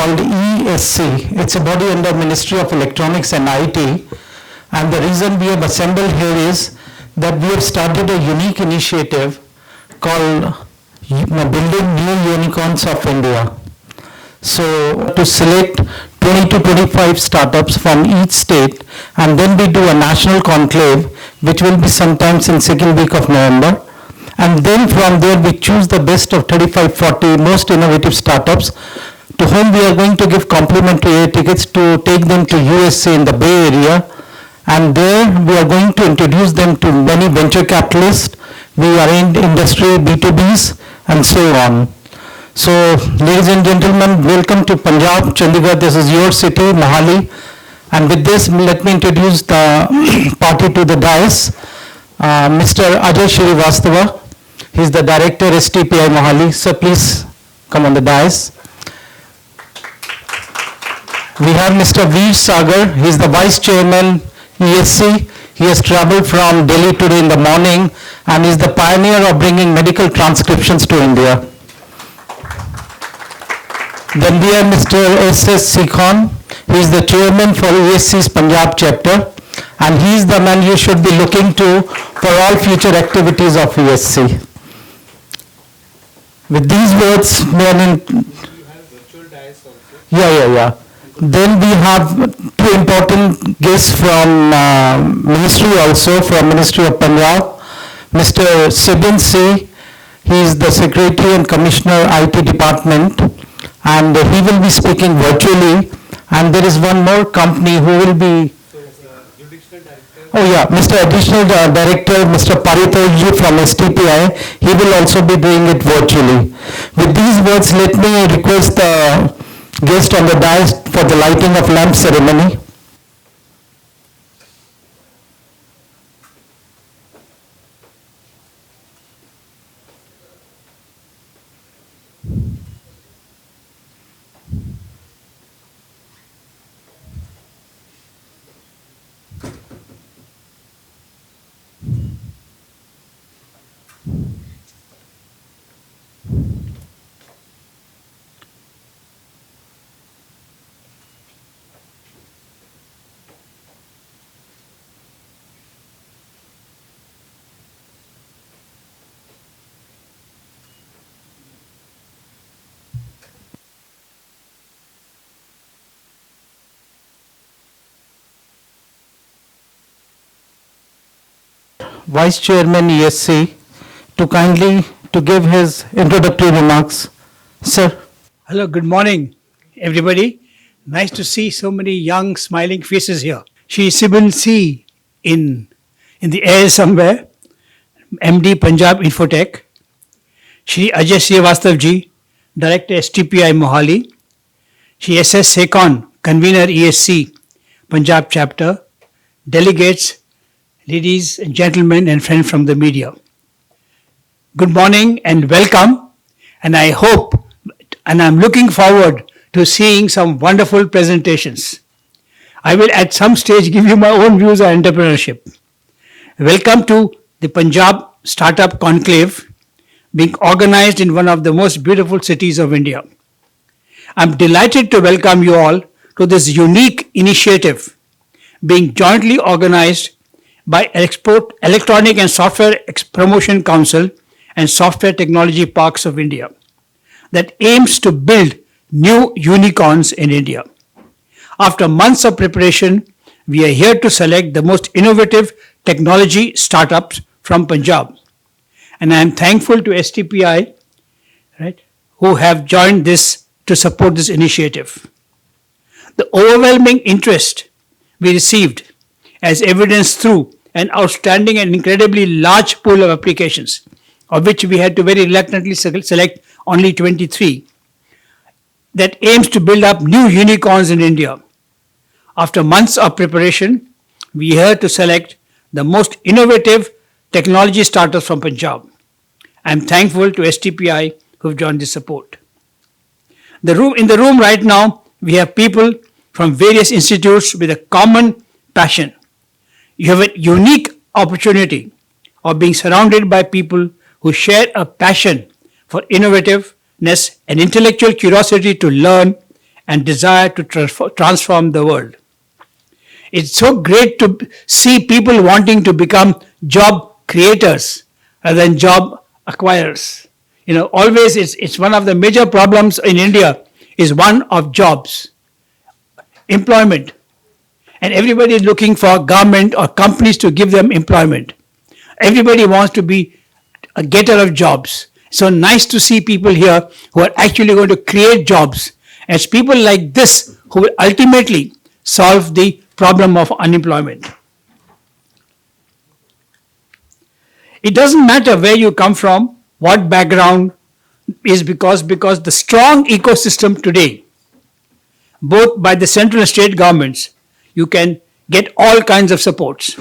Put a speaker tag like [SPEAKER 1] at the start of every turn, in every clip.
[SPEAKER 1] called ESC. It's a body under Ministry of Electronics and IT. And the reason we have assembled here is that we have started a unique initiative called Building New Unicorns of India. So to select 20 to 25 startups from each state, and then we do a national conclave, which will be sometimes in second week of November. And then from there we choose the best of 35-40 most innovative startups to whom we are going to give complimentary air tickets to take them to USA in the Bay Area. And there we are going to introduce them to many venture capitalists. We arrange industry, B2Bs, and so on. So, ladies and gentlemen, welcome to Punjab, Chandigarh. This is your city, Mohali. And with this, let me introduce the party to the dais. Mr. Ajay Shrivastava. He is the director, STPI Mohali. So, please come on the dais. We have Mr. Veer Sagar. He is the vice chairman, ESC. He has traveled from Delhi today in the morning and is the pioneer of bringing medical transcriptions to India. Then we have Mr. S.S. Sekhon. He is the chairman for ESC's Punjab chapter, and he is the man you should be looking to for all future activities of ESC. With these words,
[SPEAKER 2] you have virtual dice also?
[SPEAKER 1] Yeah. Then we have two important guests from ministry also, from Ministry of Punjab. Mr. Sibin C. He is the Secretary and Commissioner IT Department, and he will be speaking virtually. And there is one more company who will be...
[SPEAKER 2] So, Additional Director?
[SPEAKER 1] Oh yeah, Mr. Additional Director, Mr. Paritoshji from STPI, he will also be doing it virtually. With these words, let me request the guest on the dais for the lighting of lamp ceremony. Vice Chairman ESC to give his introductory remarks. Sir.
[SPEAKER 3] Hello, good morning, everybody. Nice to see so many young, smiling faces here. Shri Sibin C in the air somewhere, MD Punjab Infotech. Shri Ajay Srivastav ji, Director STPI Mohali. Shri S.S. Sekhon, Convener ESC Punjab Chapter. Delegates, ladies and gentlemen and friends from the media. Good morning and welcome, and I hope and I'm looking forward to seeing some wonderful presentations. I will at some stage give you my own views on entrepreneurship. Welcome to the Punjab Startup Conclave being organized in one of the most beautiful cities of India. I'm delighted to welcome you all to this unique initiative being jointly organized by Electronic and Software Promotion Council and Software Technology Parks of India that aims to build new unicorns in India. After months of preparation, we are here to select the most innovative technology startups from Punjab. And I am thankful to STPI, who have joined this to support this initiative. The overwhelming interest we received as evidenced through an outstanding and incredibly large pool of applications, of which we had to very reluctantly select only 23, that aims to build up new unicorns in India. After months of preparation, we are here to select the most innovative technology startups from Punjab. I am thankful to STPI who have joined this support. In the room right now, we have people from various institutes with a common passion. You have a unique opportunity of being surrounded by people who share a passion for innovativeness and intellectual curiosity to learn and desire to transform the world. It's so great to see people wanting to become job creators rather than job acquirers. Always it's one of the major problems in India is one of jobs, employment. And everybody is looking for government or companies to give them employment. Everybody wants to be a getter of jobs. So nice to see people here who are actually going to create jobs. And it's people like this who will ultimately solve the problem of unemployment. It doesn't matter where you come from, what background is because the strong ecosystem today, both by the central and state governments, you can get all kinds of supports.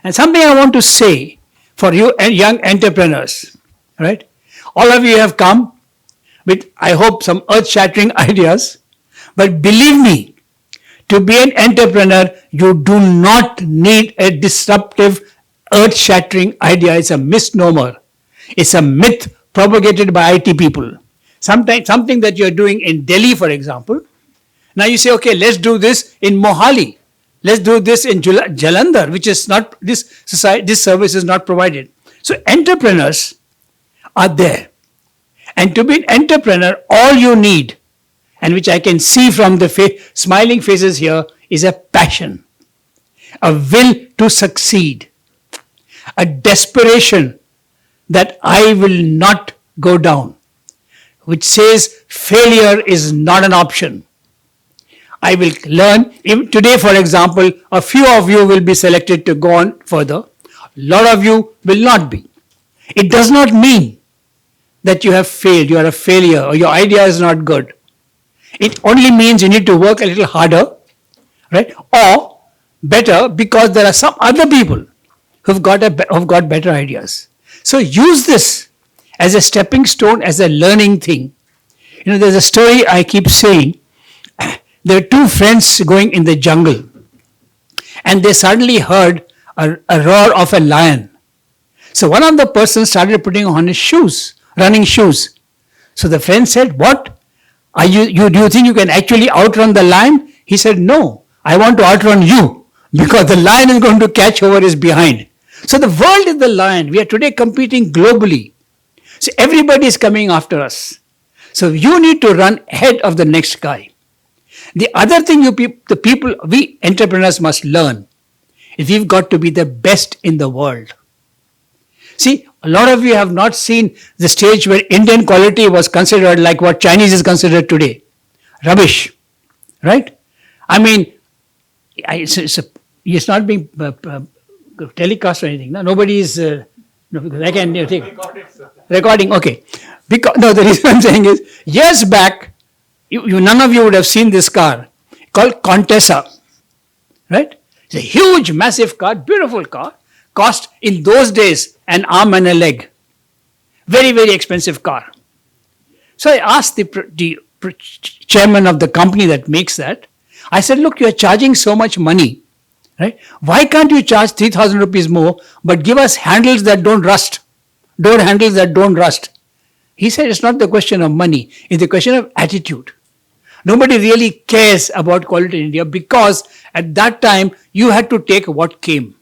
[SPEAKER 3] And something I want to say for you and young entrepreneurs, right? All of you have come with, I hope, some earth-shattering ideas, but believe me, to be an entrepreneur, you do not need a disruptive, earth-shattering idea. It's a misnomer. It's a myth propagated by IT people. Something that you're doing in Delhi, for example. Now you say, okay, let's do this in Mohali. Let's do this in Jalandhar, which is not, this service is not provided. So entrepreneurs are there. And to be an entrepreneur, all you need, and which I can see from the smiling faces here, is a passion, a will to succeed, a desperation that I will not go down, which says failure is not an option. I will learn. Today, for example, a few of you will be selected to go on further. A lot of you will not be. It does not mean that you have failed, you are a failure, or your idea is not good. It only means you need to work a little harder, right? Or better, because there are some other people who've got better ideas. So use this as a stepping stone, as a learning thing. There's a story I keep saying. There were two friends going in the jungle, and they suddenly heard a roar of a lion. So one of the persons started putting on his shoes, running shoes. So the friend said, "What? Do you think you can actually outrun the lion?" He said, "No, I want to outrun you, because the lion is going to catch whoever is behind." So the world is the lion. We are today competing globally. So everybody is coming after us. So you need to run ahead of the next guy. The other thing we entrepreneurs must learn is we've got to be the best in the world. See, a lot of you have not seen the stage where Indian quality was considered like what Chinese is considered today. Rubbish, right? I mean, it's not being telecast or anything. No? Nobody is, because I can take recording, okay. The reason I'm saying is, years back, none of you would have seen this car called Contessa, right? It's a huge, massive car, beautiful car, cost in those days an arm and a leg. Very, very expensive car. So I asked the chairman of the company that makes that, I said, look, you are charging so much money, right? Why can't you charge 3,000 rupees more, but give us handles that don't rust, door handles that don't rust? He said, it's not the question of money, it's the question of attitude. Nobody really cares about quality in India because at that time you had to take what came.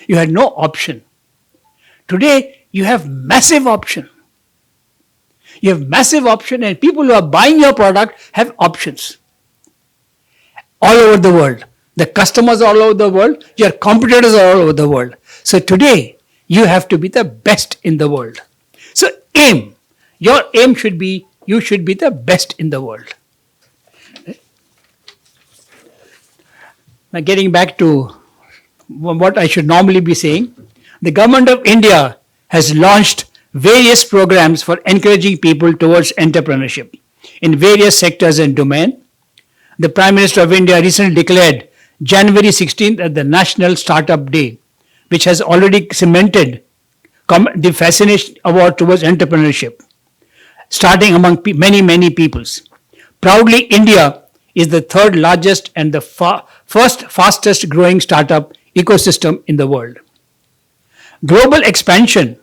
[SPEAKER 3] You had no option. Today you have massive option. You have massive option, and people who are buying your product have options all over the world. The customers are all over the world. Your competitors are all over the world. So today you have to be the best in the world. So aim. Your aim should be, you should be the best in the world. Now getting back to what I should normally be saying, the government of India has launched various programs for encouraging people towards entrepreneurship in various sectors and domain. The Prime Minister of India recently declared January 16th as the National Startup Day, which has already cemented the fascination award towards entrepreneurship, starting among many peoples. Proudly, India is the third largest and the first fastest growing startup ecosystem in the world. Global expansion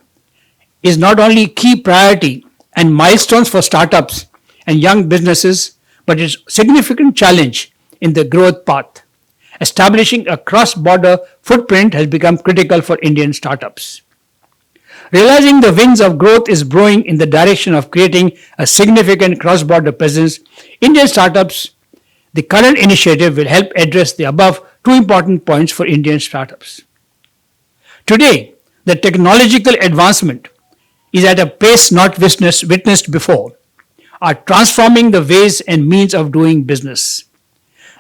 [SPEAKER 3] is not only key priority and milestones for startups and young businesses, but it's a significant challenge in the growth path. Establishing a cross-border footprint has become critical for Indian startups. Realizing the winds of growth is blowing in the direction of creating a significant cross-border presence, Indian startups, the current initiative will help address the above two important points for Indian startups. Today, the technological advancement is at a pace not witnessed before, are transforming the ways and means of doing business.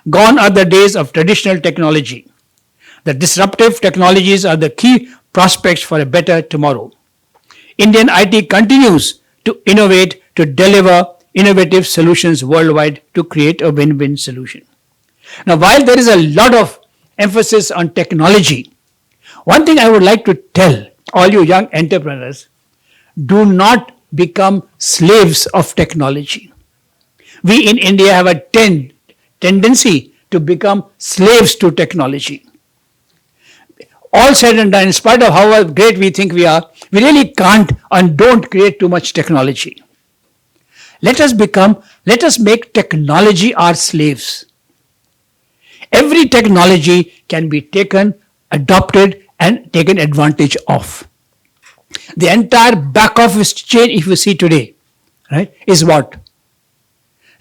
[SPEAKER 3] Gone are the days of traditional technology. The disruptive technologies are the key prospects for a better tomorrow. Indian IT continues to innovate to deliver innovative solutions worldwide to create a win-win solution. Now, while there is a lot of emphasis on technology, one thing I would like to tell all you young entrepreneurs, do not become slaves of technology. We in India have a tendency to become slaves to technology. All said and done, in spite of how great we think we are, we really can't and don't create too much technology. Let us make technology our slaves. Every technology can be taken, adopted, and taken advantage of. The entire back office chain, if you see today, right, is what?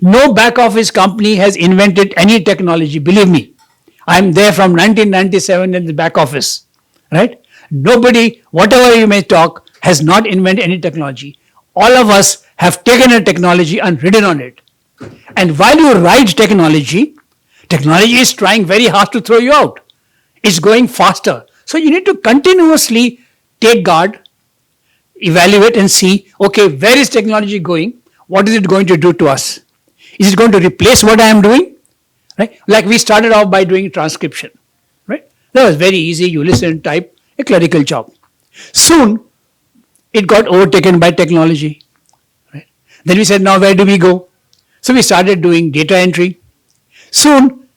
[SPEAKER 3] No back office company has invented any technology. Believe me, I'm there from 1997 in the back office, right? Nobody, whatever you may talk, has not invented any technology. All of us have taken a technology and ridden on it. And while you ride technology, technology is trying very hard to throw you out. It's going faster. So you need to continuously take guard, evaluate and see, okay, where is technology going? What is it going to do to us? Is it going to replace what I am doing? Right? Like we started off by doing transcription. Right? That was very easy. You listen, type, a clerical job. Soon, it got overtaken by technology. Right? Then we said, now where do we go? So we started doing data entry. Soon,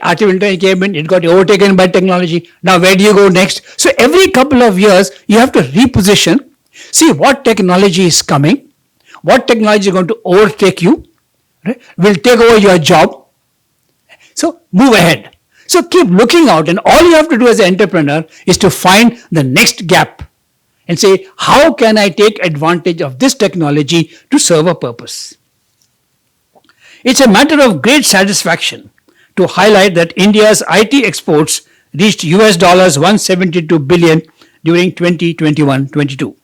[SPEAKER 3] artificial intelligence came in, it got overtaken by technology. Now where do you go next? So every couple of years, you have to reposition, see what technology is coming, what technology is going to overtake you, right? Will take over your job. So move ahead. So keep looking out, and all you have to do as an entrepreneur is to find the next gap and say, how can I take advantage of this technology to serve a purpose? It's a matter of great satisfaction to highlight that India's IT exports reached US dollars 172 billion during 2021-22.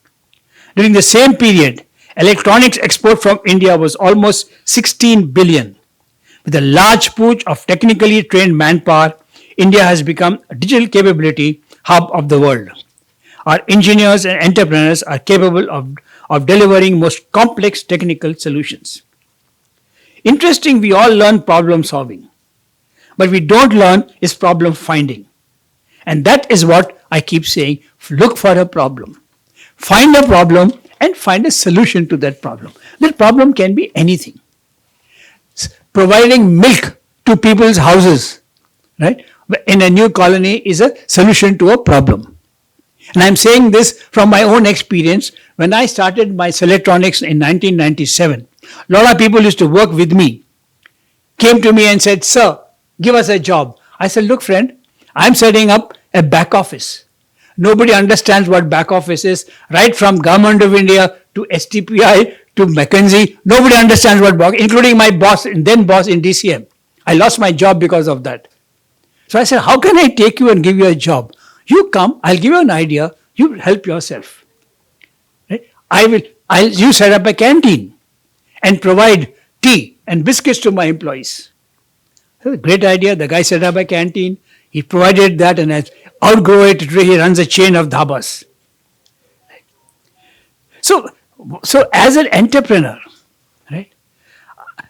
[SPEAKER 3] During the same period, electronics export from India was almost 16 billion. With a large pool of technically trained manpower, India has become a digital capability hub of the world. Our engineers and entrepreneurs are capable of delivering most complex technical solutions. Interesting, we all learn problem solving, but we don't learn is problem finding. And that is what I keep saying, look for a problem. Find a problem and find a solution to that problem. That problem can be anything. Providing milk to people's houses, right, in a new colony is a solution to a problem. And I'm saying this from my own experience. When I started my electronics in 1997, a lot of people used to work with me, came to me and said, sir, give us a job. I said, look friend, I'm setting up a back office. Nobody understands what back office is, right from Government of India to STPI to McKinsey. Nobody understands what back, including my boss, then boss in DCM. I lost my job because of that. So I said, how can I take you and give you a job? You come, I'll give you an idea, you help yourself. Right? You set up a canteen and provide tea and biscuits to my employees. So a great idea. The guy set up a canteen. He provided that, and as outgrow it, he runs a chain of dhabas. So as an entrepreneur, right?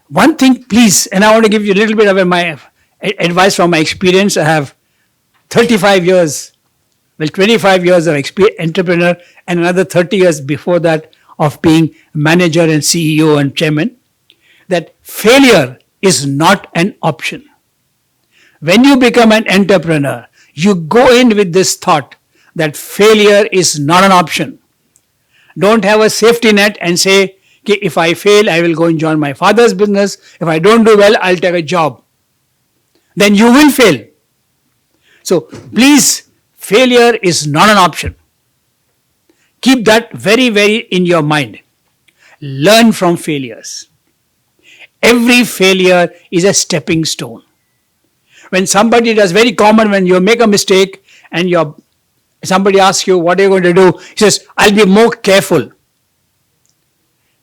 [SPEAKER 3] One thing, please, and I want to give you a little bit of my advice from my experience. I have 25 years, 25 years of entrepreneur, and another 30 years before that of being manager and CEO and chairman, that failure is not an option. When you become an entrepreneur, you go in with this thought that failure is not an option. Don't have a safety net and say, Okay, if I fail, I will go and join my father's business. If I don't do well, I'll take a job. Then you will fail. So please, failure is not an option. Keep that very, very in your mind. Learn from failures. Every failure is a stepping stone. When somebody does, very common when you make a mistake and somebody asks you, what are you going to do? He says, I'll be more careful.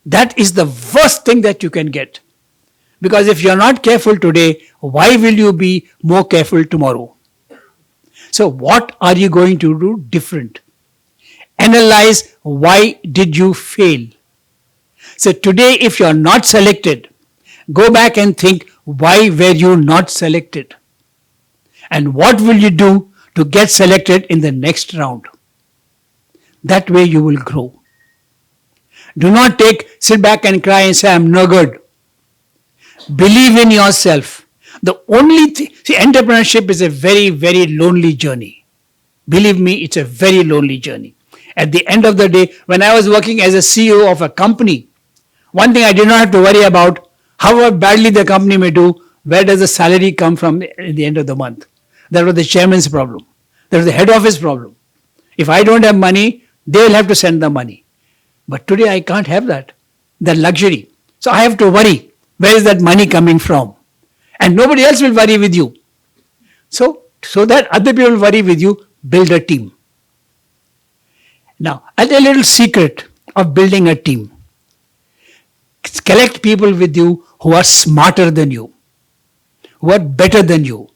[SPEAKER 3] That is the worst thing that you can get. Because if you're not careful today, why will you be more careful tomorrow? So what are you going to do different? Analyze, why did you fail? So today, if you're not selected, go back and think, why were you not selected? And what will you do to get selected in the next round? That way you will grow. Do not sit back and cry and say, I'm no good. Believe in yourself. The only thing, see, entrepreneurship is a very, very lonely journey. Believe me, it's a very lonely journey. At the end of the day, when I was working as a CEO of a company, one thing I did not have to worry about, however badly the company may do, where does the salary come from at the end of the month? That was the chairman's problem. That was the head office problem. If I don't have money, they will have to send the money. But today I can't have that luxury. So I have to worry, where is that money coming from? And nobody else will worry with you. So that other people will worry with you, build a team. Now, a little secret of building a team. Collect people with you who are smarter than you, who are better than you.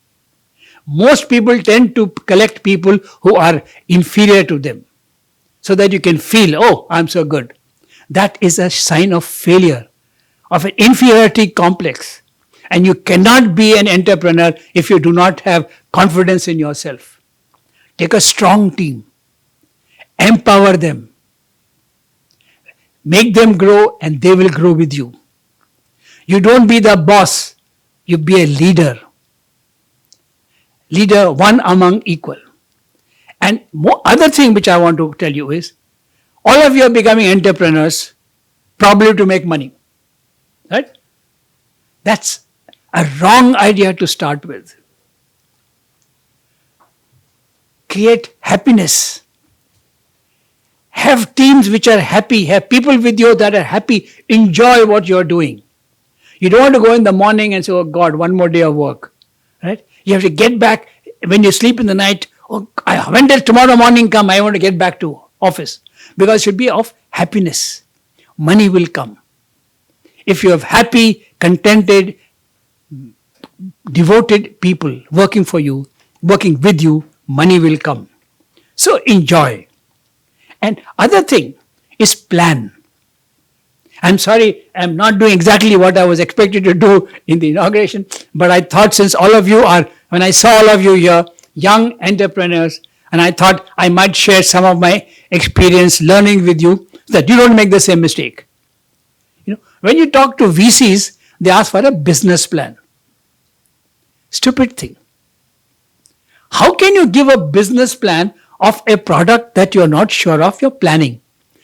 [SPEAKER 3] Most people tend to collect people who are inferior to them, so that you can feel, oh, I'm so good. That is a sign of failure, of an inferiority complex. And you cannot be an entrepreneur if you do not have confidence in yourself. Take a strong team. Empower them. Make them grow and they will grow with you. You don't be the boss. You be a leader. Leader, one among equal. And other thing which I want to tell you is, all of you are becoming entrepreneurs probably to make money. Right? That's a wrong idea to start with. Create happiness. Have teams which are happy. Have people with you that are happy. Enjoy what you're doing. You don't want to go in the morning and say, oh God, one more day of work. Right? You have to get back when you sleep in the night. Oh, when does tomorrow morning come? I want to get back to office. Because it should be of happiness. Money will come. If you have happy, contented, devoted people working for you, working with you, money will come. So enjoy. And other thing is plan. I'm sorry, I'm not doing exactly what I was expected to do in the inauguration, but I thought since all of you are, when I saw all of you here, young entrepreneurs, and I thought I might share some of my experience learning with you so that you don't make the same mistake. When you talk to VCs, they ask for a business plan. Stupid thing. How can you give a business plan of a product that you're not sure of? You're planning.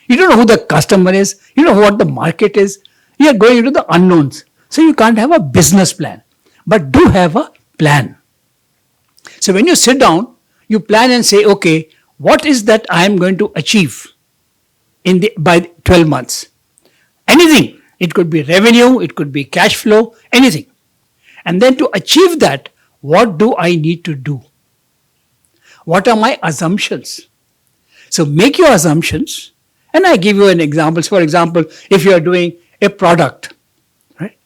[SPEAKER 3] You don't know who the customer is. You don't know what the market is. You're going into the unknowns. So you can't have a business plan. But do have a plan. So when you sit down, you plan and say, okay, what is that I am going to achieve by 12 months? Anything. It could be revenue, it could be cash flow, anything. And then to achieve that, what do I need to do? What are my assumptions? So make your assumptions, and I give you an example. For example, if you are doing a product, right,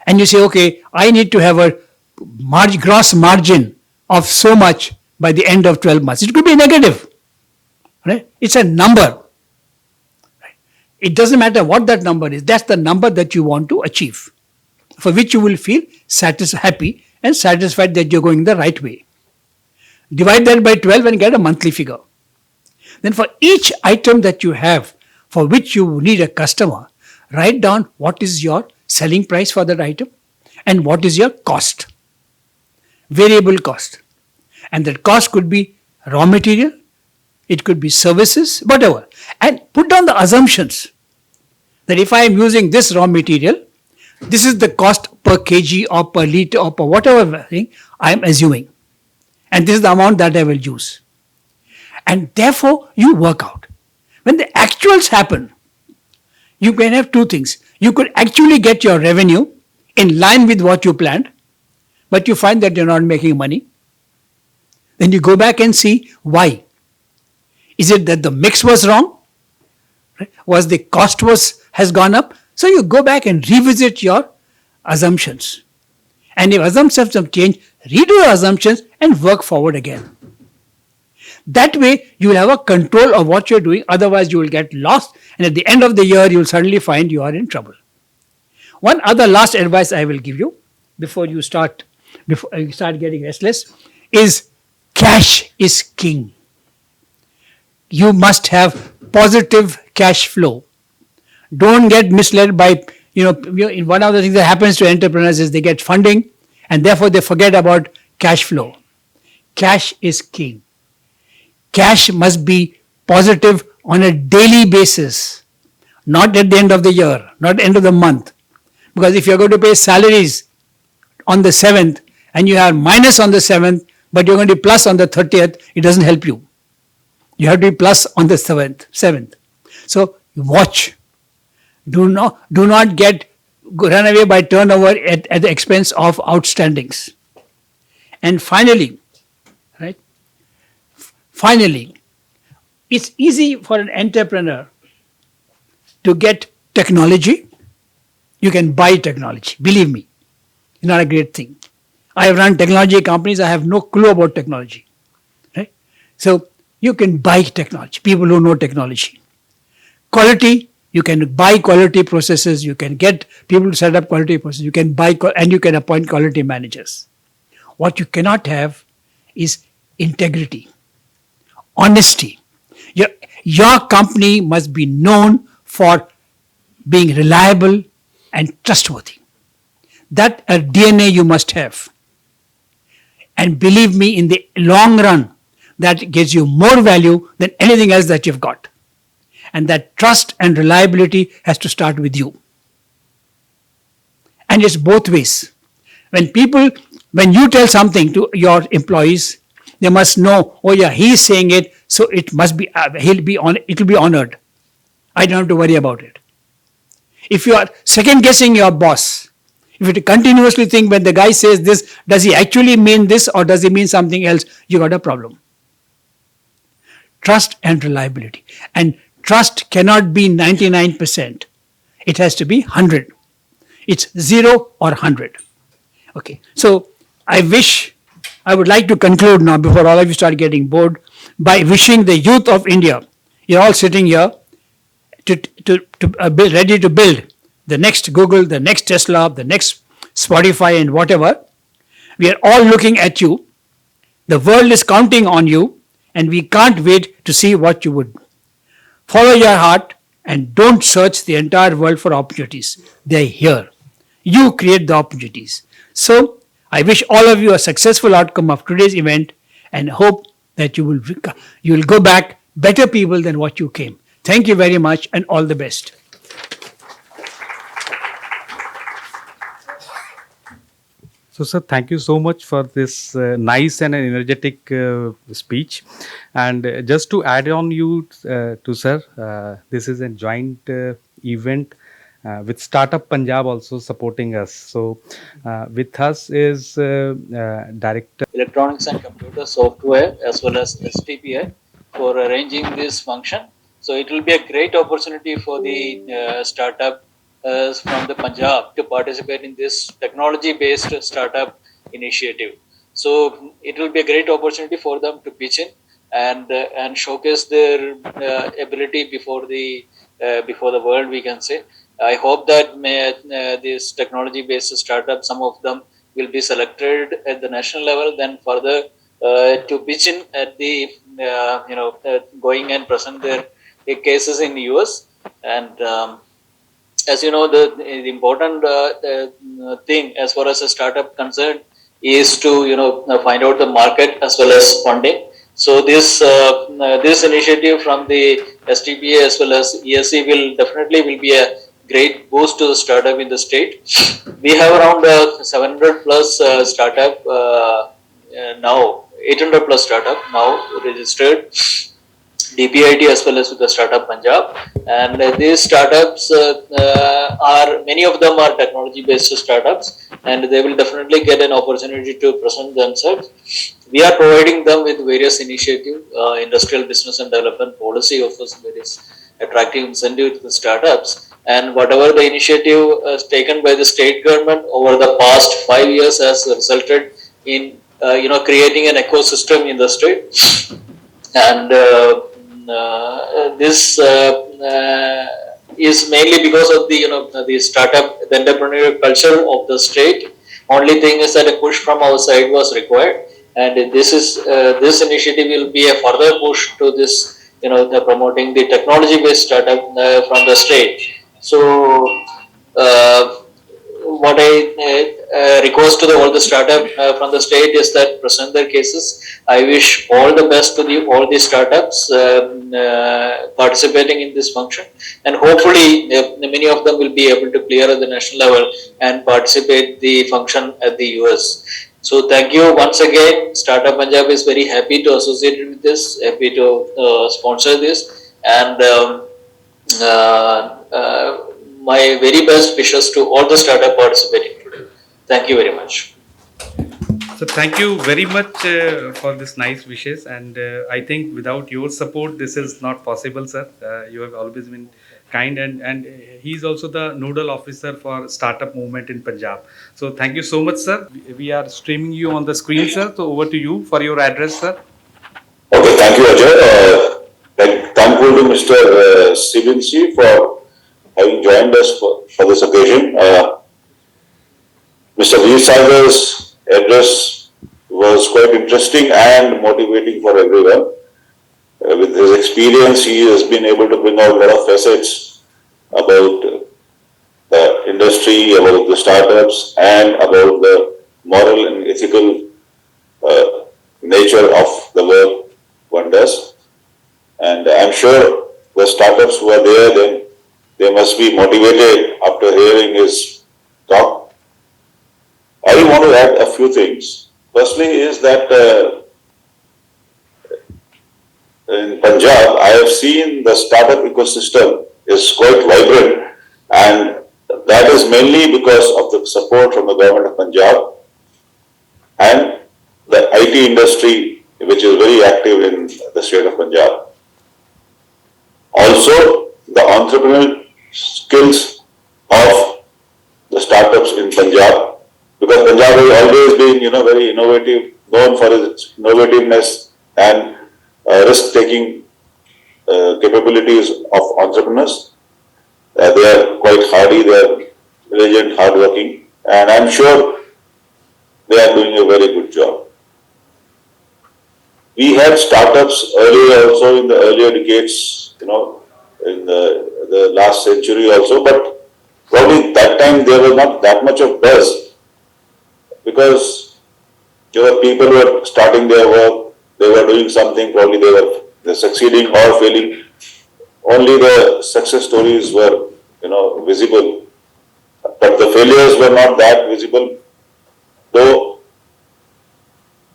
[SPEAKER 3] and you say, okay, I need to have a gross margin of so much by the end of 12 months. It could be negative, right? It's a number. It doesn't matter what that number is. That's the number that you want to achieve, for which you will feel happy and satisfied that you're going the right way. Divide that by 12 and get a monthly figure. Then for each item that you have for which you need a customer, write down what is your selling price for that item and what is your cost, variable cost. And that cost could be raw material, it could be services, whatever. And put down the assumptions. that if I am using this raw material, this is the cost per kg or per liter or per whatever thing I am assuming. And this is the amount that I will use. And therefore, you work out. When the actuals happen, you can have two things. You could actually get your revenue in line with what you planned, but you find that you're not making money. Then you go back and see why. Is it that the mix was wrong? Right? Was the cost has gone up? So you go back and revisit your assumptions. And if assumptions have changed, redo your assumptions and work forward again. That way, you will have a control of what you're doing. Otherwise, you will get lost. And at the end of the year, you will suddenly find you are in trouble. One other last advice I will give you before you start getting restless is cash is king. You must have positive cash flow. Don't get misled by, one of the things that happens to entrepreneurs is they get funding and therefore they forget about cash flow. Cash is king. Cash must be positive on a daily basis, not at the end of the year, not at the end of the month. Because if you're going to pay salaries on the 7th and you are minus on the 7th, but you're going to be plus on the 30th, it doesn't help you. You have to be plus on the 7th. So watch. Do not run away by turnover at the expense of outstandings. And finally, it's easy for an entrepreneur to get technology. You can buy technology. Believe me, it's not a great thing. I have run technology companies. I have no clue about technology. Right? So you can buy technology. People who know technology. Quality, you can buy quality processes. You can get people to set up quality processes. You can buy and you can appoint quality managers. What you cannot have is integrity, honesty. Your company must be known for being reliable and trustworthy. That a DNA you must have. And believe me, in the long run, that gives you more value than anything else that you've got. And that trust and reliability has to start with you. And it's both ways. When you tell something to your employees, they must know, oh yeah, he's saying it, so it must be, it will be honored. I don't have to worry about it. If you are second guessing your boss, if you continuously think when the guy says this, does he actually mean this or does he mean something else, you got a problem. Trust and reliability. And trust cannot be 99%. It has to be 100. It's 0 or 100. Okay. So I would like to conclude now before all of you start getting bored by wishing the youth of India, you're all sitting here to be ready to build the next Google, the next Tesla, the next Spotify and whatever. We are all looking at you. The world is counting on you and we can't wait to see what you would do. Follow your heart and don't search the entire world for opportunities. They're here. You create the opportunities. So I wish all of you a successful outcome of today's event and hope that you will go back better people than what you came. Thank you very much and all the best.
[SPEAKER 4] So, sir, thank you so much for this nice and energetic speech. And just to add on you to sir, this is a joint event with Startup Punjab also supporting us. So, with us is Director
[SPEAKER 5] Electronics and Computer Software as well as STPI for arranging this function. So it will be a great opportunity for the startup from the Punjab to participate in this technology-based startup initiative. So it will be a great opportunity for them to pitch in and showcase their ability before the world, we can say. I hope that this technology-based startup, some of them will be selected at the national level, then further to pitch in at the going and present their cases in the US. And as you know, the important thing as far as a startup concerned is to find out the market as well as funding. So this initiative from the STPA as well as ESC will be a great boost to the startup in the state. We have around 700 plus startup now, 800 plus startup now registered DPIT as well as with the startup Punjab, and these startups are many of them are technology based startups, and they will definitely get an opportunity to present themselves. We are providing them with various initiative, industrial business and development policy offers various attractive incentive to the startups, and whatever the initiative taken by the state government over the past 5 years has resulted in creating an ecosystem in the state, and this is mainly because of the startup, the entrepreneurial culture of the state. Only thing is that a push from our side was required, and this initiative will be a further push to this, the promoting the technology based startup from the state. So what I request to all the startup from the state is that present their cases. I wish all the best to all the startups participating in this function, and hopefully many of them will be able to clear at the national level and participate the function at the US. So thank you once again. Startup Punjab is very happy to associate with this, happy to sponsor this, and uh, uh, my very best wishes to all the startup participating today. Thank you very much.
[SPEAKER 4] So thank you very much for this nice wishes, and I think without your support, this is not possible, sir. You have always been kind, and he is also the nodal officer for startup movement in Punjab. So thank you so much, sir. We are streaming you on the screen, sir. So over to you for your address, sir.
[SPEAKER 6] Okay, thank you, Ajay. Thankful to Mr. Sibinsi for having joined us for this occasion. Mr. V. Sagar's address was quite interesting and motivating for everyone. With his experience, he has been able to bring out a lot of facets about the industry, about the startups, and about the moral and ethical nature of the work one does. And I'm sure the startups who are there, then they must be motivated after hearing his talk. I want to add a few things. Firstly is that in Punjab, I have seen the startup ecosystem is quite vibrant, and that is mainly because of the support from the government of Punjab and the IT industry, which is very active in the state of Punjab. Also, the entrepreneurial skills of the startups in Punjab, because Punjab has always been, very innovative, known for its innovativeness and risk-taking capabilities of entrepreneurs. They are quite hardy, they are diligent, hardworking, and I'm sure they are doing a very good job. We had startups earlier also in the earlier decades, in the last century also, but probably that time there was not that much of buzz because people were starting their work, they were doing something, probably they were succeeding or failing. Only the success stories were, visible, but the failures were not that visible, though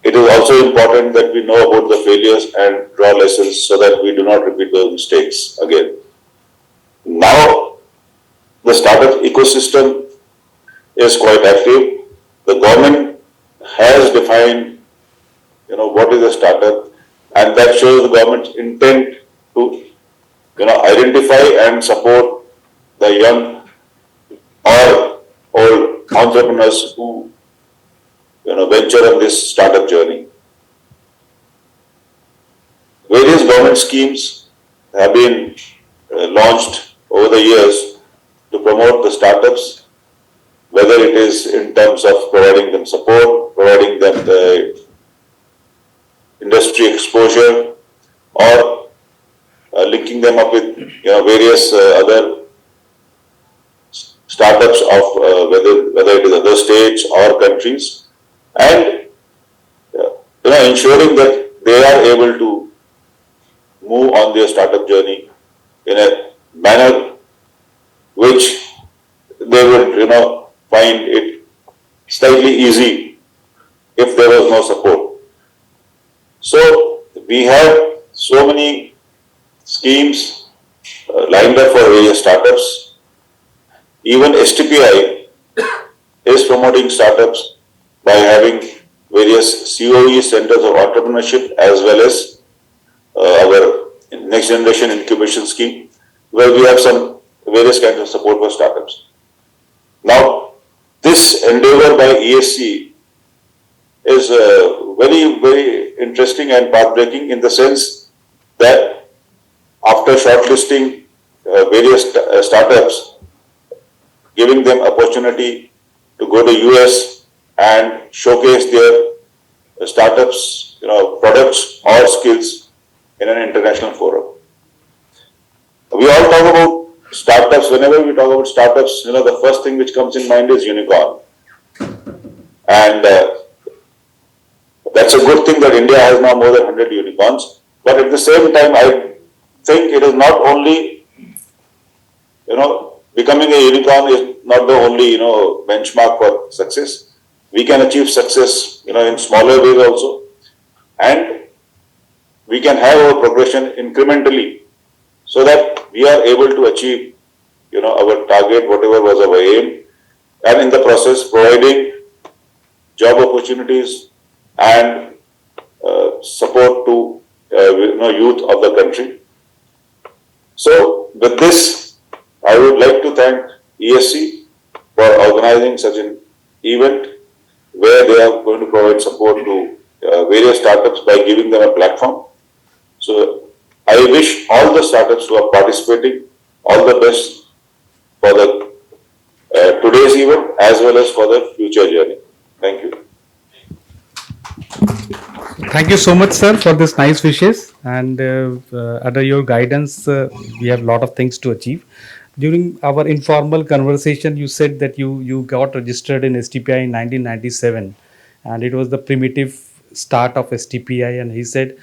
[SPEAKER 6] it is also important that we know about the failures and draw lessons so that we do not repeat those mistakes again. Now, the startup ecosystem is quite active. The government has defined, what is a startup, and that shows the government's intent to, identify and support the young or old entrepreneurs who, venture on this startup journey. Various government schemes have been launched over the years to promote the startups, whether it is in terms of providing them support, providing them the industry exposure, or linking them up with various other startups of whether it is other states or countries, and ensuring that they are able to move on their startup journey in a manner which they would, find it slightly easy if there was no support. So we have so many schemes lined up for various startups. Even STPI is promoting startups by having various COE centers of entrepreneurship as well as our next generation incubation scheme, where we have some various kinds of support for startups. Now, this endeavor by ESC is very, very interesting and pathbreaking in the sense that after shortlisting various startups, giving them opportunity to go to US and showcase their startups, products or skills in an international forum. We all talk about startups. Whenever we talk about startups, the first thing which comes in mind is unicorn. And that's a good thing that India has now more than 100 unicorns. But at the same time, I think it is not only, becoming a unicorn is not the only, benchmark for success. We can achieve success, in smaller ways also. And we can have our progression incrementally so that we are able to achieve, our target, whatever was our aim, and in the process providing job opportunities and support to, youth of the country. So with this, I would like to thank ESC for organizing such an event where they are going to provide support to various startups by giving them a platform. So I wish all the startups who are participating all the best for the today's event as well as for the future journey. Thank you.
[SPEAKER 4] Thank you so much, sir, for this nice wishes. And under your guidance, we have a lot of things to achieve. During our informal conversation, you said that you got registered in STPI in 1997, and it was the primitive start of STPI. And he said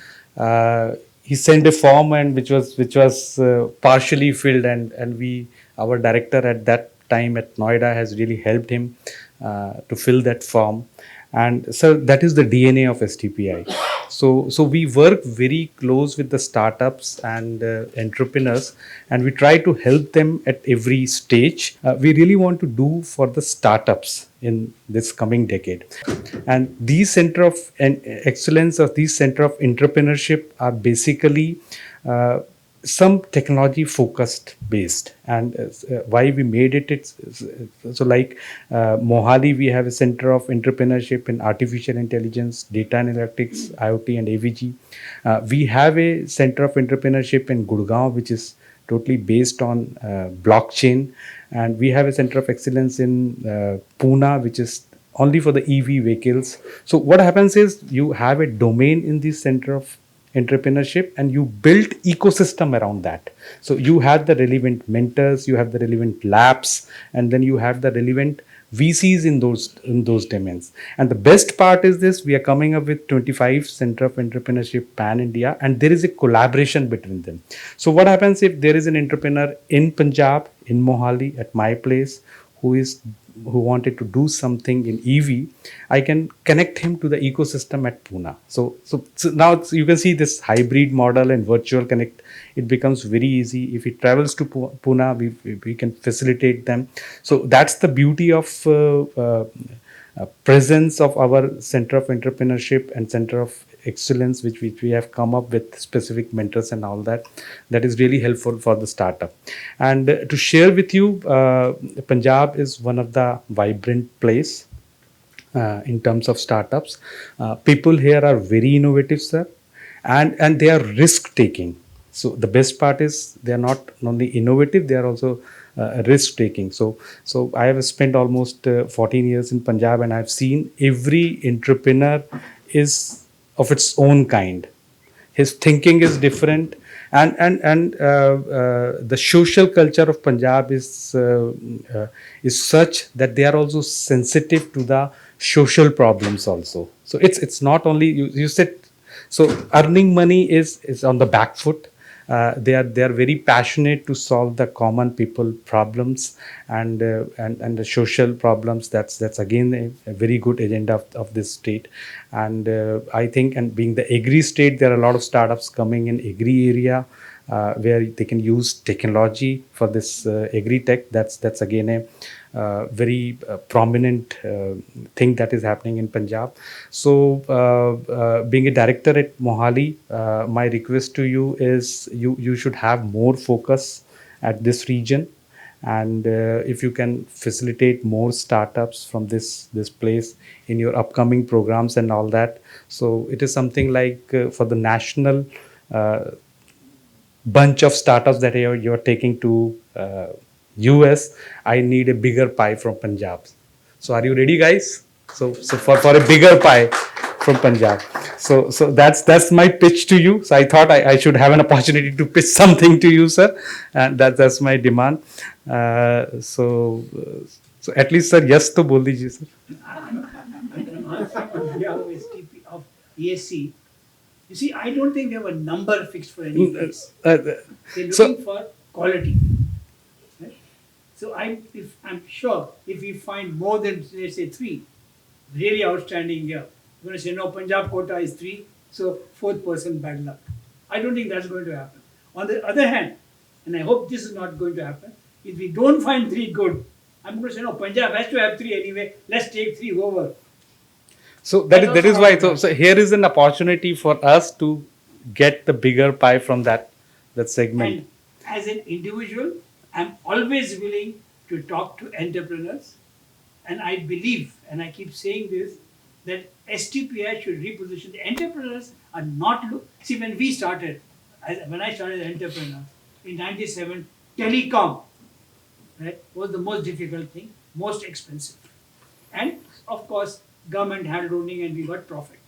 [SPEAKER 4] he sent a form and which was partially filled, and our director at that time at Noida has really helped him to fill that form. And so that is the DNA of STPI. So we work very close with the startups and entrepreneurs, and we try to help them at every stage. We really want to do for the startups in this coming decade. And these center of excellence or these center of entrepreneurship are basically some technology focused based. And why we made it's so like Mohali, we have a center of entrepreneurship in artificial intelligence, data analytics, IoT and AVG. We have a center of entrepreneurship in Gurgaon, which is totally based on blockchain, and we have a center of excellence in Pune, which is only for the EV vehicles. So what happens is you have a domain in this center of entrepreneurship and you build ecosystem around that. So you have the relevant mentors, you have the relevant labs, and then you have the relevant VCs in those domains. And the best part is this: we are coming up with 25 center of entrepreneurship pan India, and there is a collaboration between them. So what happens if there is an entrepreneur in Punjab, in Mohali, at my place, who wanted to do something in EV, I can connect him to the ecosystem at Pune. So now you can see this hybrid model and virtual connect. It becomes very easy. If he travels to Pune, we can facilitate them. So that's the beauty of presence of our center of entrepreneurship and center of excellence, which we have come up with specific mentors and all that. That is really helpful for the startup. And to share with you, Punjab is one of the vibrant place in terms of startups. People here are very innovative, sir, and they are risk taking. So the best part is they are not only innovative, they are also risk taking. So I have spent almost 14 years in Punjab, and I've seen every entrepreneur is of its own kind. His thinking is different, and the social culture of Punjab is such that they are also sensitive to the social problems also. So it's not only you said, so earning money is on the back foot. they are very passionate to solve the common people problems and the social problems. That's again a very good agenda of this state. And I think, and being the agri state, there are a lot of startups coming in agri area, where they can use technology for this agri tech. That's again a very prominent thing that is happening in Punjab. So, being a director at Mohali, my request to you is you should have more focus at this region, and if you can facilitate more startups from this place in your upcoming programs and all that. So it is something like for the national bunch of startups that you're taking to US, I need a bigger pie from Punjab. So are you ready, guys? So for a bigger pie from Punjab. So that's my pitch to you. So I thought I should have an opportunity to pitch something to you, sir, and that's my demand. So at least, sir, yes to bol dijiye, sir.
[SPEAKER 3] Of ESC, you see, I don't think they have a number fixed for any place. They're
[SPEAKER 4] So-
[SPEAKER 3] looking for quality. Right? So I'm sure if we find more than, let's say, 3 really outstanding here, we're going to say, no, Punjab quota is 3, so 4th person, bad luck. I don't think that's going to happen. On the other hand, and I hope this is not going to happen, if we don't find 3 good, I'm going to say, no, Punjab has to have 3 anyway, let's take 3 over.
[SPEAKER 4] So that is why. So here is an opportunity for us to get the bigger pie from that segment.
[SPEAKER 3] And as an individual, I'm always willing to talk to entrepreneurs. And I believe, and I keep saying this, that STPI should reposition. The entrepreneurs are not see, when we started, when I started as an entrepreneur in 97, telecom, right, was the most difficult thing, most expensive. And of course, government had loaning and we got profit.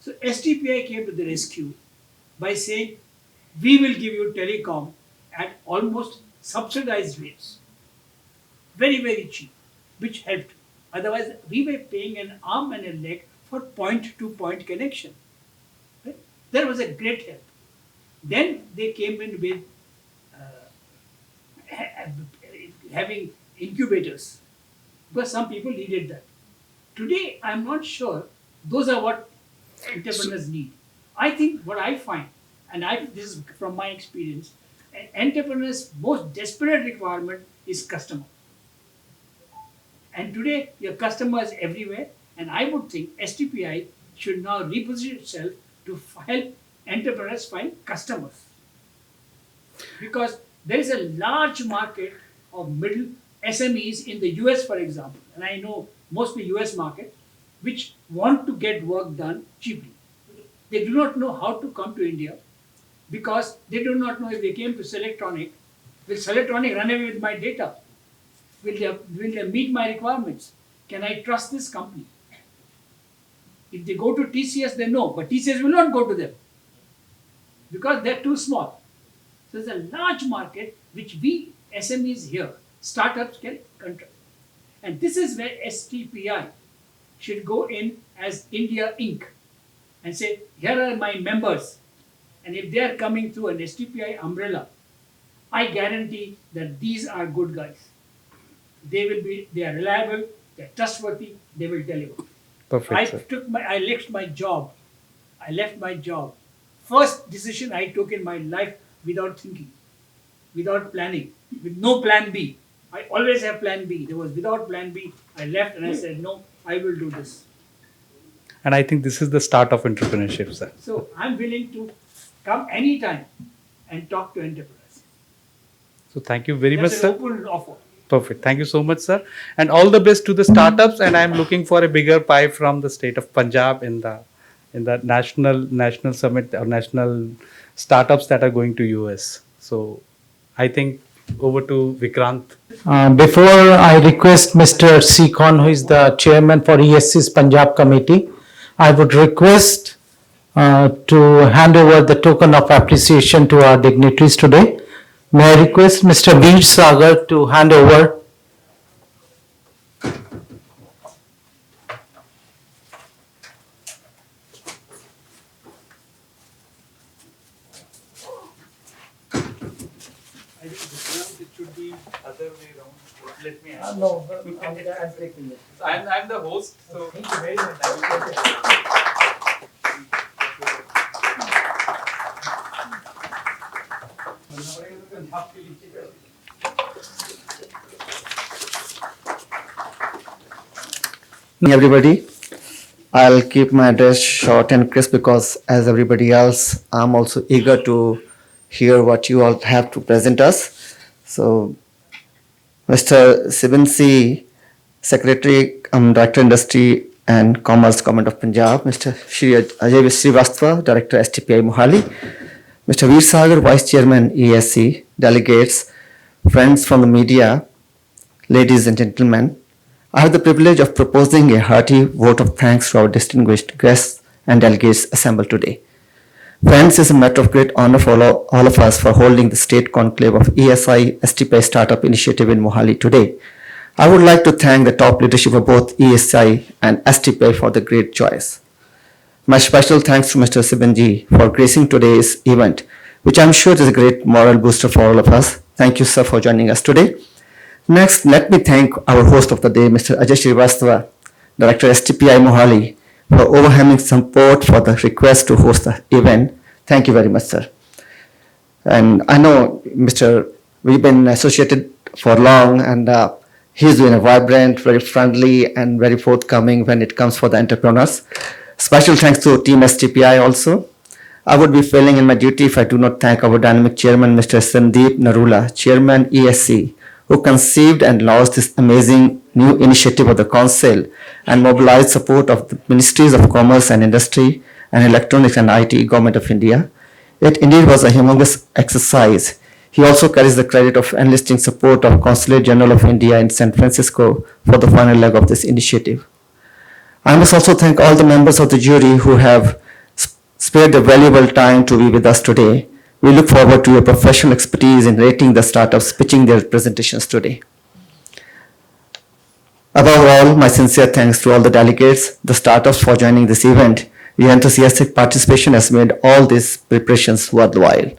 [SPEAKER 3] So STPI came to the rescue by saying, we will give you telecom at almost subsidized rates. Very, very cheap, which helped. Otherwise, we were paying an arm and a leg for point-to-point connection. Right? That was a great help. Then they came in with having incubators, because some people needed that. Today, I'm not sure those are what entrepreneurs need. I think what I find, and this is from my experience, an entrepreneur's most desperate requirement is customer. And today, your customer is everywhere, and I would think STPI should now reposition itself to help entrepreneurs find customers. Because there is a large market of middle SMEs in the US, for example, and I know mostly US market, which want to get work done cheaply. They do not know how to come to India because they do not know if they came to Selectronic, will Selectronic run away with my data? Will they meet my requirements? Can I trust this company? If they go to TCS, they know, but TCS will not go to them because they're too small. So there's a large market which we SMEs here, startups can control. And this is where STPI should go in as India Inc. and say, here are my members. And if they are coming through an STPI umbrella, I guarantee that these are good guys. They are reliable, they're trustworthy, they will deliver.
[SPEAKER 4] Perfect, sir.
[SPEAKER 3] I left my job. First decision I took in my life without thinking, without planning, with no plan B. I always have plan B. There was without plan B. I left and I said, no, I will do this.
[SPEAKER 4] And I think this is the start of entrepreneurship, sir.
[SPEAKER 3] So I'm willing to come anytime and talk to entrepreneurs.
[SPEAKER 4] So thank you very much,
[SPEAKER 3] That's
[SPEAKER 4] sir.
[SPEAKER 3] an open offer.
[SPEAKER 4] Perfect. Thank you so much, sir. And all the best to the startups. And I'm looking for a bigger pie from the state of Punjab in the national summit or national startups that are going to US. So I think over to Vikrant.
[SPEAKER 1] Before I request Mr. C. Khan, who is the chairman for ESC's Punjab committee, I would request to hand over the token of appreciation to our dignitaries today. May I request Mr. Veer Sagar to hand over.
[SPEAKER 2] think it should be other way around. Let me ask.
[SPEAKER 3] No, I'm taking it.
[SPEAKER 2] I'm the host, so
[SPEAKER 3] Thank you very much.
[SPEAKER 7] Everybody, I'll keep my address short and crisp because, as everybody else, I'm also eager to hear what you all have to present us. So, Mr. Siban C, Secretary, Director Industry and Commerce, Government of Punjab, Mr. Shri Ajay Srivastava, Director STPI Mohali, Mr. Veer Sagar, Vice Chairman ESC, delegates, friends from the media, ladies and gentlemen, I have the privilege of proposing a hearty vote of thanks to our distinguished guests and delegates assembled today. Friends, it's a matter of great honor for all of us for holding the state conclave of ESI STPI Startup Initiative in Mohali today. I would like to thank the top leadership of both ESI and STPI for the great choice. My special thanks to Mr. Sibanji for gracing today's event, which I'm sure is a great moral booster for all of us. Thank you, sir, for joining us today. Next, let me thank our host of the day, Mr. Ajay Srivastava, Director STPI Mohali, for overwhelming support for the request to host the event. Thank you very much, sir. And I know, we've been associated for long, and he's been a vibrant, very friendly, and very forthcoming when it comes for the entrepreneurs. Special thanks to Team STPI also. I would be failing in my duty if I do not thank our dynamic chairman, Mr. Sandeep Narula, Chairman ESC, who conceived and launched this amazing new initiative of the Council and mobilized support of the Ministries of Commerce and Industry and Electronics and IT, Government of India. It indeed was a humongous exercise. He also carries the credit of enlisting support of Consulate General of India in San Francisco for the final leg of this initiative. I must also thank all the members of the jury who have spared their valuable time to be with us today. We look forward to your professional expertise in rating the startups pitching their presentations today. Above all, my sincere thanks to all the delegates, the startups for joining this event. Your enthusiastic participation has made all these preparations worthwhile.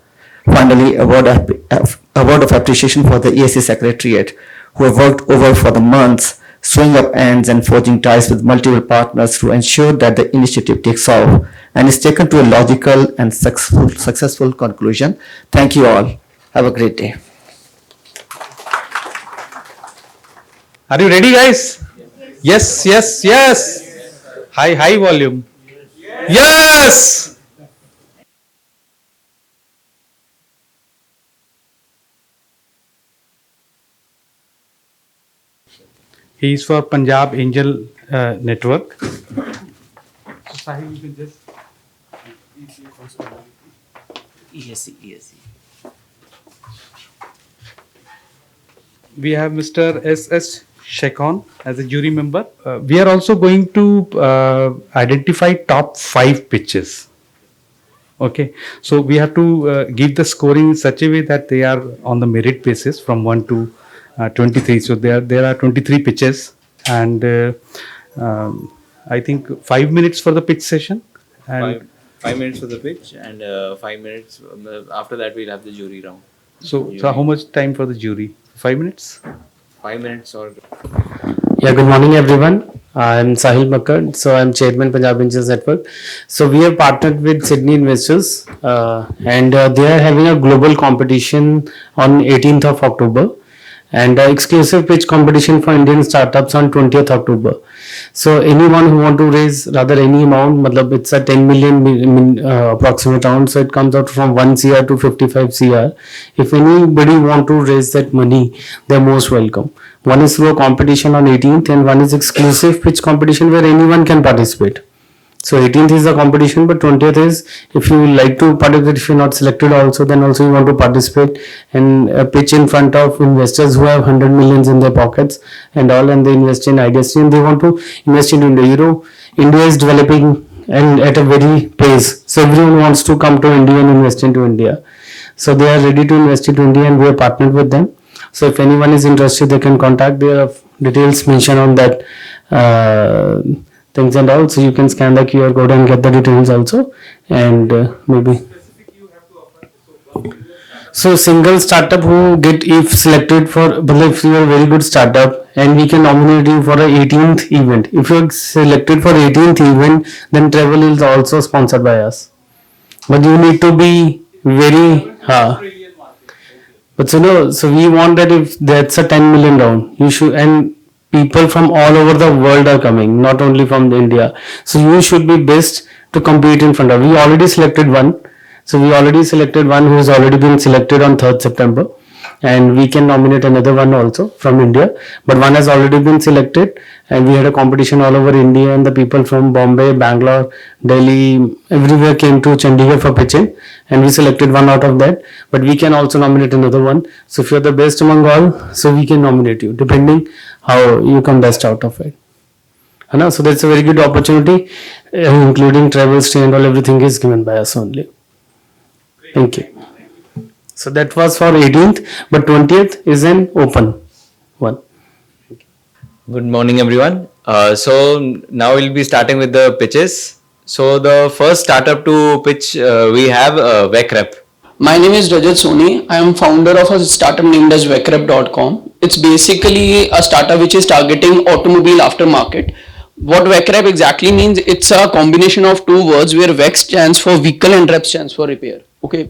[SPEAKER 7] Finally, a word of appreciation for the ESC Secretariat, who have worked over for the months, sewing up ends and forging ties with multiple partners to ensure that the initiative takes off and is taken to a logical and successful conclusion. Thank you all. Have a great day.
[SPEAKER 4] Are you ready, guys? Yes, yes, yes. High volume. Yes. He is for Punjab Angel Network. So Sahil, you can just.
[SPEAKER 8] ESC.
[SPEAKER 4] We have Mr. S.S. Shekhon as a jury member. We are also going to identify top 5 pitches. Okay, so we have to give the scoring in such a way that they are on the merit basis from 1 to 23. So there are 23 pitches, and I think 5 minutes for the pitch session. And
[SPEAKER 8] 5 minutes for the pitch, and 5 minutes after that we'll have the jury round.
[SPEAKER 4] so how much time for the jury? 5 minutes?
[SPEAKER 8] 5 minutes or
[SPEAKER 9] Yeah, good morning everyone. I'm Sahil Makkad, so I'm Chairman Punjab Angels Network. So we have partnered with Sydney Investors and they are having a global competition on 18th of October and exclusive pitch competition for Indian startups on 20th October. So anyone who want to raise rather any amount, matlab it's a 10 million approximate amount, so it comes out from 1 CR to 55 CR. If anybody want to raise that money, they're most welcome. One is through a competition on 18th and one is exclusive pitch competition where anyone can participate. So 18th is the competition, but 20th is if you like to participate, if you're not selected also, then also you want to participate and pitch in front of investors who have 100 millions in their pockets and all, and they invest in ideas and they want to invest in India. You know, India is developing and at a very pace. So everyone wants to come to India and invest into India. So they are ready to invest into India and we are partnered with them. So if anyone is interested, they can contact. There are details mentioned on that things and all. So you can scan the QR code and get the details also. And maybe. So single startup who get if selected for, but if you are a very good startup and we can nominate you for a 18th event. If you are selected for 18th event, then travel is also sponsored by us. But you need to be very but so no, so we want that if that's a 10 million round, you should, and people from all over the world are coming, not only from India. So you should be best to compete in front of. We already selected one. So we already selected one who has already been selected on 3rd September, and we can nominate another one also from India. But one has already been selected, and we had a competition all over India, and the people from Bombay, Bangalore, Delhi, everywhere came to Chandigarh for pitching, and we selected one out of that. But we can also nominate another one. So if you're the best among all, so we can nominate you, depending how you come best out of it. So that's a very good opportunity, including travel, stay and all, everything is given by us only. Thank you. So that was for 18th, but 20th is an open one.
[SPEAKER 8] Good morning, everyone. So now we'll be starting with the pitches. So the first startup to pitch we have VecRep.
[SPEAKER 10] My name is Rajat Soni. I am founder of a startup named as VecRep.com. It's basically a startup which is targeting automobile aftermarket. What VecRep exactly means, it's a combination of two words where Vec stands for vehicle and Rep stands for repair. Okay.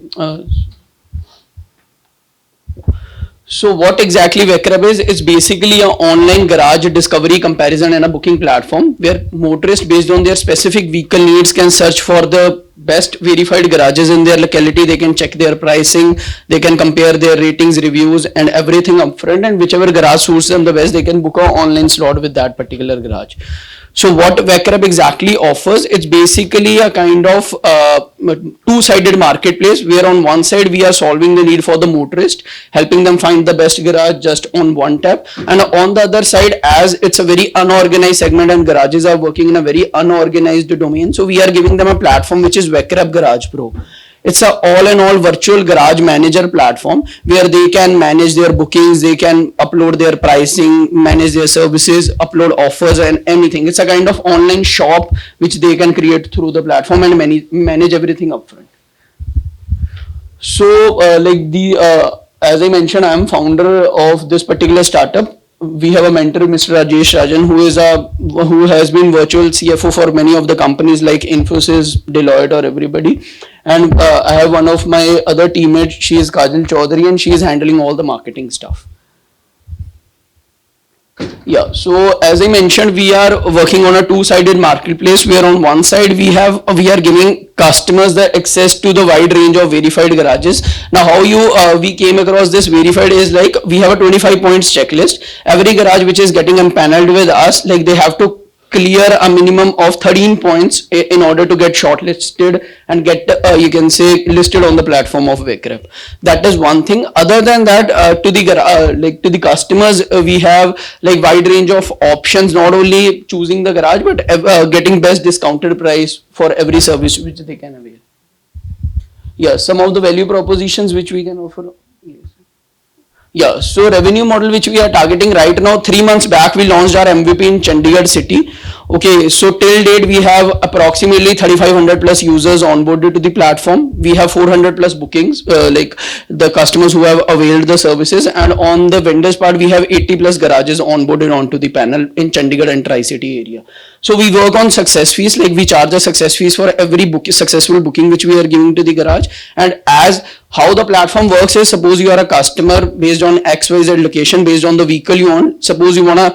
[SPEAKER 10] So what exactly VecRep is? It's basically an online garage discovery, comparison and a booking platform where motorists based on their specific vehicle needs can search for the best verified garages in their locality. They can check their pricing, they can compare their ratings, reviews and everything upfront, and whichever garage suits them the best, they can book an online slot with that particular garage. So what VecRep exactly offers, it's basically a kind of two-sided marketplace where on one side we are solving the need for the motorist, helping them find the best garage just on one tap, and on the other side, as it's a very unorganized segment and garages are working in a very unorganized domain, so we are giving them a platform which is VecRep Garage Pro. It's a all-in-all virtual garage manager platform where they can manage their bookings, they can upload their pricing, manage their services, upload offers and anything. It's a kind of online shop which they can create through the platform and manage everything upfront. So as I mentioned, I am founder of this particular startup. We have a mentor, Mr. Rajesh Rajan, who has been virtual CFO for many of the companies like Infosys, Deloitte or everybody. And I have one of my other teammates, she is Kajal Chaudhary, and she is handling all the marketing stuff. Yeah, so as I mentioned, we are working on a two-sided marketplace where on one side we are giving customers the access to the wide range of verified garages. Now how we came across this verified is like we have a 25 points checklist. Every garage which is getting empaneled with us, like they have to clear a minimum of 13 points in order to get shortlisted and get you can say listed on the platform of VecRep. That is one thing. Other than that, to the customers, we have like wide range of options, not only choosing the garage but getting best discounted price for every service which they can avail. Yeah, some of the value propositions which we can offer. Yes. Yeah, so revenue model which we are targeting right now, 3 months back we launched our MVP in Chandigarh city. Okay, so till date we have approximately 3,500 plus users onboarded to the platform. We have 400 plus bookings, like the customers who have availed the services, and on the vendors part we have 80 plus garages onboarded onto the panel in Chandigarh and Tri-City area. So we work on success fees, like we charge a success fees for every successful booking which we are giving to the garage. And as how the platform works is, suppose you are a customer based on XYZ location, based on the vehicle you want. Suppose you want a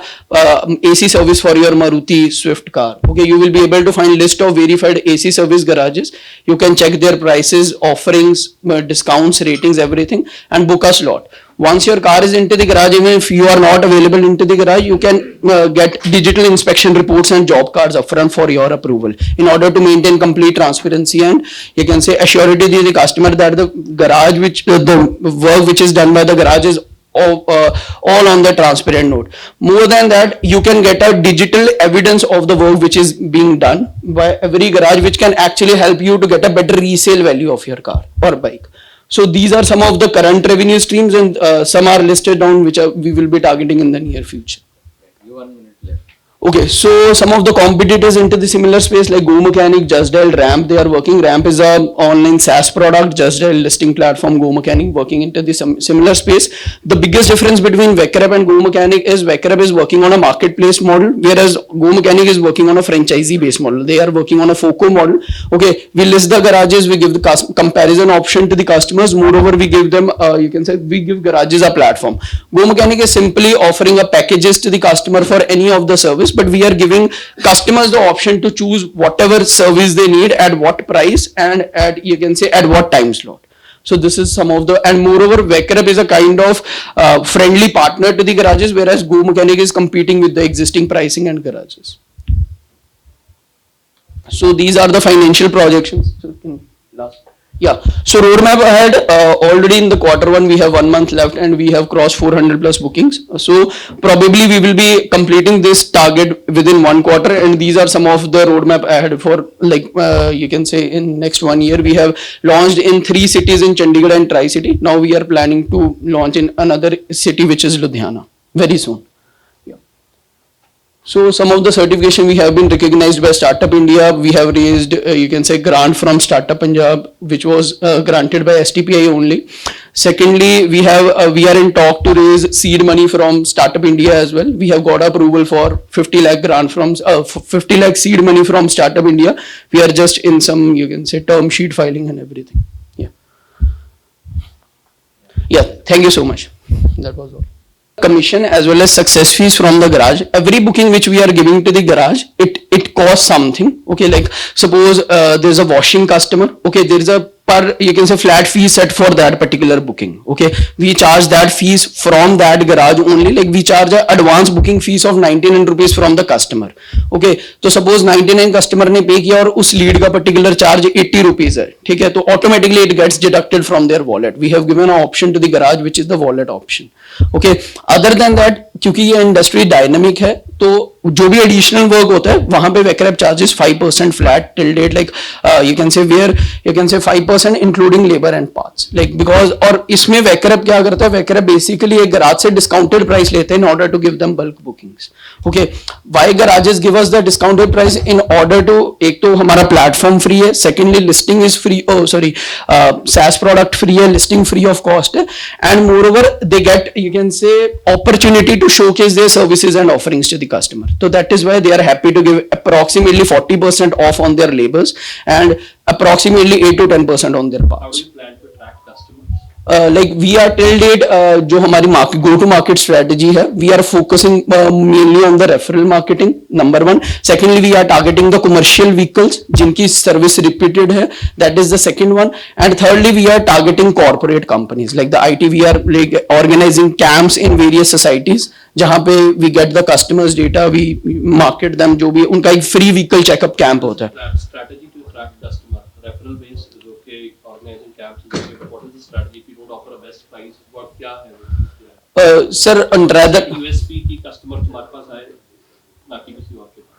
[SPEAKER 10] AC service for your Maruti Swift car. Okay, you will be able to find list of verified AC service garages. You can check their prices, offerings, discounts, ratings, everything, and book a slot. Once your car is into the garage, even if you are not available into the garage, you can get digital inspection reports and job cards upfront for your approval in order to maintain complete transparency, and you can say assurity to the customer that the garage the work which is done by the garage is all on the transparent note. More than that, you can get a digital evidence of the work which is being done by every garage, which can actually help you to get a better resale value of your car or bike. So these are some of the current revenue streams, and some are listed down which we will be targeting in the near future.
[SPEAKER 8] 1 minute left.
[SPEAKER 10] Okay, so some of the competitors into the similar space like Go Mechanic, Just Dial, Ramp, they are working. Ramp is a online SaaS product, Just Dial listing platform, Go Mechanic working into the similar space. The biggest difference between Vecrep and Go Mechanic is Vecrep is working on a marketplace model, whereas Go Mechanic is working on a franchisee based model. They are working on a FOCO model. Okay, we list the garages, we give the comparison option to the customers. Moreover, we give them, you can say, we give garages a platform. Go Mechanic is simply offering a packages to the customer for any of the service, but we are giving customers the option to choose whatever service they need at what price and at, you can say, at what time slot. So this is some of the, and moreover, Vecrep is a kind of friendly partner to the garages, whereas Go Mechanic is competing with the existing pricing and garages. So these are the financial projections. Yeah, so roadmap ahead, already in the Q1 we have 1 month left and we have crossed 400 plus bookings. So probably we will be completing this target within 1 quarter, and these are some of the roadmap ahead for, like, you can say in next 1 year. We have launched in 3 cities in Chandigarh and Tri-City. Now we are planning to launch in another city, which is Ludhiana, very soon. So some of the certification, we have been recognized by Startup India. We have raised, you can say, grant from Startup Punjab, which was granted by STPI only. Secondly, we are in talk to raise seed money from Startup India as well. We have got approval for 50 lakh grant from 50 lakh seed money from Startup India. We are just in some, you can say, term sheet filing and everything. Yeah. Thank you so much. That was all. Commission as well as success fees from the garage. Every booking which we are giving to the garage, it costs something. Okay, like suppose there's a washing customer. Okay, there is a per, you can say, flat fee set for that particular booking. Okay, we charge that fees from that garage only. Like we charge a advance booking fees of 99 rupees from the customer. Okay, so suppose 99 customer ने pay किया और उस lead का particular charge 80 rupees है, ठीक है, तो automatically it gets deducted from their wallet. We have given an option to the garage which is the wallet option. Okay, other than that, क्योंकि ये इंडस्ट्री डायनामिक है, तो जो भी एडिशनल वर्क होता है वहां पे Vecrep charges 5% flat till date, like you can say where you can say 5% including labour and parts, like because, और इसमें Vecrep क्या करता है, Vecrep बेसिकली एक गराज से डिस्काउंटेड प्राइस लेते हैं in order to give them bulk bookings. Okay, why garages give us the discounted price? In order to, एक तो हमारा प्लेटफॉर्म फ्री है, secondly listing is free, sorry SaaS product free है, listing free of cost है, and more over they get, you can say, opportunity to showcase their services and offerings to the customer. So that is why they are happy to give approximately 40% off on their labors and approximately 8 to 10% on their parts.
[SPEAKER 2] How do you plan to attract customers?
[SPEAKER 10] Like we are till date, जो हमारी market go to market strategy है, we are focusing mainly on the referral marketing, number one. Secondly, we are targeting the commercial vehicles जिनकी service repeated है, that is the second one. And thirdly, we are targeting corporate companies like the IT. We are like organizing camps in various societies जहाँ पे we get the customers data, we market them, जो भी उनका एक free vehicle checkup camp होता है.
[SPEAKER 2] Strategy to attract customer, referral based is okay, organizing camps is okay, but what is the strategy if you don't offer a best price? What क्या है?
[SPEAKER 10] Sir, rather
[SPEAKER 2] USP की customer तुम्हारे पास आए ना कि किसी और के पास.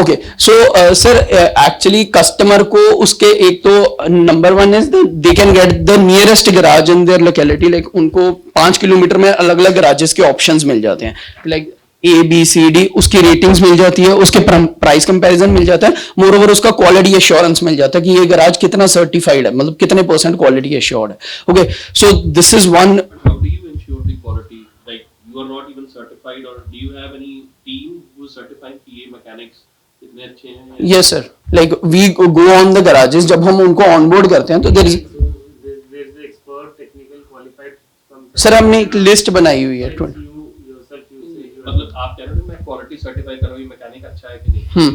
[SPEAKER 10] Okay, so sir, actually customer को उसके एक तो number one is they can get the nearest garage in their locality, like उनको 5 किलोमीटर में अलग अलग garages के options मिल जाते हैं, like A, B, C, D, उसकी ratings मिल जाती है, उसके price comparison मिल जाता है, moreover उसका quality assurance मिल जाता है कि ये garage कितना certified है, मतलब कितने % quality assured है. Okay, so this is one.
[SPEAKER 2] How do you ensure the quality? Like you are not even certified, or do you have any team who is certifying PA mechanics?
[SPEAKER 10] Yes sir, like we go on the garages, जब हम उनको onboard करते हैं तो there is
[SPEAKER 9] expert technical qualified.
[SPEAKER 10] Sir हमने एक list बनाई हुई है.
[SPEAKER 2] मतलब आप कह रहे हो मैं क्वालिटी सर्टिफाई कर रहा हूँ, मैकेनिक अच्छा है कि नहीं.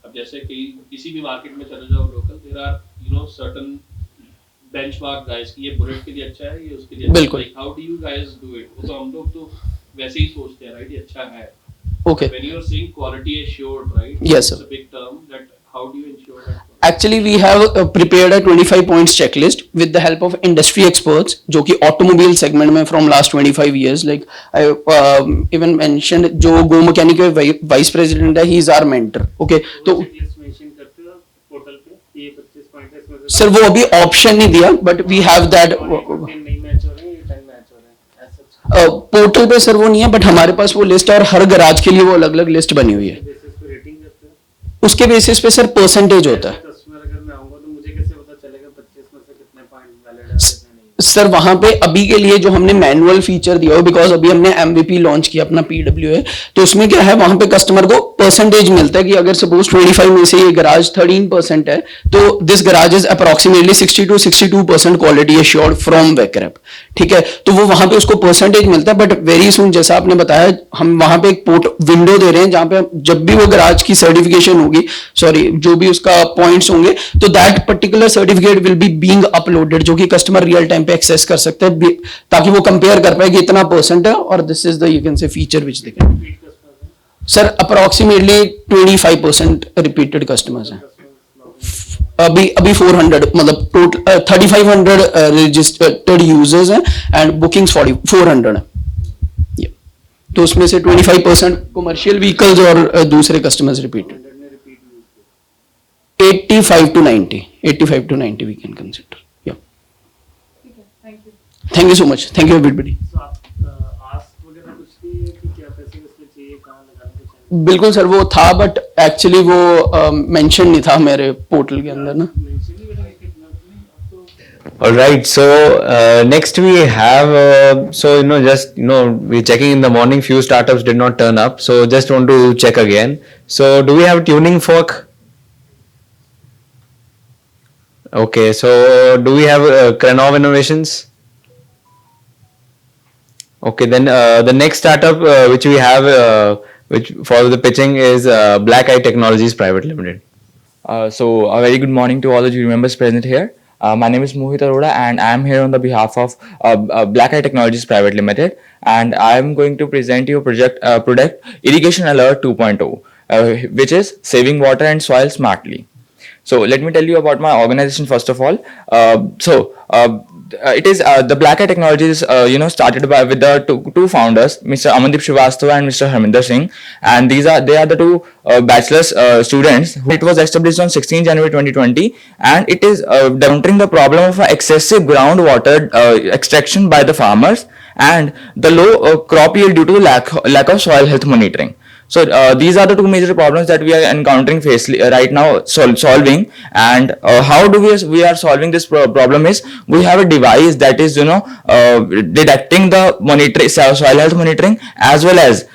[SPEAKER 2] अब जैसे कि किसी भी मार्केट में चले जाओ local, there are certain benchmark guys कि ये बुलेट के लिए अच्छा है, ये उसके लिए.
[SPEAKER 10] बिल्कुल.
[SPEAKER 2] How do you guys do it? तो हम लोग तो वैसे ही सोचते हैं, राइट, ये अच्छा है.
[SPEAKER 10] Okay.
[SPEAKER 2] When you are saying quality assured, right?
[SPEAKER 10] Yes, sir.
[SPEAKER 2] It's a big term. That how do you ensure that?
[SPEAKER 10] Actually, we have prepared a 25 points checklist with the help of industry experts, जो कि automobile segment में from last 25 years. Like I even mentioned, जो Go Mechanic के vice president है, he is our mentor. Okay, तो sir वो अभी option नहीं दिया, but we have that. Portal पे सर वो नहीं है, बट हमारे पास वो लिस्ट है और हर गराज के लिए वो अलग अलग लिस्ट बनी हुई है. उसके बेसिस पे सर परसेंटेज होता है। सर वहां पे अभी के लिए जो हमने मैनुअल फीचर दिया हो, बिकॉज अभी हमने MVP लॉन्च किया अपना PWA, तो उसमें क्या है वहां पे कस्टमर को परसेंटेज मिलता है कि अगर सपोज 25 में से ये गराज 13% है तो this garage is approximately 60 to 62% quality assured from वेकरैप, ठीक है। तो वो वहां पे उसको परसेंटेज मिलता है, बट वेरी सुन जैसा आपने बताया हम वहां पे एक पोर्ट विंडो दे रहे हैं जहां पे जब भी वो गराज की सर्टिफिकेशन होगी, सॉरी जो भी उसका पॉइंट्स होंगे, तो that particular certificate will be being uploaded, जो कि कस्टमर रियल टाइम पे एक्सेस कर सकते हैं ताकि वो कंपेयर कर पाए कि इतना परसेंट है और this is the you can से feature which they can. Sir approximately 25% repeated customers हैं। अभी 400 मतलब टोटल 3500 रजिस्टर्ड यूजर्स हैं एंड बुकिंग्स 400 हैं। Yeah. तो उसमें से 25% कमर्शियल व्हीकल्स और दूसरे customers repeated. 85 to 90 we can consider. Yeah. Thank you so much. Thank you everybody. बिल्कुल सर वो था बट एक्चुअली वो मेंशन नहीं था मेरे पोर्टल के अंदर ना।
[SPEAKER 8] All right, so next we have so just we're checking in the morning, few startups did not turn up, so just want to check again. So do we have tuning fork? Okay, so do we have Conclave Innovations? Okay, then the next startup which we have which for the pitching is Black Eye Technologies Private Limited.
[SPEAKER 11] So a very good morning to all the jury members present here. My name is Mohit Arora and I am here on the behalf of Black Eye Technologies Private Limited, and I am going to present you product Irrigation Alert 2.0, which is saving water and soil smartly. So let me tell you about my organization first of all. It is the Black Eye Technologies, started with the two founders, Mr. Amandeep Srivastava and Mr. Harminder Singh, and they are the two bachelor's students. It was established on 16 January 2020, and it is countering the problem of excessive groundwater extraction by the farmers and the low crop yield due to the lack of soil health monitoring. So these are the two major problems that we are encountering right now solving. And how do we are solving this problem is we have a device that is detecting the soil health monitoring, as well as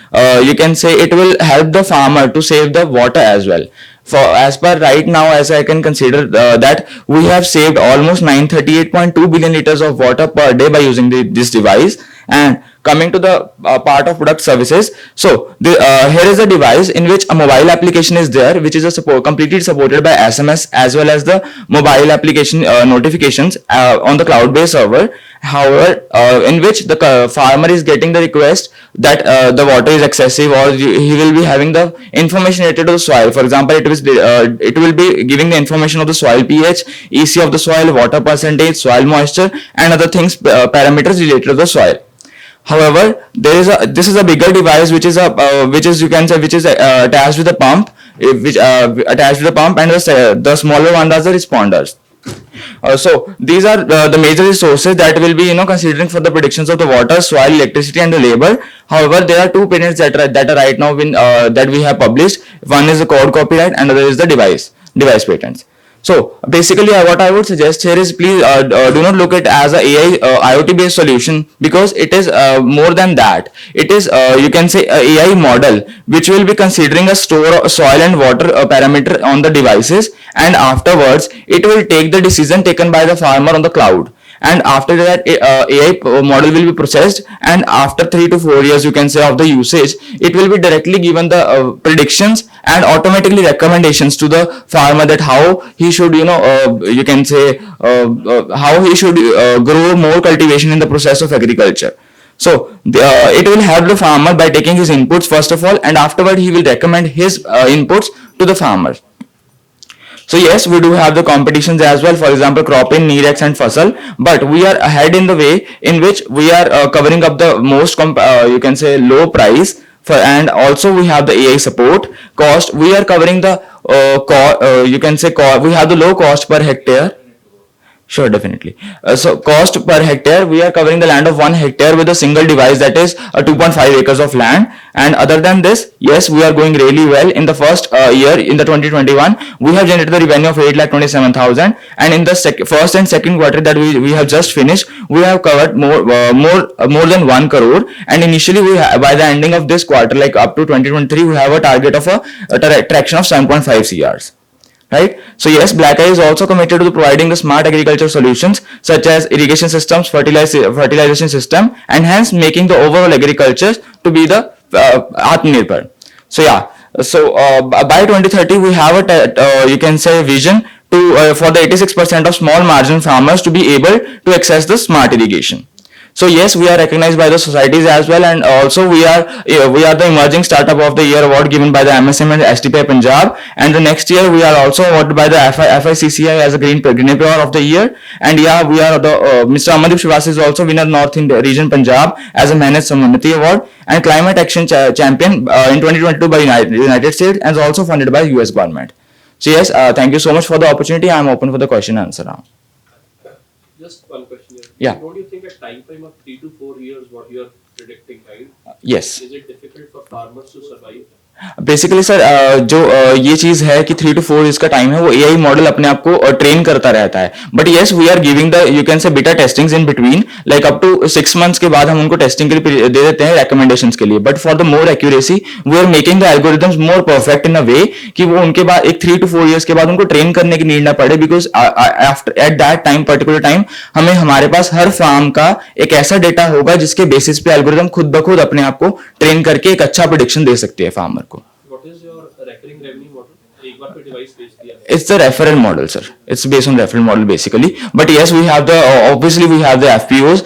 [SPEAKER 11] you can say it will help the farmer to save the water as well. For as per right now, as I can consider that we have saved almost 938.2 billion liters of water per day by using this device. And coming to the part of product services, so here is a device in which a mobile application is there, which is completely supported by SMS as well as the mobile application notifications on the cloud-based server. However, in which the farmer is getting the request that the water is excessive, or he will be having the information related to the soil. For example, it will be giving the information of the soil pH, EC of the soil, water percentage, soil moisture, and other things, parameters related to the soil. However, this is a bigger device which is attached with the pump, and the smaller one does the responders. So these are the major resources that will be considering for the predictions of the water, soil, electricity, and the labor. However, there are two patents that are right now that we have published. One is the code copyright, and other is the device patents. So basically what I would suggest here is please do not look at it as a AI IoT based solution, because it is more than that. It is you can say a AI model which will be considering a store soil and water parameter on the devices, and afterwards it will take the decision taken by the farmer on the cloud. And after that AI model will be processed, and after 3 to 4 years you can say of the usage, it will be directly given the predictions and automatically recommendations to the farmer that how he should you can say how he should grow more cultivation in the process of agriculture. So it will help the farmer by taking his inputs first of all, and afterward he will recommend his inputs to the farmer. So yes, we do have the competitions as well, for example Cropin, Nerex and Fasal, but we are ahead in the way in which we are covering up the most you can say low price and also we have the AI support. Cost, we are covering the you can say we have the low cost per hectare. Sure, definitely. So cost per hectare, we are covering the land of 1 hectare with a single device, that is 2.5 acres of land. And other than this, yes, we are going really well. In the first year, in the 2021, we have generated the revenue of 8,27,000. And in the first and second quarter that we have just finished, we have covered more than 1 crore. And initially, by the ending of this quarter, like up to 2023, we have a target of a traction of 7.5 CRs. Right? So yes, Black Eye is also committed to providing the smart agriculture solutions such as irrigation systems, fertilization system, and hence making the overall agriculture to be the Atmanirbhar. So yeah, so by 2030 we have a you can say vision to for the 86% of small margin farmers to be able to access the smart irrigation. So yes, we are recognized by the societies as well, and also we are the emerging startup of the year award given by the MSM and STPI Punjab, and the next year we are also awarded by the FICCI as a greenpreneur of the year. And yeah, we are the Mr. Amandeep Srivastava is also winner North India region Punjab as a Mehnat Samunati award, and climate action champion in 2022 by United States, and also funded by US government. So yes, thank you so much for the opportunity. I am open for the question and answer now.
[SPEAKER 2] Just one question here.
[SPEAKER 11] Yeah.
[SPEAKER 2] Don't you think a time frame of 3 to 4 years, what you are predicting, right?
[SPEAKER 11] Yes.
[SPEAKER 2] Is it difficult for farmers to survive?
[SPEAKER 11] Basically sir जो ये चीज है कि 3 to 4 इसका time है, वो AI model अपने आप को ट्रेन करता रहता है. But yes, we are giving the you can say beta testings in between, like up to 6 months के बाद हम उनको टेस्टिंग के लिए दे देते हैं रिकमेंडेशंस के लिए. But for the more accuracy we are making the algorithms more perfect in a way कि वो उनके बाद एक 3 to 4 years के बाद उनको ट्रेन करने की नीड ना पड़े, because after at that time particular time हमें हमारे पास हर फार्म का एक ऐसा डेटा होगा जिसके बेसिस पे एल्गोरिथम खुद ब खुद अपने आप को ट्रेन करके एक अच्छा प्रेडिक्शन दे सकती है फार्मर को.
[SPEAKER 2] Recurring revenue model? एक बार पे device बेच दिया.
[SPEAKER 11] It's the referral model, sir. It's based on referral model basically. But yes, we have the obviously we have the FPOs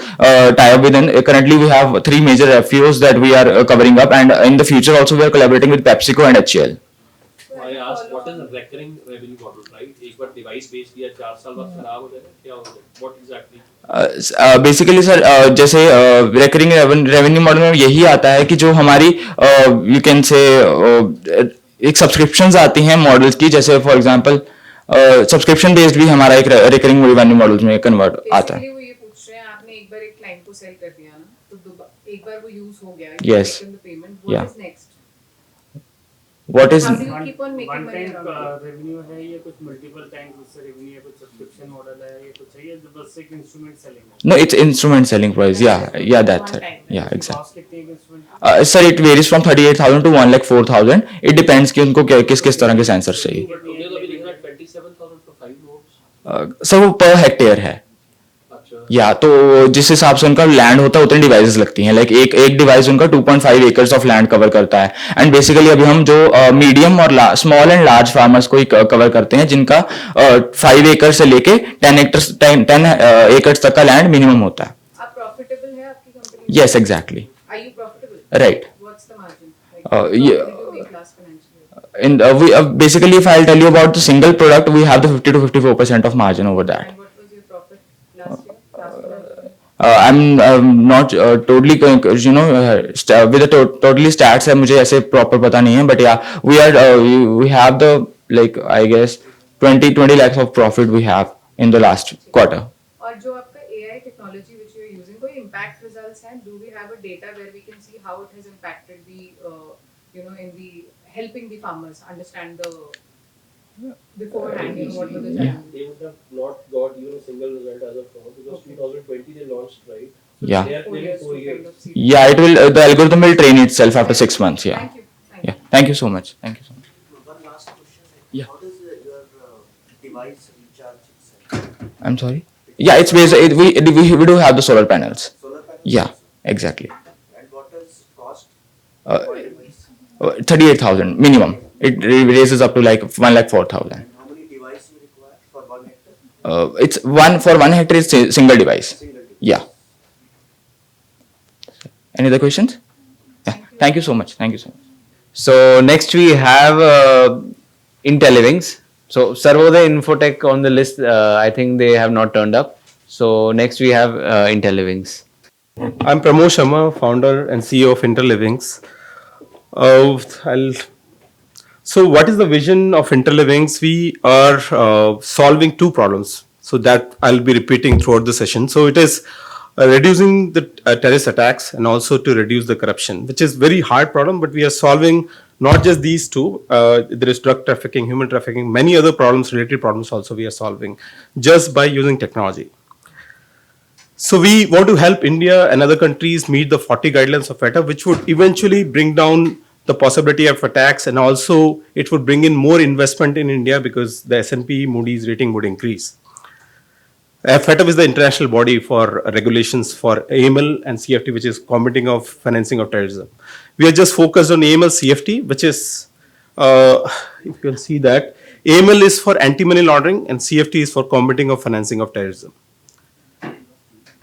[SPEAKER 11] tie up with, and currently we have 3 major FPOs that we are covering up, and in the future also we are collaborating with PepsiCo and HCL.
[SPEAKER 2] I asked what is a recurring revenue model, right? एक बार device बेच दिया, 4 साल बाद खराब हो जाएगा, क्या हो जाएगा? What exactly?
[SPEAKER 11] बेसिकली सर जैसे रिकरिंग रेवेन्यू मॉडल में यही आता है कि जो हमारी यू कैन से एक सब्सक्रिप्शंस आती हैं मॉडल्स की, जैसे फॉर एग्जांपल सब्सक्रिप्शन बेस्ड भी हमारा एक रिकरिंग रेवेन्यू मॉडल्स में कन्वर्ट आता है.
[SPEAKER 12] वो ये पूछ रहे हैं, आपने एक बार एक क्लाइंट को सेल कर दिया ना, तो एक बार वो यूज हो गया,
[SPEAKER 11] Yes.
[SPEAKER 12] Payment, what is next?
[SPEAKER 11] What is
[SPEAKER 12] How do you keep on making
[SPEAKER 9] one
[SPEAKER 12] money
[SPEAKER 9] time
[SPEAKER 12] around it?
[SPEAKER 9] revenue है, ये कुछ multiple times उससे revenue है, कुछ subscription model है, ये कुछ है, ये बस एक instrument selling है.
[SPEAKER 11] No, it's instrument selling price. Yeah, that's
[SPEAKER 12] One
[SPEAKER 11] it.
[SPEAKER 12] time.
[SPEAKER 11] Yeah, exactly.
[SPEAKER 9] Cost कितनी है एक instrument?
[SPEAKER 11] Sir it varies from 38,000 to 1,04,000. It depends कि उनको किस तरह के सेंसर चाहिए.
[SPEAKER 2] But मुझे तो अभी दिख रहा है 27,000 for 5 nodes.
[SPEAKER 11] सर वो पर हेक्टेयर है.
[SPEAKER 2] अच्छा.
[SPEAKER 11] या तो जिस हिसाब से उनका लैंड होता है उतनी डिवाइसेस लगती हैं. लाइक एक डिवाइस उनका 2.5 acres ऑफ लैंड कवर करता है. एंड बेसिकली अभी हम जो मीडियम और स्मॉल एंड लार्ज फार्मर्स को ही कवर करते हैं जिनका 5 acres से लेके 10 acres तक का लैंड मिनिमम होता है.
[SPEAKER 12] आप प्रॉफिटेबल है आपकी company?
[SPEAKER 11] Yes, exactly.
[SPEAKER 12] Are you profitable?
[SPEAKER 11] Right.
[SPEAKER 12] What's the margin?
[SPEAKER 11] Yeah.
[SPEAKER 12] What did you make last financial year?
[SPEAKER 11] And we basically, if I'll tell you about the single product, we have the 50 to 54% of margin over that.
[SPEAKER 12] And what was your profit last year? Last financial year?
[SPEAKER 11] I'm not totally with the totally stats है, मुझे ऐसे proper पता नहीं है, but yeah, we have the like I guess 20 lakhs of profit we have in the last quarter.
[SPEAKER 12] और जो आपका AI technology which you are using, कोई impact results हैं? Do we have a data where we can see how it has impacted the in the helping the farmers understand the beforehand, what were the challenges?
[SPEAKER 2] They would have not got even a single result as of now because 2020 they launched, right? So
[SPEAKER 11] Yeah.
[SPEAKER 2] They are waiting 4 years.
[SPEAKER 12] kind of see.
[SPEAKER 11] Yeah, it will the algorithm will train itself after 6 months. Yeah.
[SPEAKER 12] Thank you.
[SPEAKER 11] Yeah. Thank you so much. Thank you so much.
[SPEAKER 13] One last question.
[SPEAKER 11] Yeah.
[SPEAKER 13] How does your device recharge itself?
[SPEAKER 11] I'm sorry. Yeah, it's based. We do have the solar panels.
[SPEAKER 13] Solar panels?
[SPEAKER 11] Yeah, exactly.
[SPEAKER 13] And what does cost
[SPEAKER 11] Uh,
[SPEAKER 13] per device?
[SPEAKER 11] 38,000 minimum. It raises up to like 1,04,000.
[SPEAKER 13] And how many devices you require for 1 hectare?
[SPEAKER 11] It's one for 1 hectare is single device.
[SPEAKER 13] Single device.
[SPEAKER 11] Yeah. Any other questions? Yeah. Thank you so much. Thank you so much.
[SPEAKER 8] So next we have Intellivings. So Sarvodaya Infotech on the list. I think they have not turned up. So next we have Intellivings.
[SPEAKER 14] I'm Pramod Sharma, founder and CEO of Interlivings. So what is the vision of Interlivings? We are solving 2 problems. So that I'll be repeating throughout the session. So it is reducing the terrorist attacks and also to reduce the corruption, which is very hard problem, but we are solving not just these two. There is drug trafficking, human trafficking, many other problems, related problems also we are solving just by using technology. So we want to help India and other countries meet the 40 guidelines of FATF, which would eventually bring down the possibility of attacks, and also it would bring in more investment in India because the S&P Moody's rating would increase. FATF is the international body for regulations for AML and CFT, which is combating of financing of terrorism. We are just focused on AML CFT, which is, if you can see that, AML is for anti-money laundering and CFT is for combating of financing of terrorism.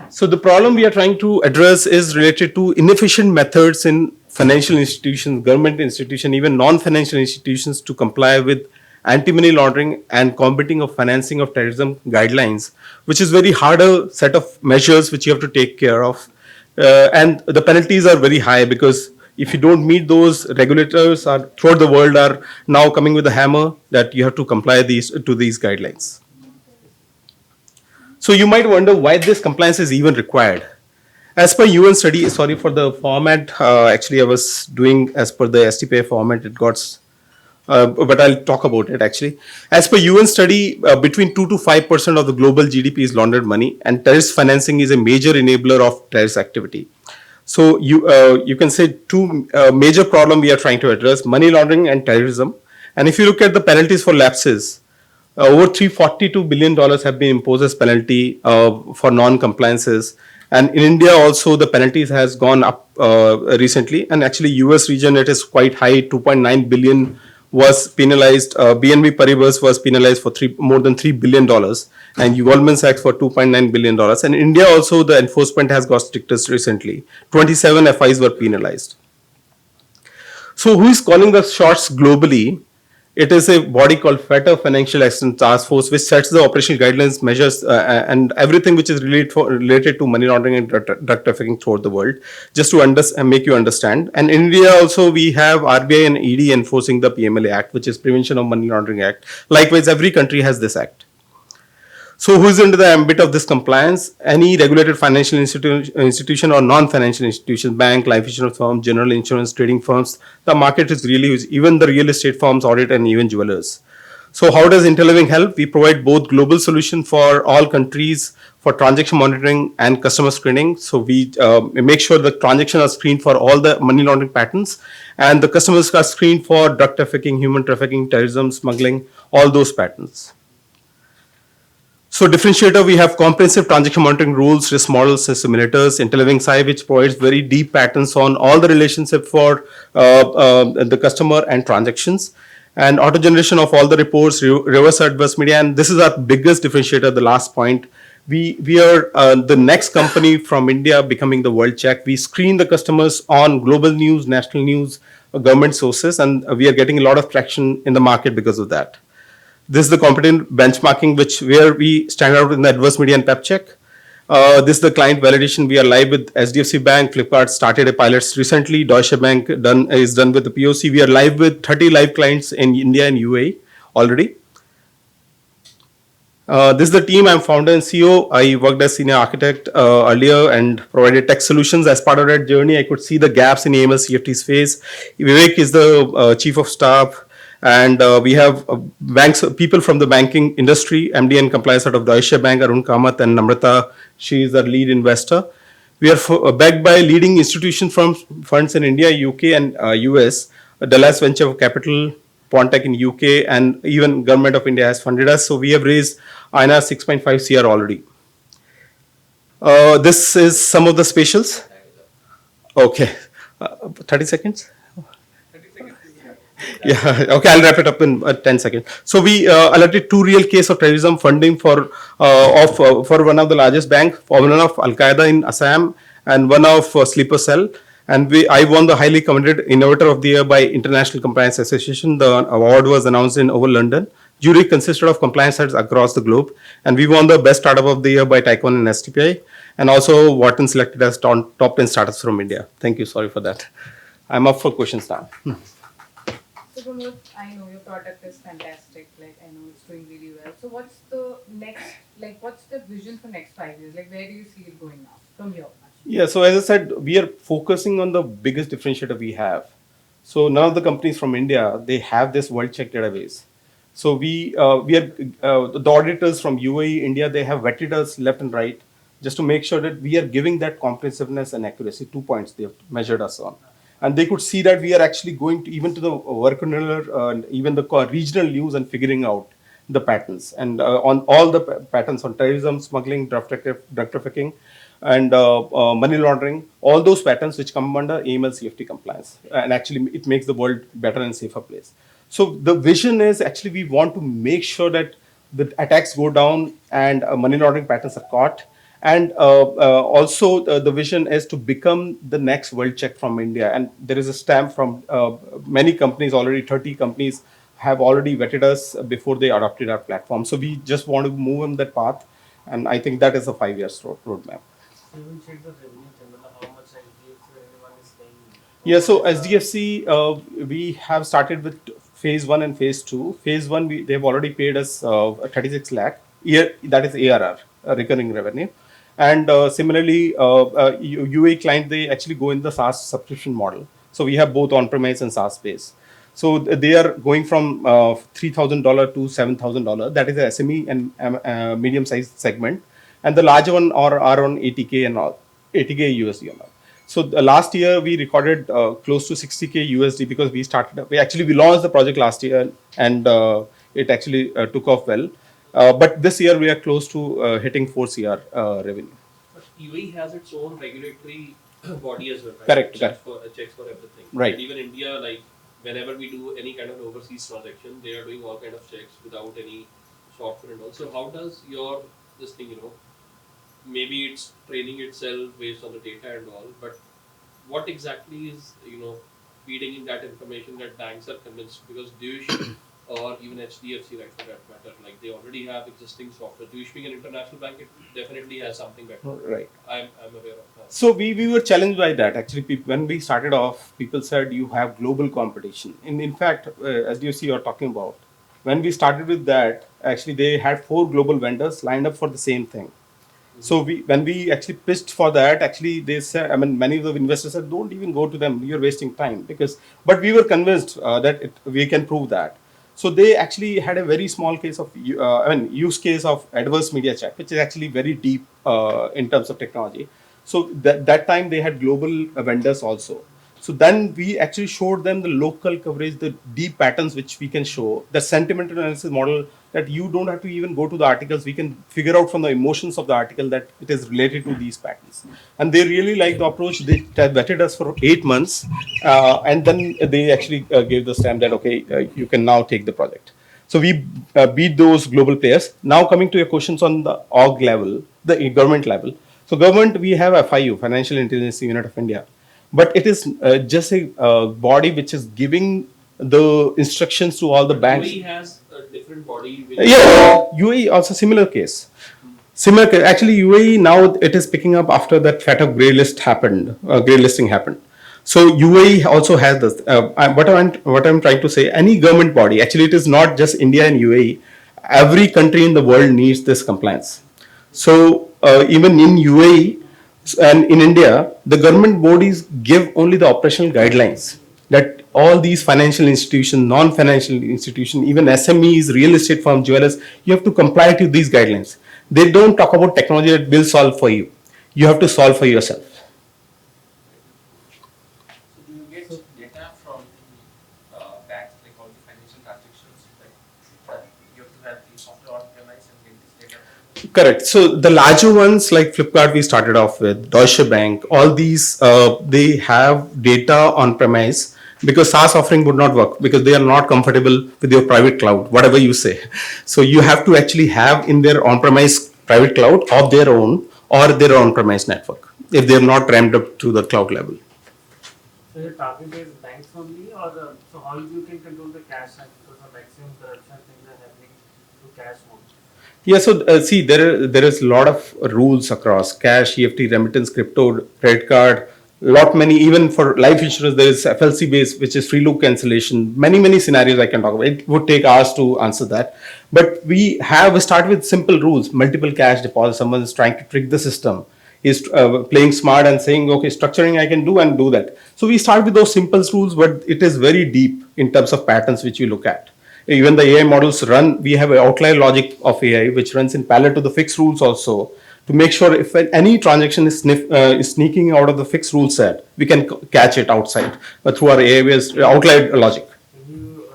[SPEAKER 14] So the problem we are trying to address is related to inefficient methods in financial institutions, government institutions, even non-financial institutions to comply with anti-money laundering and combating of financing of terrorism guidelines, which is very harder set of measures which you have to take care of. And the penalties are very high because if you don't meet those, regulators are throughout the world are now coming with a hammer that you have to comply to these guidelines. So you might wonder why this compliance is even required. As per UN study, sorry for the format, actually I was doing as per the STPA format, it got, but I'll talk about it actually. As per UN study, between 2 to 5% of the global GDP is laundered money, and terrorist financing is a major enabler of terrorist activity. So you can say two major problem we are trying to address, money laundering and terrorism. And if you look at the penalties for lapses, over $342 billion have been imposed as penalty for non-compliances. And in India also the penalties has gone up recently, and actually US region it is quite high, 2.9 billion was penalized, BNB Paribas was penalized for more than $3 billion, and Goldman Sachs for $2.9 billion. And India also the enforcement has got strictest recently, 27 FIs were penalized. So who is calling the shots globally? It is a body called FATF, Financial Action Task Force, which sets the operational guidelines, measures, and everything which is related to money laundering and drug trafficking throughout the world, just to make you understand. And in India also, we have RBI and ED enforcing the PMLA Act, which is Prevention of Money Laundering Act. Likewise, every country has this act. So who is under the ambit of this compliance? Any regulated financial institution or non-financial institution, bank, life insurance firm, general insurance, trading firms. The market is really huge, even the real estate firms, audit, and even jewelers. So how does Interliving help? We provide both global solution for all countries for transaction monitoring and customer screening. So we make sure the transactions are screened for all the money laundering patterns, and the customers are screened for drug trafficking, human trafficking, terrorism, smuggling, all those patterns. So differentiator, we have comprehensive transaction monitoring rules, risk models, and simulators. Interliving SAI, which provides very deep patterns on all the relationship for the customer and transactions, and auto generation of all the reports, reverse adverse media. And this is our biggest differentiator, the last point. We are the next company from India becoming the world check. We screen the customers on global news, national news, government sources, and we are getting a lot of traction in the market because of that. This is the competent benchmarking, where we stand out in the adverse media and PEP check. This is the client validation. We are live with SDFC Bank. Flipkart started a pilot recently. Deutsche Bank is done with the POC. We are live with 30 live clients in India and UAE already. This is the team. I'm founder and CEO. I worked as senior architect earlier and provided tech solutions. As part of that journey, I could see the gaps in AML CFT space. Vivek is the chief of staff. And we have people from the banking industry, MD and compliance out of Deutsche Bank, Arun Kamath and Namrata. She is our lead investor. We are backed by leading institution funds in India, UK and US. Dallas Venture Capital, Pontech in UK, and even Government of India has funded us. So we have raised INR 6.5 CR already. This is some of the specials. Okay, 30 seconds. Yeah, okay, I'll wrap it up in 10 seconds. So we alerted 2 real cases of terrorism funding for one of the largest banks, for one of Al-Qaeda in Assam and one of Sleeper Cell. And I won the highly commended Innovator of the Year by International Compliance Association. The award was announced in over London. Jury consisted of compliance heads across the globe. And we won the Best Startup of the Year by Tycoon and STPI. And also Wharton selected as top 10 startups from India. Thank you, sorry for that. I'm up for questions now.
[SPEAKER 12] So Pramod, I know your product is fantastic. Like I know it's doing really well. So what's the next? Like what's the vision for next 5 years? Like where do you see it going now from here?
[SPEAKER 14] Yeah, so as I said, we are focusing on the biggest differentiator we have. So none of the companies from India, they have this world check database. So we are the auditors from UAE, India, they have vetted us left and right just to make sure that we are giving that comprehensiveness and accuracy. 2 points they have measured us on, and they could see that we are actually going to even to the vernacular, even the regional news and figuring out the patterns and on all the patterns on terrorism, smuggling, drug trafficking, and money laundering, all those patterns which come under AML CFT compliance. And actually, it makes the world better and safer place. So the vision is actually we want to make sure that the attacks go down and money laundering patterns are caught. And also the vision is to become the next world check from India. And there is a stamp from many companies already, 30 companies have already vetted us before they adopted our platform. So we just want to move on that path. And I think that is a 5 year roadmap. Yeah, so SDFC, we have started with phase 1 and phase 2. Phase 1, they've already paid us 36 lakh, that is ARR, recurring revenue. And similarly, UAE client, they actually go in the SaaS subscription model. So we have both on-premise and SaaS space. So they are going from $3,000 to $7,000. That is the SME and medium-sized segment. And the larger one are on 80K and all, 80K USD and all. So last year we recorded close to 60K USD because we launched the project last year and it actually took off well. But this year we are close to hitting 4 CR revenue.
[SPEAKER 2] But UAE has its own regulatory body as well, right?
[SPEAKER 14] Correct.
[SPEAKER 2] Checks for everything.
[SPEAKER 14] Right.
[SPEAKER 2] And even India, like whenever we do any kind of overseas transaction, they are doing all kind of checks without any software and all. So how does this thing, maybe it's training itself based on the data and all, but what exactly is, feeding in that information that banks are convinced? Because Deutsche or even HDFC, right, for that matter, like they already have existing software. Deutsche being an international bank, it definitely has something better.
[SPEAKER 14] Right.
[SPEAKER 2] I'm aware of that.
[SPEAKER 14] So we were challenged by that. Actually, when we started off, people said you have global competition. In fact, as you see, you're talking about, when we started with that, actually they had 4 global vendors lined up for the same thing. So when we actually pitched for that, actually they said, I mean, many of the investors said, don't even go to them. You're wasting time but we were convinced that we can prove that. So they actually had a very small case of, use case of adverse media check, which is actually very deep in terms of technology. So that time they had global vendors also. So then we actually showed them the local coverage, the deep patterns which we can show, the sentiment analysis model that you don't have to even go to the articles. We can figure out from the emotions of the article that it is related to these patterns. And they really liked the approach. They vetted us for 8 months. And then they actually gave the stamp that, okay, you can now take the project. So we beat those global players. Now coming to your questions on the org level, the government level. So government, we have FIU, Financial Intelligence Unit of India. But it is just a body which is giving the instructions to all the banks.
[SPEAKER 2] UAE has a different body.
[SPEAKER 14] Yeah, UAE also similar case. Similar case. Actually, UAE now it is picking up after that FATF grey listing happened. So UAE also has this. What I'm trying to say, any government body, actually it is not just India and UAE. Every country in the world needs this compliance. So even in UAE and in India, the government bodies give only the operational guidelines that all these financial institutions, non-financial institutions, even SMEs, real estate firms, jewelers, you have to comply to these guidelines. They don't talk about technology that will solve for you. You have to solve for yourself.
[SPEAKER 2] So do you get data from the banks, like all the financial transactions, that you have to have the software on-premise and get this data?
[SPEAKER 14] Correct. So the larger ones like Flipkart, we started off with Deutsche Bank. All these they have data on premise because SaaS offering would not work because they are not comfortable with your private cloud, whatever you say. So you have to actually have in their on-premise private cloud of their own or their on-premise network if they are not ramped up to the cloud level.
[SPEAKER 9] So your target is banks only, or so how you can control the cash side because of maximum corruption things are happening through cash mode.
[SPEAKER 14] Yeah, so see, there is a lot of rules across cash, EFT, remittance, crypto, credit card, lot many, even for life insurance, there is FLC based, which is free loop cancellation. Many scenarios I can talk about. It would take hours to answer that. But we start with simple rules, multiple cash deposits. Someone is trying to trick the system. Is playing smart and saying, okay, structuring I can do and do that. So we start with those simple rules, but it is very deep in terms of patterns which we look at. Even the AI models run, we have an outlier logic of AI, which runs in parallel to the fixed rules also, to make sure if any transaction is sneaking out of the fixed rule set, we can catch it outside through our AI-based outlier logic.
[SPEAKER 9] Can you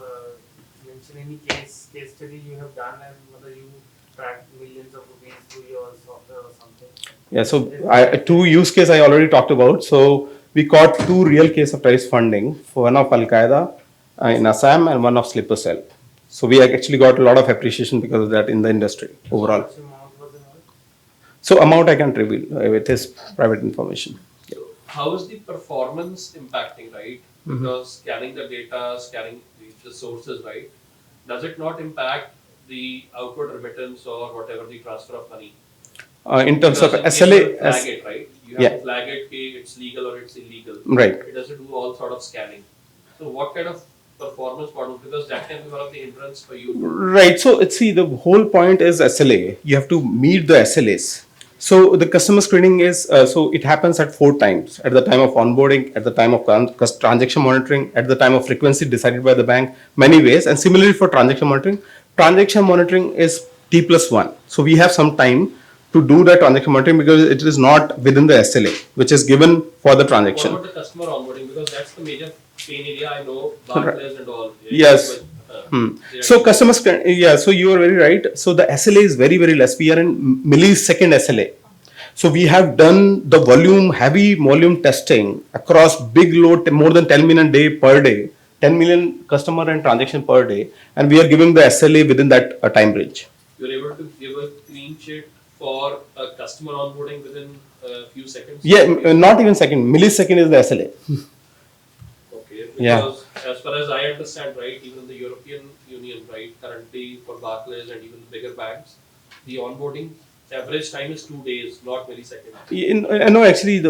[SPEAKER 9] mention any case study you have done and whether you track millions of rupees through your software or something?
[SPEAKER 14] Yeah, so two use case I already talked about. So we caught two real case of terrorist funding, for one of Al Qaeda in Assam and one of Slipper Cell. So we actually got a lot of appreciation because of that in the industry overall. So amount I can't reveal, it is private information.
[SPEAKER 2] So how is the performance impacting, right? Because scanning the data, scanning the sources, right? Does it not impact the outward remittance or whatever the transfer of money?
[SPEAKER 14] In terms of
[SPEAKER 2] Because
[SPEAKER 14] SLA,
[SPEAKER 2] you have to flag it, right? You have to flag it, okay, it's legal or it's illegal.
[SPEAKER 14] Right.
[SPEAKER 2] It doesn't do all sort of scanning. So what kind of performance model? Because that can be one of the hindrance for you.
[SPEAKER 14] Right. So see, the whole point is SLA. You have to meet the SLAs. So the customer screening is, so it happens at 4 times: at the time of onboarding, at the time of transaction monitoring, at the time of frequency decided by the bank, many ways. And similarly for transaction monitoring is T+1. So we have some time to do that transaction monitoring because it is not within the SLA, which is given for the transaction.
[SPEAKER 2] What about the customer onboarding? Because that's the major pain area I know, Barclays and all.
[SPEAKER 14] Yes. So customer screen, yeah, so you are very right. So the SLA is very less. We are in millisecond SLA. So we have done the heavy volume testing across big load, more than 10 million per day, 10 million customer and transaction per day, and we are giving the SLA within that time range.
[SPEAKER 2] You're able to give a clean sheet for a customer onboarding within a few seconds?
[SPEAKER 14] Yeah, not even second, millisecond is the SLA.
[SPEAKER 2] Okay, because
[SPEAKER 14] Yeah.
[SPEAKER 2] as far as I understand, right, even in the European Union, right, currently for Barclays and even the bigger banks, the onboarding average time is 2 days, not milliseconds.
[SPEAKER 14] No, actually,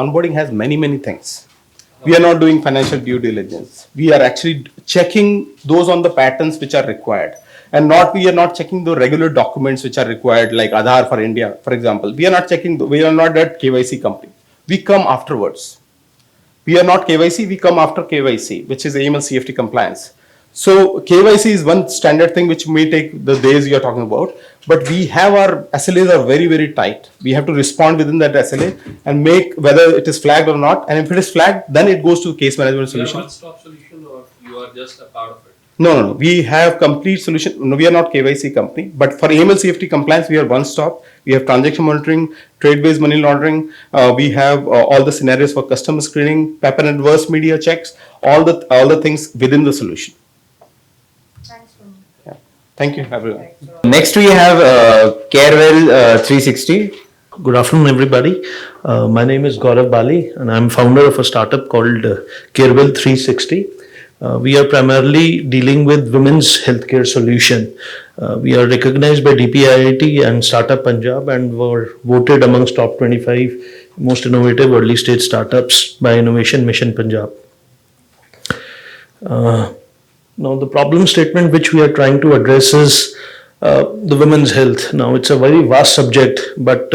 [SPEAKER 14] onboarding has many things. We are not doing financial due diligence. We are actually checking those on the patterns which are required. And we are not checking the regular documents which are required, like Aadhaar for India, for example. We are not checking, we are not that KYC company. We come afterwards. We are not KYC, we come after KYC, which is AML CFT compliance. So KYC is one standard thing which may take the days you are talking about, but we have our SLAs are very tight. We have to respond within that SLA and make whether it is flagged or not. And if it is flagged, then it goes to case management solution.
[SPEAKER 2] You are one-stop solution or you are just a part of it?
[SPEAKER 14] No. We have complete solution. No, we are not KYC company, but for AML CFT compliance, we are one stop. We have transaction monitoring, trade-based money laundering. We have all the scenarios for customer screening, paper and adverse media checks, all the things within the solution.
[SPEAKER 12] Thanks, Roman.
[SPEAKER 14] Yeah. Thank you, everyone.
[SPEAKER 8] Next we have Carewell 360.
[SPEAKER 15] Good afternoon, everybody. My name is Gaurav Bali, and I'm founder of a startup called Carewell 360. We are primarily dealing with women's healthcare solution. We are recognized by DPIIT and Startup Punjab and were voted amongst top 25 most innovative early stage startups by Innovation Mission Punjab. Now, the problem statement which we are trying to address is the women's health. Now, it's a very vast subject, but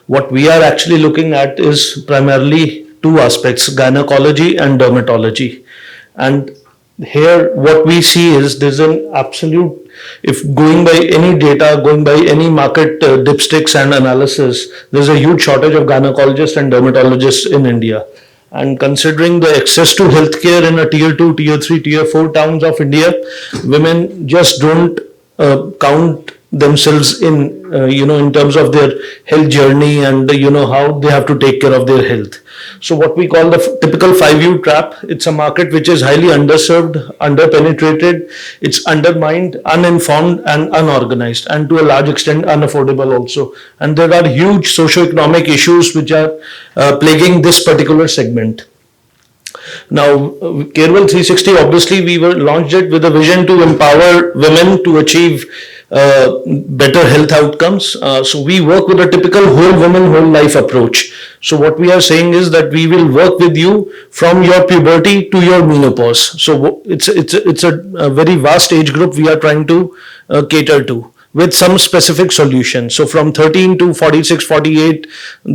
[SPEAKER 15] what we are actually looking at is primarily two aspects, gynecology and dermatology. And here what we see is there's an absolute, if going by any data, going by any market dipsticks and analysis, there's a huge shortage of gynecologists and dermatologists in India. And considering the access to healthcare in a tier 2, tier 3, tier 4 towns of India, women just don't count themselves in, in terms of their health journey and, how they have to take care of their health. So what we call the typical 5U trap, it's a market which is highly underserved, underpenetrated, it's undermined, uninformed and unorganized, and to a large extent unaffordable also. And there are huge socioeconomic issues which are plaguing this particular segment. Now, Carewell 360, obviously we launched it with a vision to empower women to achieve better health outcomes. So we work with a typical whole woman, whole life approach. So what we are saying is that we will work with you from your puberty to your menopause. So it's a very vast age group we are trying to cater to with some specific solutions. So from 13 to 46, 48,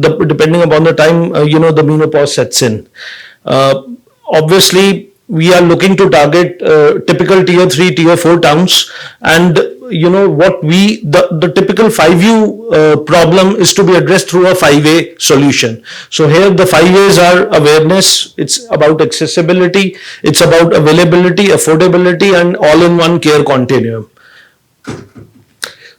[SPEAKER 15] depending upon the time, the menopause sets in. Obviously, we are looking to target typical tier 3, tier 4 towns, and what the typical 5U problem is to be addressed through a 5A solution. So here the 5A's are awareness, it's about accessibility, it's about availability, affordability, and all-in-one care continuum.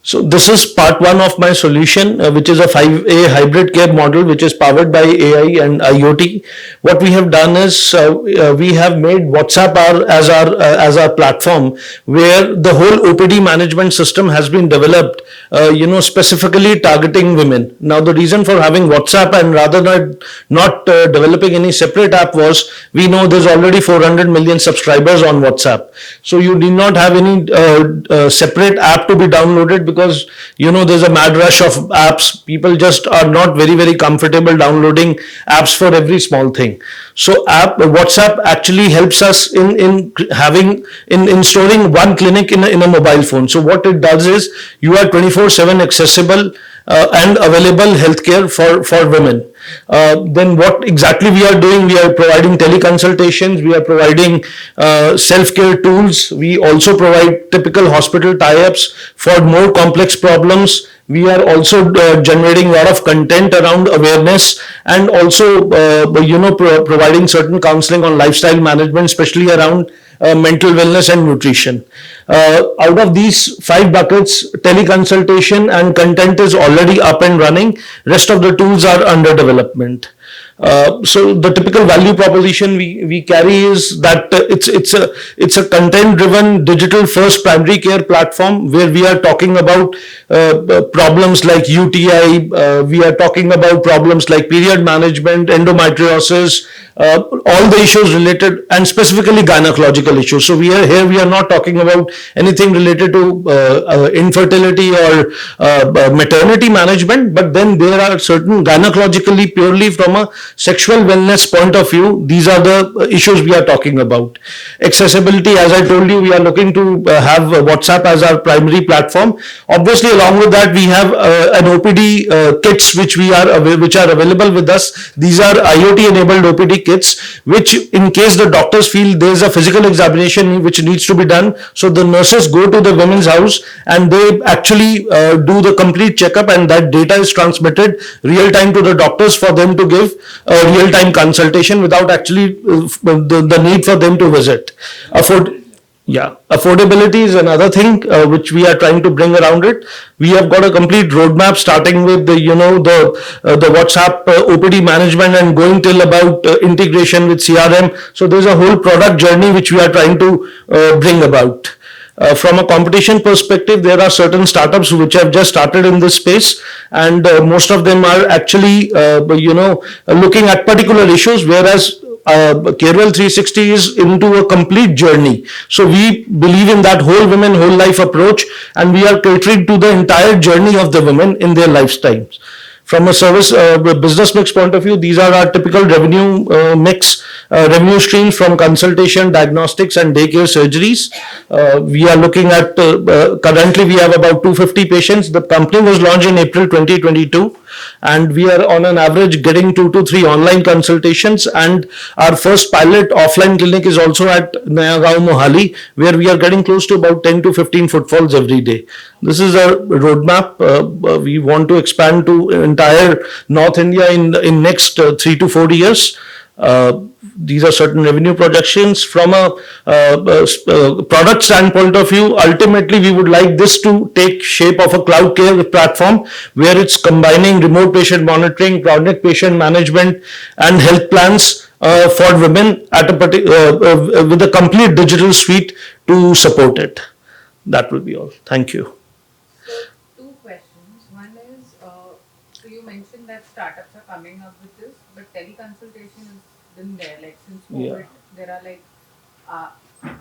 [SPEAKER 15] So this is part one of my solution, which is a 5A hybrid care model, which is powered by AI and IoT. What we have done is we have made WhatsApp as our platform, where the whole OPD management system has been developed, specifically targeting women. Now the reason for having WhatsApp and rather than not developing any separate app was, we know there's already 400 million subscribers on WhatsApp. So you need not have any separate app to be downloaded, because there's a mad rush of apps. People just are not very comfortable downloading apps for every small thing. So WhatsApp actually helps us in storing one clinic in a mobile phone. So what it does is, you are 24/7 accessible and available healthcare for women. Then what exactly we are doing? We are providing teleconsultations, we are providing self-care tools, we also provide typical hospital tie-ups for more complex problems. We are also generating a lot of content around awareness, and also providing certain counseling on lifestyle management, especially around mental wellness and nutrition. Out of these 5 buckets, teleconsultation and content is already up and running. Rest of the tools are under development. So the typical value proposition we carry is that it's a content-driven digital first primary care platform, where we are talking about problems like UTI, we are talking about problems like period management, endometriosis, all the issues related, and specifically gynecological issues. So we are not talking about anything related to infertility or maternity management, but then there are certain gynecologically, purely from a sexual wellness point of view, these are the issues we are talking about. Accessibility, as I told you, we are looking to have WhatsApp as our primary platform. Obviously, along with that, we have an OPD kits which are available with us. These are IoT enabled OPD kits, which in case the doctors feel there is a physical examination which needs to be done, so the nurses go to the women's house and they actually do the complete checkup, and that data is transmitted real time to the doctors for them to give real time consultation without actually the need for them to visit. Affordability is another thing which we are trying to bring around it. We have got a complete roadmap, starting with the WhatsApp OPD management and going till about integration with CRM. So there's a whole product journey which we are trying to bring about. From a competition perspective, there are certain startups which have just started in this space, and most of them are actually looking at particular issues, whereas Carewell 360 is into a complete journey. So we believe in that whole women, whole life approach, and we are catering to the entire journey of the women in their lifetimes. From a service business mix point of view, these are our typical revenue revenue streams from consultation, diagnostics, and daycare surgeries. We are looking at, currently we have about 250 patients. The company was launched in April 2022, and we are on an average getting 2 to 3 online consultations, and our first pilot offline clinic is also at Nayagaon, Mohali, where we are getting close to about 10 to 15 footfalls every day. This is a roadmap. We want to expand to entire North India in next 3 to 4 years. These are certain revenue projections. From a product standpoint of view, ultimately we would like this to take shape of a cloud care platform, where it's combining remote patient monitoring, chronic patient management, and health plans for women at with a complete digital suite to support it. That will be all. Thank you.
[SPEAKER 12] So, 2 questions. One is, so you mentioned that startups are coming up with this, but teleconsultation has been there, like since COVID. There are like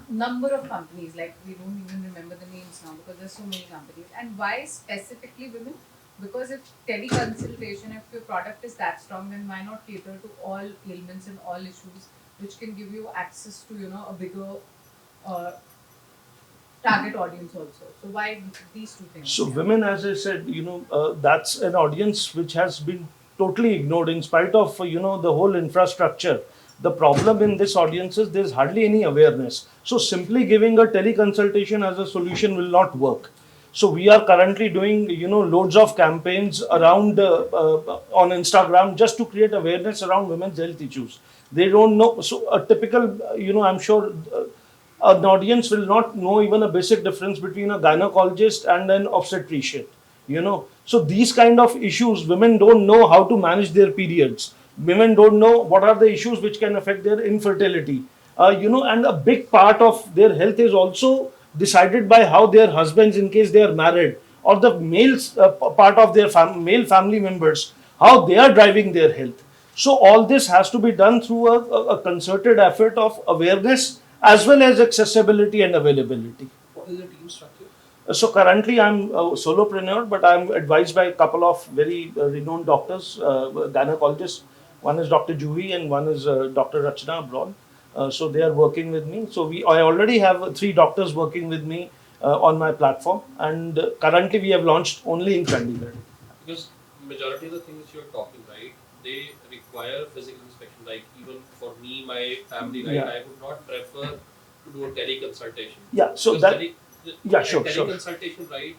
[SPEAKER 12] number of companies, like we don't even remember the names now because there's so many companies. And why specifically women? Because if teleconsultation, if your product is that strong, then why not cater to all ailments and all issues, which can give you access to, a bigger uh, target audience also. So why these two things?
[SPEAKER 15] So women, as I said, that's an audience which has been totally ignored in spite of, the whole infrastructure. The problem in this audience is there's hardly any awareness. So simply giving a teleconsultation as a solution will not work. So we are currently doing, loads of campaigns around on Instagram just to create awareness around women's health issues. They don't know. So a typical, I'm sure an audience will not know even a basic difference between a gynecologist and an obstetrician. So these kind of issues, women don't know how to manage their periods. Women don't know what are the issues which can affect their infertility. And a big part of their health is also decided by how their husbands, in case they are married, or the males part of their male family members, how they are driving their health. So all this has to be done through a concerted effort of awareness as well as accessibility and availability.
[SPEAKER 2] What is the team structure?
[SPEAKER 15] So currently I'm a solopreneur, but I'm advised by a couple of very renowned doctors, gynecologists. One is Dr. Juhi and one is Dr. Rachna abroad. So they are working with me. So I already have 3 doctors working with me on my platform, and currently we have launched only in Chandigarh.
[SPEAKER 2] Because majority of the things you're talking, right, they require physical inspection. Like even for me, my family, right,
[SPEAKER 15] Yeah.
[SPEAKER 2] I would not prefer to do a teleconsultation.
[SPEAKER 15] Yeah, so
[SPEAKER 2] Because
[SPEAKER 15] that, yeah, sure, sure.
[SPEAKER 2] teleconsultation, right,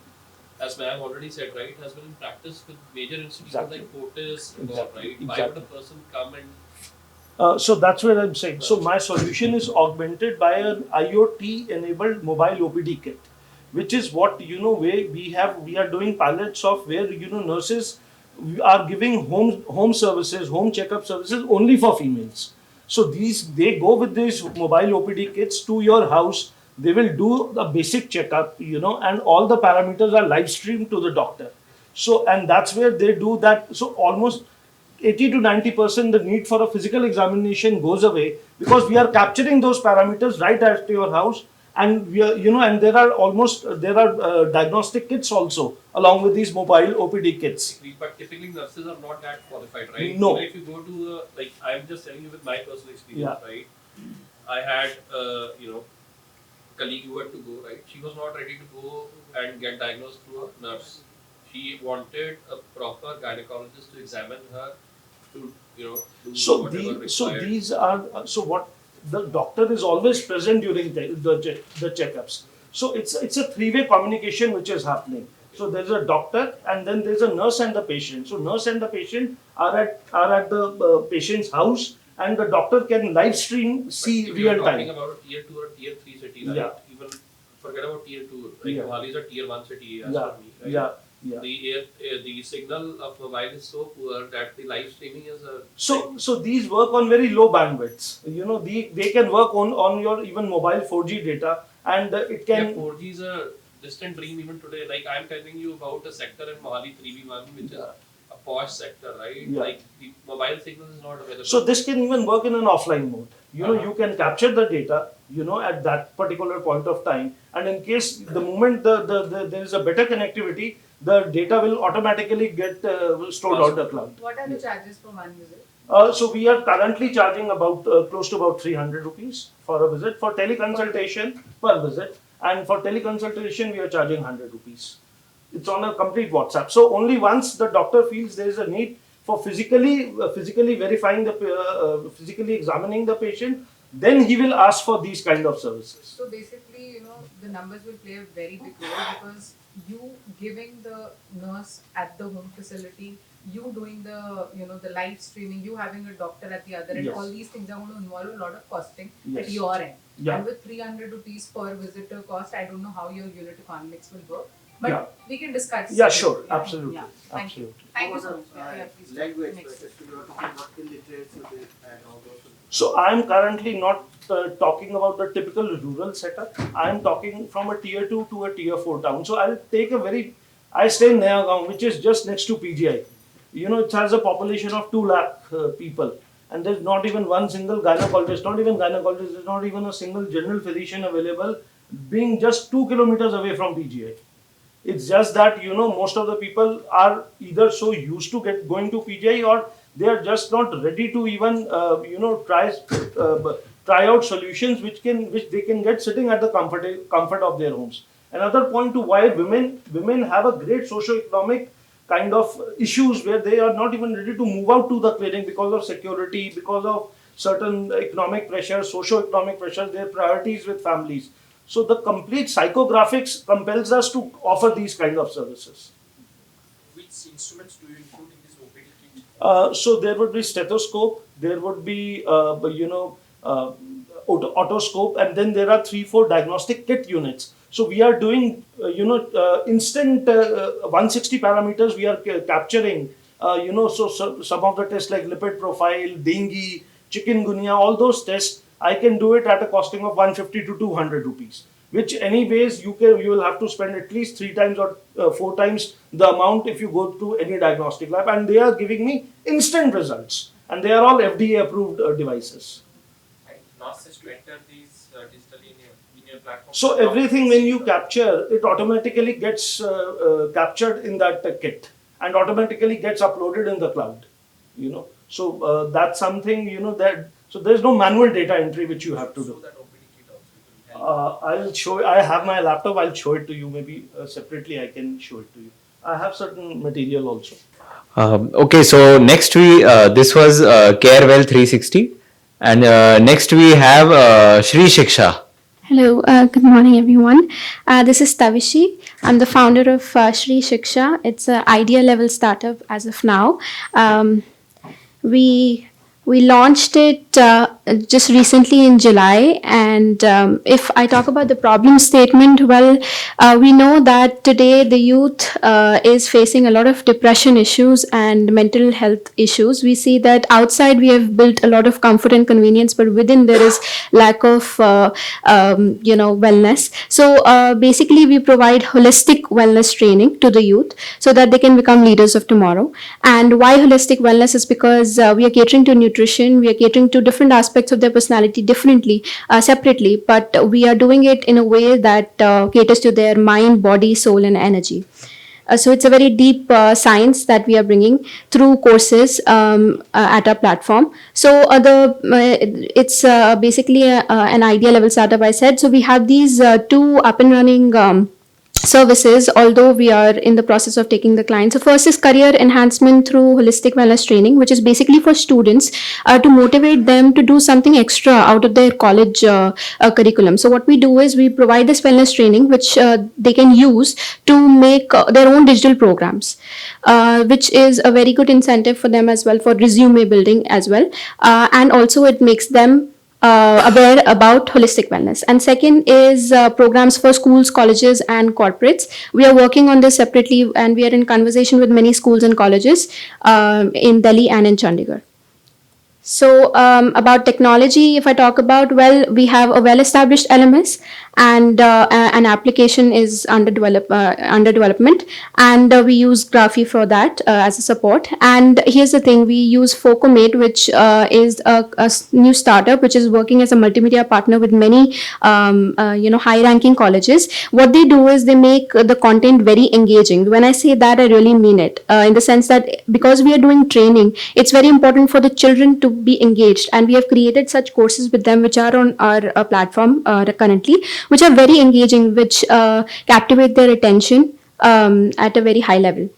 [SPEAKER 2] as ma'am already said, right, has been in practice with major institutions
[SPEAKER 15] Exactly.
[SPEAKER 2] like Fortis,
[SPEAKER 15] Exactly.
[SPEAKER 2] right? Why
[SPEAKER 15] Exactly.
[SPEAKER 2] would a person come and
[SPEAKER 15] So that's what I'm saying. So my solution is augmented by an IoT-enabled mobile OPD kit, which is what we are doing pilots of where nurses are giving home services, home checkup services only for females. So they go with these mobile OPD kits to your house. They will do the basic checkup, and all the parameters are live streamed to the doctor. So and that's where they do that. So almost 80 to 90% the need for a physical examination goes away because we are capturing those parameters right at your house, and we are, and there are diagnostic kits also along with these mobile OPD kits.
[SPEAKER 2] but typically nurses are not that qualified, right?
[SPEAKER 15] No.
[SPEAKER 2] Even if you go to like I'm just telling you with my personal experience,
[SPEAKER 15] Yeah.
[SPEAKER 2] right? I had colleague who had to go, right? She was not ready to go and get diagnosed through a nurse. She wanted a proper gynecologist to examine her to do
[SPEAKER 15] So
[SPEAKER 2] whatever
[SPEAKER 15] these are what the doctor is always present during the checkups. So it's a 3-way communication which is happening. So there's a doctor and then there's a nurse and the patient. So nurse and the patient are at the patient's house, and the doctor can live stream see
[SPEAKER 2] If
[SPEAKER 15] real
[SPEAKER 2] you're talking
[SPEAKER 15] time.
[SPEAKER 2] about a tier 2 or tier 3 city, right?
[SPEAKER 15] Yeah.
[SPEAKER 2] Even forget about tier 2. Like
[SPEAKER 15] Yeah.
[SPEAKER 2] Mohali is a tier 1 city as
[SPEAKER 15] Yeah,
[SPEAKER 2] for me, right?
[SPEAKER 15] yeah, yeah.
[SPEAKER 2] The signal of mobile is so poor that the live streaming is a
[SPEAKER 15] So these work on very low bandwidths. They can work on your even mobile 4G data, and it can.
[SPEAKER 2] 4G is a distant dream even today. Like I'm telling you about a sector in Mohali 3B1, which is a posh sector, right?
[SPEAKER 15] Yeah.
[SPEAKER 2] Like the mobile signal is not available.
[SPEAKER 15] So this can even work in an offline mode. You can capture the data, at that particular point of time, and in case the moment there is a better connectivity, the data will automatically get stored on the cloud.
[SPEAKER 12] What are the charges for one visit?
[SPEAKER 15] So we are currently charging about close to about 300 rupees for a visit for teleconsultation per visit, and for teleconsultation we are charging 100 rupees. It's on a complete WhatsApp. So only once the doctor feels there is a need for physically verifying physically examining the patient, then he will ask for these kind of services.
[SPEAKER 12] So basically, the numbers will play a very big role because you giving the nurse at the home facility, you doing the live streaming, you having a doctor at the other end,
[SPEAKER 15] Yes.
[SPEAKER 12] all these things are going to involve a lot of costing
[SPEAKER 15] Yes.
[SPEAKER 12] at your end.
[SPEAKER 15] Yeah.
[SPEAKER 12] And with 300 rupees per visitor cost, I don't know how your unit economics will work. But
[SPEAKER 15] Yeah.
[SPEAKER 12] we can discuss.
[SPEAKER 15] Yeah,
[SPEAKER 12] it.
[SPEAKER 15] sure,
[SPEAKER 12] Yeah.
[SPEAKER 15] absolutely,
[SPEAKER 12] Yeah. Thank you.
[SPEAKER 15] absolutely.
[SPEAKER 12] Thank you so much. Yeah, please.
[SPEAKER 13] Language,
[SPEAKER 12] Next.
[SPEAKER 13] especially you are talking about illiterate and all those.
[SPEAKER 15] So I am currently not talking about the typical rural setup. I am talking from a tier 2 to a tier 4 town. So I'll take I stay in Nayagaon, which is just next to PGI. It has a population of 2 lakh people. and there's not even one single gynecologist, there's not even a single general physician available, being just 2 kilometers away from PGI. It's just that, most of the people are either so used to going to PGI, or they are just not ready to even, try out solutions which they can get sitting at the comfort of their homes. Another point to why women have a great socio-economic kind of issues where they are not even ready to move out to the clinic because of security, because of certain economic pressures, socio-economic pressures, their priorities with families. So the complete psychographics compels us to offer these kind of services.
[SPEAKER 2] Which instruments do you include in this OPD kit?
[SPEAKER 15] So there would be stethoscope, there would be otoscope, and then there are 3-4 diagnostic kit units. So we are doing instant 160 parameters we are capturing. So some of the tests like lipid profile, dengue, chikungunya, all those tests I can do it at a costing of 150 to 200 rupees. Which anyways you will have to spend at least 3 times or 4 times the amount if you go to any diagnostic lab, and they are giving me instant results, and they are all FDA approved devices.
[SPEAKER 2] And not just to enter these digitally in your platform.
[SPEAKER 15] So everything when you capture, it automatically gets captured in that kit and automatically gets uploaded in the cloud. So that's something that. So there's no manual data entry which you have to do. I'll show. I have my laptop. I'll show it to you. Maybe separately I can show it to you. I have certain material also.
[SPEAKER 8] Okay, so next this was Carewell 360, and next we have Shri Shiksha.
[SPEAKER 16] Hello, good morning everyone. This is Tavishi. I'm the founder of Shri Shiksha. It's an idea level startup as of now. We launched it just recently in July, and if I talk about the problem statement, well, we know that today the youth is facing a lot of depression issues and mental health issues. We see that outside we have built a lot of comfort and convenience, but within there is lack of wellness. So basically we provide holistic wellness training to the youth so that they can become leaders of tomorrow. And why holistic wellness is because we are catering to nutrition, we are catering to different aspects of their personality differently, separately, but we are doing it in a way that caters to their mind, body, soul, and energy. So it's a very deep science that we are bringing through courses at our platform. So it's basically an idea level startup, I said. So we have these 2 up and running services, although we are in the process of taking the client. So first is career enhancement through holistic wellness training, which is basically for students to motivate them to do something extra out of their college curriculum. So what we do is we provide this wellness training which they can use to make their own digital programs, which is a very good incentive for them as well, for resume building as well, and also it makes them aware about holistic wellness. And second is programs for schools, colleges, and corporates. We are working on this separately, and we are in conversation with many schools and colleges in Delhi and in Chandigarh. So about technology, if I talk about, well, we have a well-established LMS, and an application is under development, and we use Graphy for that as a support. And here's the thing, we use Focomate, which is a new startup which is working as a multimedia partner with many high-ranking colleges. What they do is they make the content very engaging. When I say that, I really mean it, in the sense that because we are doing training, it's very important for the children to be engaged, and we have created such courses with them which are on our platform currently, which are very engaging, which captivate their attention at a very high level.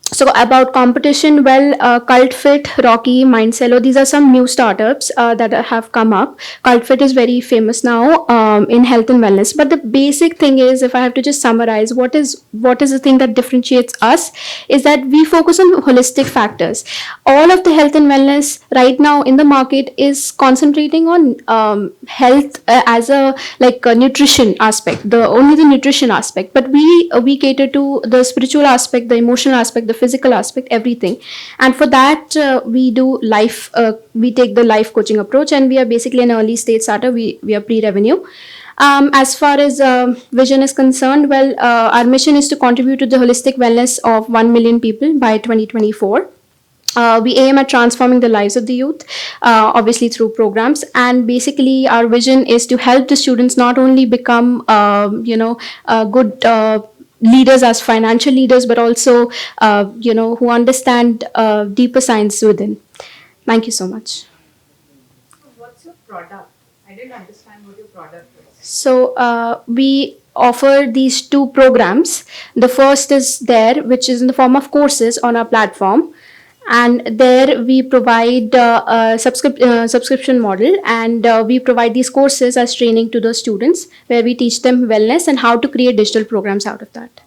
[SPEAKER 16] So about competition, well, CultFit, Rocky, Mindcello, these are some new startups that have come up. CultFit is very famous now in health and wellness. But the basic thing is, if I have to just summarize, what is the thing that differentiates us is that we focus on holistic factors. All of the health and wellness right now in the market is concentrating on health as a nutrition aspect, only the nutrition aspect. But we cater to the spiritual aspect, the emotional aspect, the physical aspect, everything. And for that, we do we take the life coaching approach, and we are basically an early stage startup. We are pre-revenue. As far as vision is concerned, well, our mission is to contribute to the holistic wellness of 1 million people by 2024. We aim at transforming the lives of the youth, obviously through programs. And basically, our vision is to help the students not only become, good leaders as financial leaders, but also, who understand deeper science within. Thank you so much.
[SPEAKER 12] What's your product? I didn't understand what your product is.
[SPEAKER 16] So we offer these two programs. The first is there, which is in the form of courses on our platform, and there we provide a subscription model, and we provide these courses as training to the students, where we teach them wellness and how to create digital programs out of that.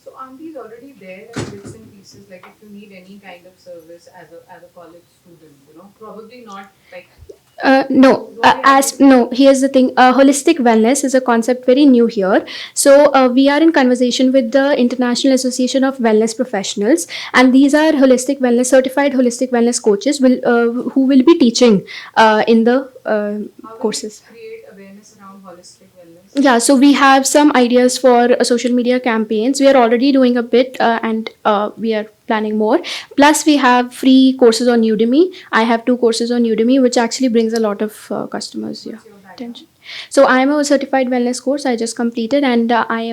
[SPEAKER 12] So aren't these already there as bits and pieces? Like if you need any kind of service as a college student, probably not like.
[SPEAKER 16] Here's the thing. Holistic wellness is a concept very new here. So we are in conversation with the International Association of Wellness Professionals, and these are certified holistic wellness coaches who will be teaching in the courses.
[SPEAKER 12] Create awareness around holistic wellness.
[SPEAKER 16] Yeah, so we have some ideas for social media campaigns. We are already doing a bit, and we are planning more. Plus, we have free courses on Udemy. I have 2 courses on Udemy, which actually brings a lot of customers. Yeah, attention. So I am a certified wellness course. I just completed, and I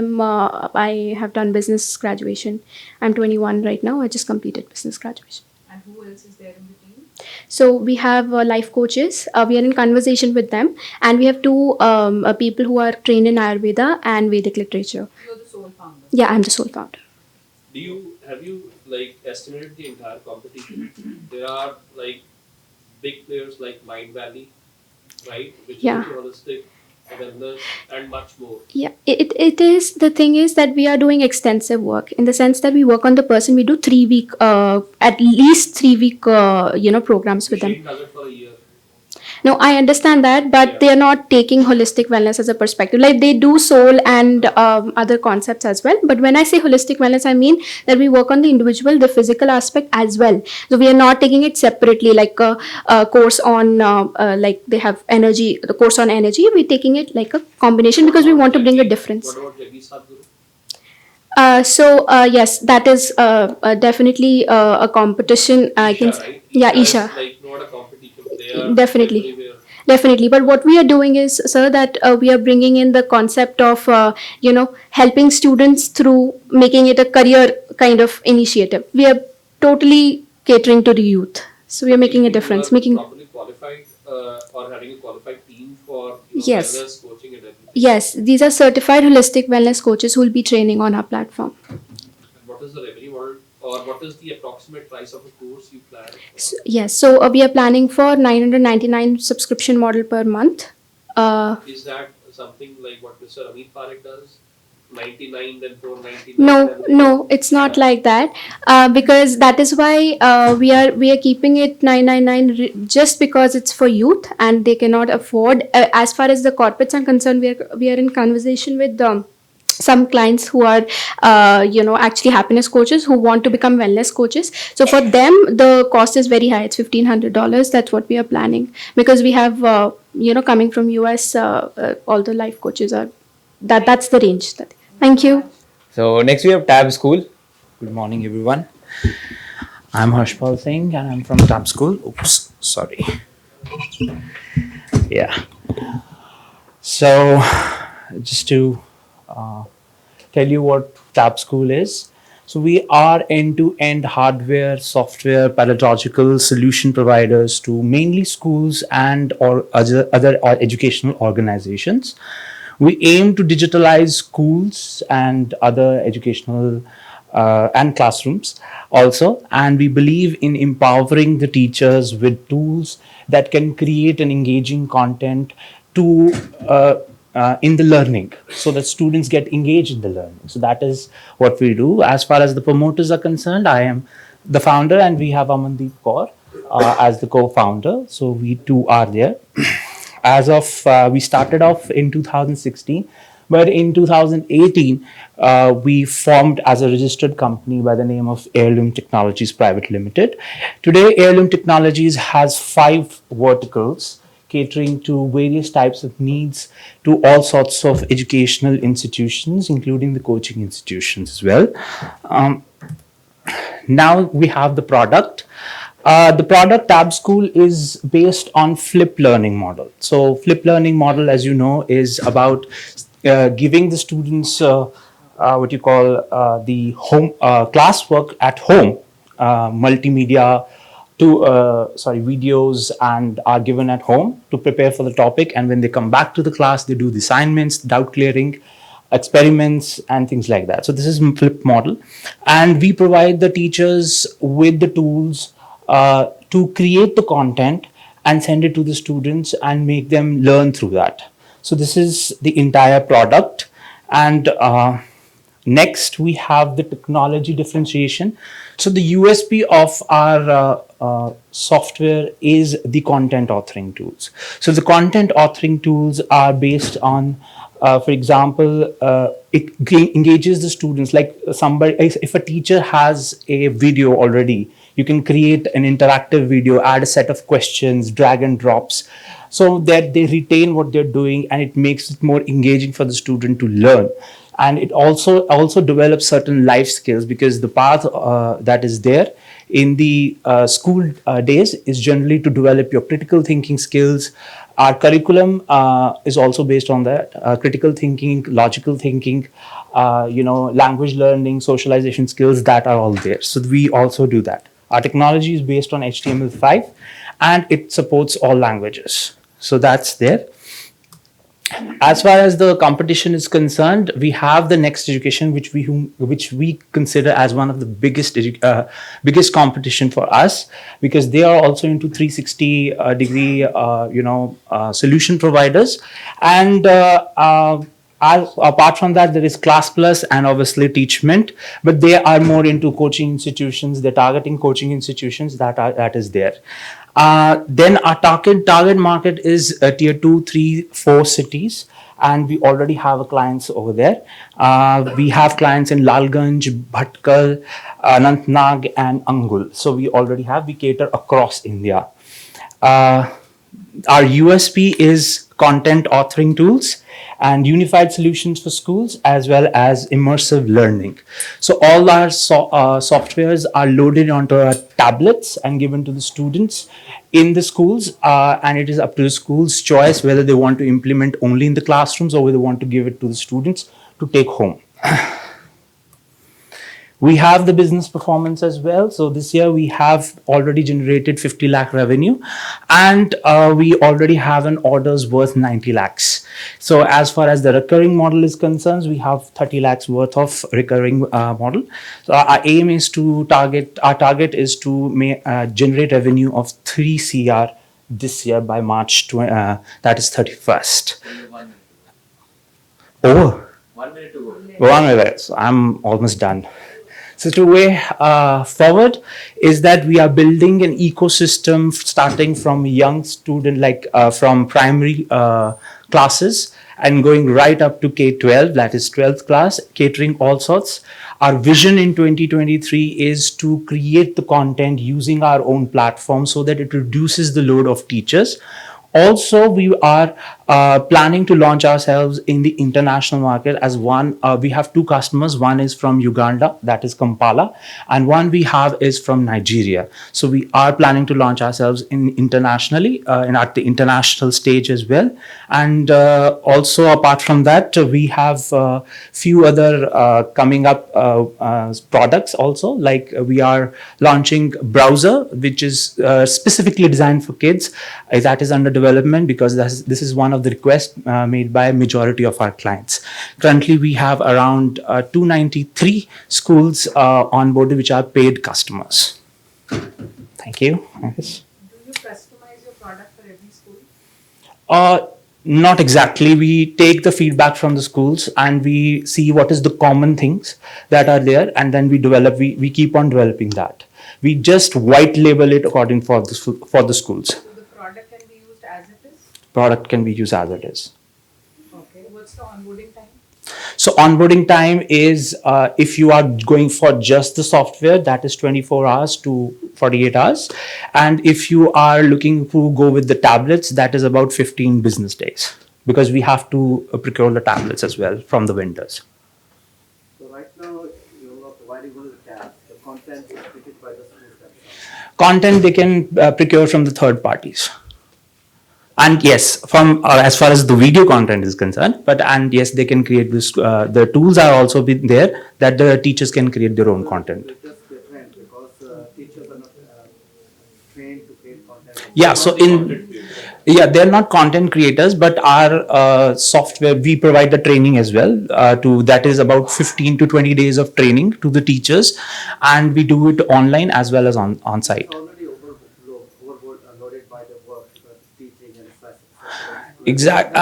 [SPEAKER 16] have done business graduation. I'm 21 right now. I just completed business graduation.
[SPEAKER 12] And who else is there in the team?
[SPEAKER 16] So we have life coaches. We are in conversation with them, and we have 2 people who are trained in Ayurveda and Vedic literature.
[SPEAKER 12] You're the sole founder.
[SPEAKER 16] Yeah, I'm the sole founder.
[SPEAKER 2] Have you estimated the entire competition? There are big players like Mind Valley, right? Which
[SPEAKER 16] Yeah.
[SPEAKER 2] is holistic wellness and much more.
[SPEAKER 16] Yeah, it is. The thing is that we are doing extensive work, in the sense that we work on the person. We do 3-week, at least 3-week, programs with them.
[SPEAKER 2] Shane does it for a year.
[SPEAKER 16] No, I understand that, but they are not taking holistic wellness as a perspective. Like, they do soul and other concepts as well. But when I say holistic wellness, I mean that we work on the individual, the physical aspect as well. So we are not taking it separately, like a course on, like they have energy, the course on energy. We're taking it like a combination, because we want to bring a difference.
[SPEAKER 2] What about Jaggi Sadhguru?
[SPEAKER 16] Yes, that is definitely a competition. I can say.
[SPEAKER 2] Right?
[SPEAKER 16] Yeah,
[SPEAKER 2] Isha
[SPEAKER 16] Isha.
[SPEAKER 2] is not a competition. They are
[SPEAKER 16] Definitely.
[SPEAKER 2] everywhere.
[SPEAKER 16] Definitely. But what we are doing is, sir, that we are bringing in the concept of, helping students through making it a career kind of initiative. We are totally catering to the youth. So we are making a difference.
[SPEAKER 2] You are properly qualified or having a qualified team for
[SPEAKER 16] Yes.
[SPEAKER 2] wellness coaching and everything.
[SPEAKER 16] Yes, these are certified holistic wellness coaches who will be training on our platform.
[SPEAKER 2] And what is the revenue model, or what is the approximate price of a course you plan?
[SPEAKER 16] Yes, so we are planning for 999 subscription model per month.
[SPEAKER 2] Is that something like what Mr. Amit Parekh does? 99 then 499?
[SPEAKER 16] No, it's not like that. Because that is why we are keeping it 999, just because it's for youth and they cannot afford. As far as the corporates are concerned, we are in conversation with some clients who are actually happiness coaches who want to become wellness coaches. So for them the cost is very high. It's $1,500. That's what we are planning, because we have coming from US, all the life coaches are that's the range. Thank you.
[SPEAKER 8] So next we have Tab School.
[SPEAKER 17] Good morning, everyone. I'm Harshpal Singh and I'm from Tab School. Oops, sorry. Yeah. So, just to tell you what Tab School is. So, we are end-to-end hardware, software, pedagogical solution providers to mainly schools and or other educational organizations. We aim to digitalize schools and other educational and classrooms also, and we believe in empowering the teachers with tools that can create an engaging content to in the learning, so that students get engaged in the learning. So that is what we do. As far as the promoters are concerned, I am the founder and we have Amandeep Kaur as the co-founder. So we two are there. As of, we started off in 2016, but in 2018, we formed as a registered company by the name of Heirloom Technologies Private Limited. Today, Heirloom Technologies has 5 verticals catering to various types of needs to all sorts of educational institutions, including the coaching institutions as well. now we have the product. The product Tab School is based on flip learning model. So flip learning model, as you know, is about giving the students what you call the home classwork at home, multimedia videos, and are given at home to prepare for the topic. And when they come back to the class, they do the assignments, doubt clearing, experiments, and things like that. So this is flip model, and we provide the teachers with the tools to create the content and send it to the students and make them learn through that. So this is the entire product. And next we have the technology differentiation. So the USP of our software is the content authoring tools. So the content authoring tools are based on, for example, it engages the students. Like somebody, if a teacher has a video already, you can create an interactive video, add a set of questions, drag and drops, so that they retain what they're doing, and it makes it more engaging for the student to learn. And it also develops certain life skills, because the path that is there in the school days is generally to develop your critical thinking skills. Our curriculum is also based on that, critical thinking, logical thinking, language learning, socialization skills, that are all there. So we also do that. Our technology is based on HTML5, and it supports all languages. So that's there. As far as the competition is concerned, we have the Next Education, which we consider as one of the biggest competition for us, because they are also into 360 degree solution providers. And apart from that, there is Class Plus and obviously Teachment, but they are more into coaching institutions. They're targeting coaching institutions that is there. Then our target market is tier 2, 3, 4 cities, and we already have clients over there. We have clients in Lalganj, Bhatkal, Anantnag, and Angul. So we cater across India. Our USP is content authoring tools and unified solutions for schools, as well as immersive learning. So all our softwares are loaded onto our tablets and given to the students in the schools, and it is up to the school's choice whether they want to implement only in the classrooms or whether they want to give it to the students to take home. We have the business performance as well. So this year we have already generated 50 lakh revenue, and we already have an orders worth 90 lakhs. So as far as the recurring model is concerned, we have 30 lakhs worth of recurring model. So our aim is to our target is to generate revenue of 3 CR this year by March, that is 31st. Oh, 1 minute to go. 1 minute, so I'm almost done. So the way forward is that we are building an ecosystem starting from young student, like from primary classes, and going right up to K-12, that is 12th class, catering all sorts. Our vision in 2023 is to create the content using our own platform so that it reduces the load of teachers. Also, we are planning to launch ourselves in the international market as one. We have 2 customers. One is from Uganda, that is Kampala, and one we have is from Nigeria. So we are planning to launch ourselves internationally, at the international stage as well. And also, apart from that, we have few other coming up products also. Like we are launching browser, which is specifically designed for kids. That is under development, because this is one of the requests made by majority of our clients. Currently, we have around 293 schools onboarded, which are paid customers. Thank you. Yes.
[SPEAKER 12] Do you customize your product for every school?
[SPEAKER 17] Not exactly. We take the feedback from the schools and we see what is the common things that are there, and then we keep on developing that. We just white label it according for the schools. Product can be used as it is.
[SPEAKER 12] Okay. What's the onboarding time?
[SPEAKER 17] So onboarding time is, if you are going for just the software, that is 24 hours to 48 hours. And if you are looking to go with the tablets, that is about 15 business days, because we have to procure the tablets as well from the vendors.
[SPEAKER 13] So right now, you are providing only to the tab? The content is created by the schools themselves.
[SPEAKER 17] Content they can procure from the third parties. And yes, from as far as the video content is concerned, and yes, they can create this. The tools are also been there that the teachers can create their own content.
[SPEAKER 13] Just the trend because teachers are not trained to create content.
[SPEAKER 17] Yeah, so they're not content creators, but our software, we provide the training as well. That is about 15 to 20 days of training to the teachers, and we do it online as well as on site.
[SPEAKER 13] Already overloaded by the work, teaching and such.
[SPEAKER 17] Exact.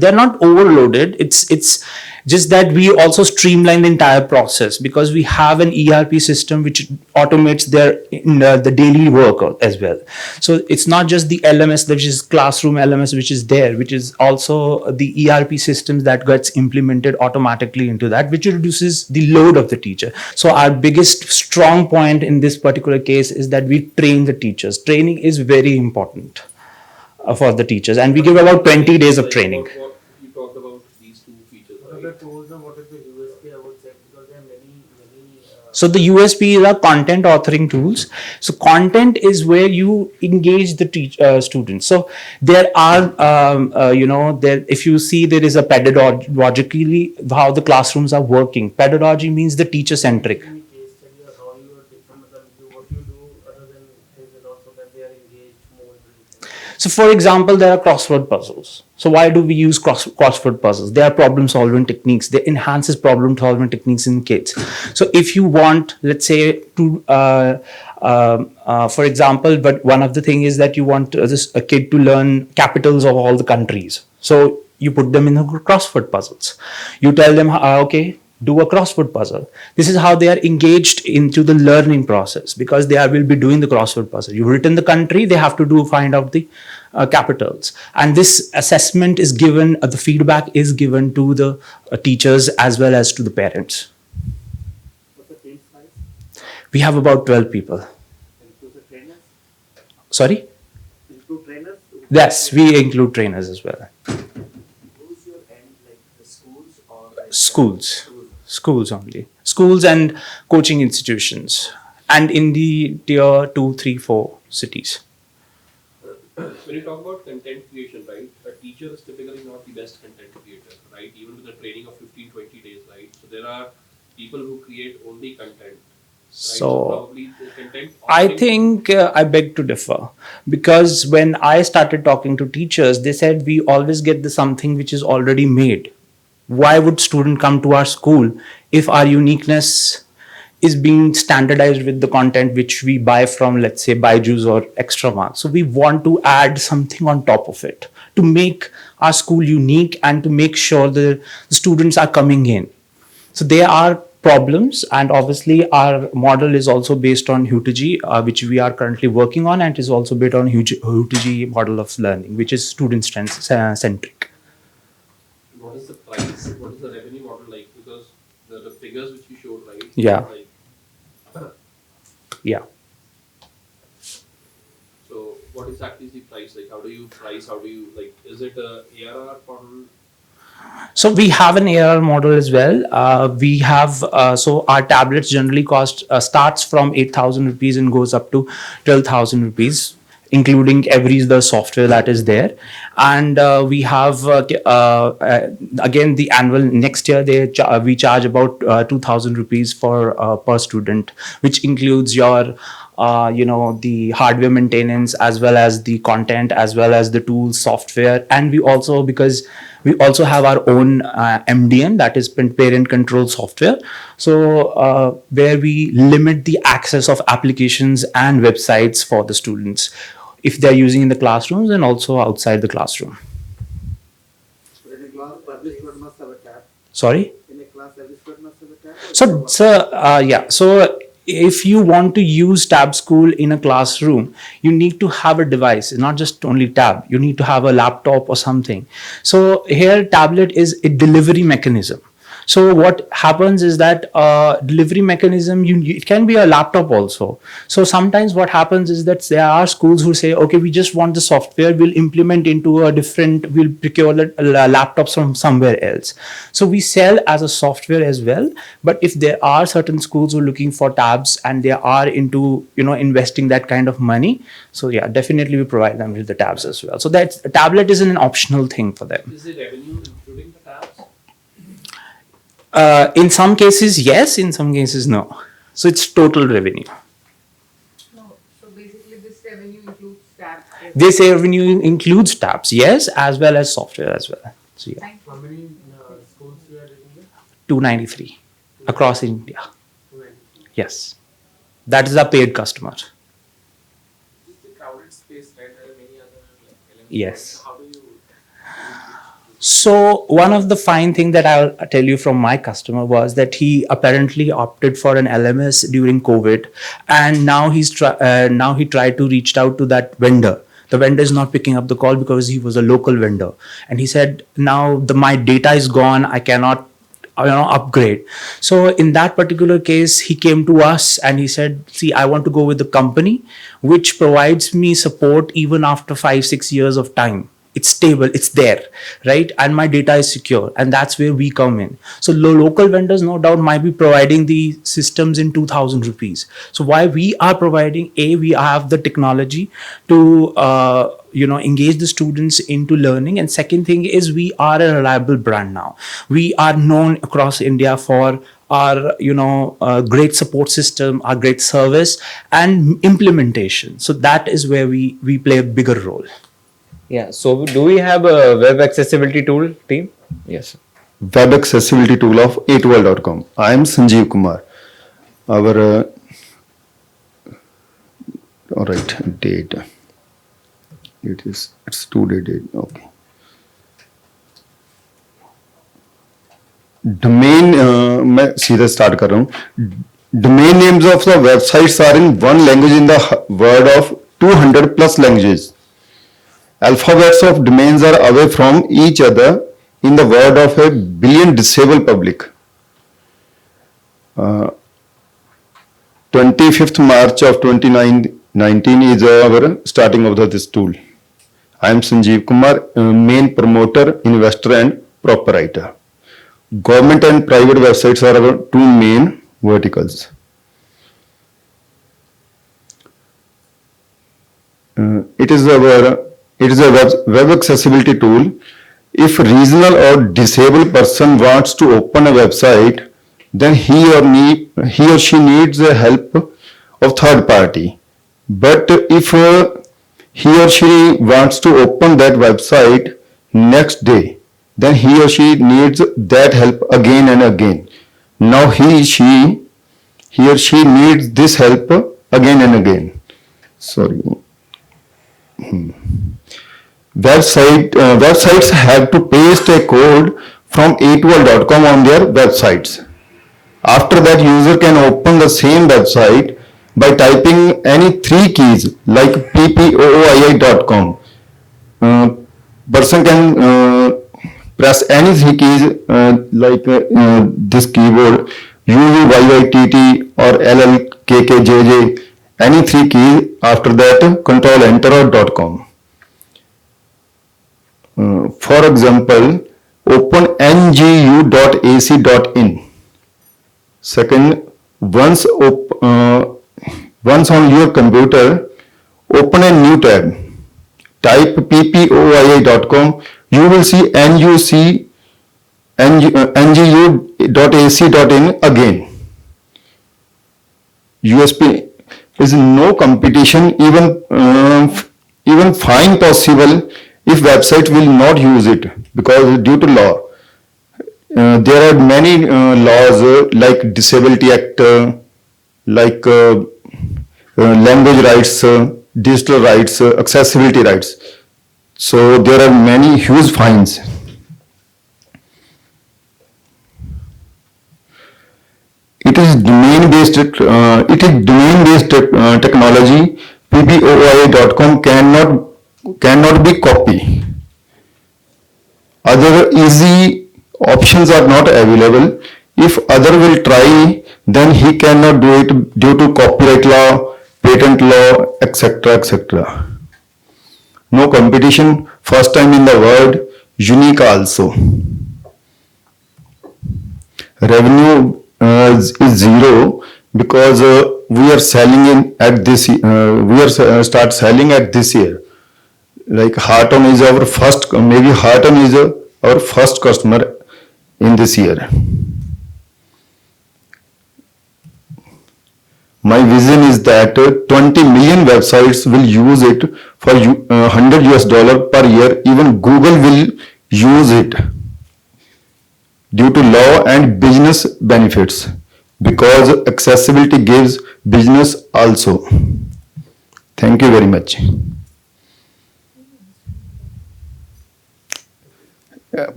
[SPEAKER 17] They're not overloaded. It's just that we also streamline the entire process because we have an ERP system which automates the daily work as well. So it's not just the LMS, which is classroom LMS, which is there, which is also the ERP systems that gets implemented automatically into that, which reduces the load of the teacher. So our biggest strong point in this particular case is that we train the teachers. Training is very important for the teachers, and we give about 20 days of training.
[SPEAKER 2] What you talked about these two features,
[SPEAKER 13] What are the tools and what is the USP? I would say because there are many.
[SPEAKER 17] So the USP are content authoring tools. So content is where you engage the students. So there are, if you see there is a pedagogically how the classrooms are working. Pedagogy means the teacher centric. So for example, there are crossword puzzles. So why do we use crossword puzzles? They are problem solving techniques. They enhances problem solving techniques in kids. So if you want, let's say to, for example, but one of the thing is that you want a kid to learn capitals of all the countries. So you put them in the crossword puzzles. You tell them, okay, do a crossword puzzle. This is how they are engaged into the learning process because they will be doing the crossword puzzle. You've written the country, they have to find out the capitals. And this assessment is given, the feedback is given to the teachers as well as to the parents.
[SPEAKER 13] What's the team size?
[SPEAKER 17] We have about 12 people.
[SPEAKER 13] Include the trainers?
[SPEAKER 17] Sorry?
[SPEAKER 13] Include trainers?
[SPEAKER 17] Yes, we include trainers as well.
[SPEAKER 13] Who's your end, like the schools or like
[SPEAKER 17] Schools only. Schools and coaching institutions. And in the tier 2, 3, 4 cities.
[SPEAKER 2] When you talk about content creation, right, a teacher is typically not the best content creator, right? Even with the training of 15, 20 days, right? So there are people who create only content. Right?
[SPEAKER 17] So
[SPEAKER 2] probably the content
[SPEAKER 17] I think I beg to differ because when I started talking to teachers, they said we always get something which is already made. Why would student come to our school if our uniqueness is being standardized with the content which we buy from, let's say, Byju's or Extra Marks? So we want to add something on top of it to make our school unique and to make sure the students are coming in. So there are problems, and obviously our model is also based on HUTG, which we are currently working on, and is also based on HUTG model of learning, which is student centric.
[SPEAKER 2] What is the price? What is the revenue model like? Because the figures which you showed, right?
[SPEAKER 17] Yeah.
[SPEAKER 2] Like,
[SPEAKER 17] Yeah.
[SPEAKER 2] so what exactly is the price? Like, how do you price? How do you, like, is it a ARR model?
[SPEAKER 17] So we have an ARR model as well. We have, so our tablets generally starts from 8,000 rupees and goes up to 12,000 rupees, including the software that is there. And we have, again, the annual next year, we charge about 2,000 rupees for per student, which includes your, the hardware maintenance as well as the content, as well as the tools, software. And because we also have our own MDN, that is parent control software. So where we limit the access of applications and websites for the students if they're using in the classrooms and also outside the classroom.
[SPEAKER 13] In a class, every student must have a tab.
[SPEAKER 17] Sorry?
[SPEAKER 13] In a class, every student must have a tab.
[SPEAKER 17] So if you want to use Tab School in a classroom, you need to have a device, not just only tab. You need to have a laptop or something. So here tablet is a delivery mechanism. So what happens is that delivery mechanism, it can be a laptop also. So sometimes what happens is that there are schools who say, okay, we just want the software, we'll implement into a different, we'll procure laptops from somewhere else. So we sell as a software as well. But if there are certain schools who are looking for tabs and they are into, investing that kind of money, so yeah, definitely we provide them with the tabs as well. So that tablet is an optional thing for them.
[SPEAKER 2] Is the revenue including the tabs?
[SPEAKER 17] In some cases, yes. In some cases, no. So it's total revenue.
[SPEAKER 12] No, so basically this revenue includes tabs.
[SPEAKER 17] This revenue includes tabs, yes, as well as software as well. So yeah.
[SPEAKER 12] How
[SPEAKER 13] many schools you are living in?
[SPEAKER 17] 293 across India. Yes. That is a paid customer.
[SPEAKER 13] It's a crowded space, right? There are many other elements.
[SPEAKER 17] Yes.
[SPEAKER 13] How do you?
[SPEAKER 17] So one of the fine thing that I'll tell you from my customer was that he apparently opted for an LMS during COVID, and now he tried to reach out to that vendor. The vendor is not picking up the call because he was a local vendor, and he said, now my data is gone, I cannot upgrade. So in that particular case, he came to us and he said, see, I want to go with the company which provides me support even after 5-6 years of time. It's stable, it's there, right? And my data is secure, and that's where we come in. So local vendors, no doubt, might be providing the systems in 2,000 rupees. So why we are providing, we have the technology to engage the students into learning, and second thing is we are a reliable brand now. We are known across India for our great support system, our great service and implementation. So that is where we play a bigger role.
[SPEAKER 8] Yeah. So do we have a web accessibility tool team? Yes.
[SPEAKER 18] Web accessibility tool of a2l.com. I am Sanjeev Kumar. Our all right, date. It's today date. Okay. Domain मैं सीधा start कर रहा हूँ. Domain names of the websites are in one language in the word of 200 plus languages. Alphabets of domains are away from each other in the word of a billion disabled public. 25th March of 2019 is our starting of this tool. I am Sanjeev Kumar, main promoter, investor and proprietor. Government and private websites are our two main verticals. It is a web accessibility tool. If regional or disabled person wants to open a website, then he or she needs the help of third party. But if he or she wants to open that website next day, then he or she needs that help again and again. Now he or she needs this help again and again. Sorry. Websites have to paste a code from a2l.com on their websites. After that, user can open the same website by typing any three keys like ppooi.com. Person can press any three keys like this keyboard UUYYTT or LLKKJJ, any three keys. After that, control enter or .com. For example, open ngu.ac.in. Second, once on your computer, open a new tab. Type ppoia.com. You will see ngu.ac.in again. USP is no competition, even fine possible if website will not use it, because due to law. There are many laws like Disability Act, like language rights, digital rights, accessibility rights. So there are many huge fines. It is domain-based technology. ppoia.com cannot be copied. Other easy options are not available. If other will try, then he cannot do it due to copyright law, patent law, etc., etc. No competition, first time in the world, unique also. Revenue is zero because we are selling in at this we are start selling at this year. Like Harton is our first, maybe Harton is our first customer in this year. My vision is that 20 million websites will use it for $100 per year. Even Google will use it due to law and business benefits, because accessibility gives business also. Thank you very much.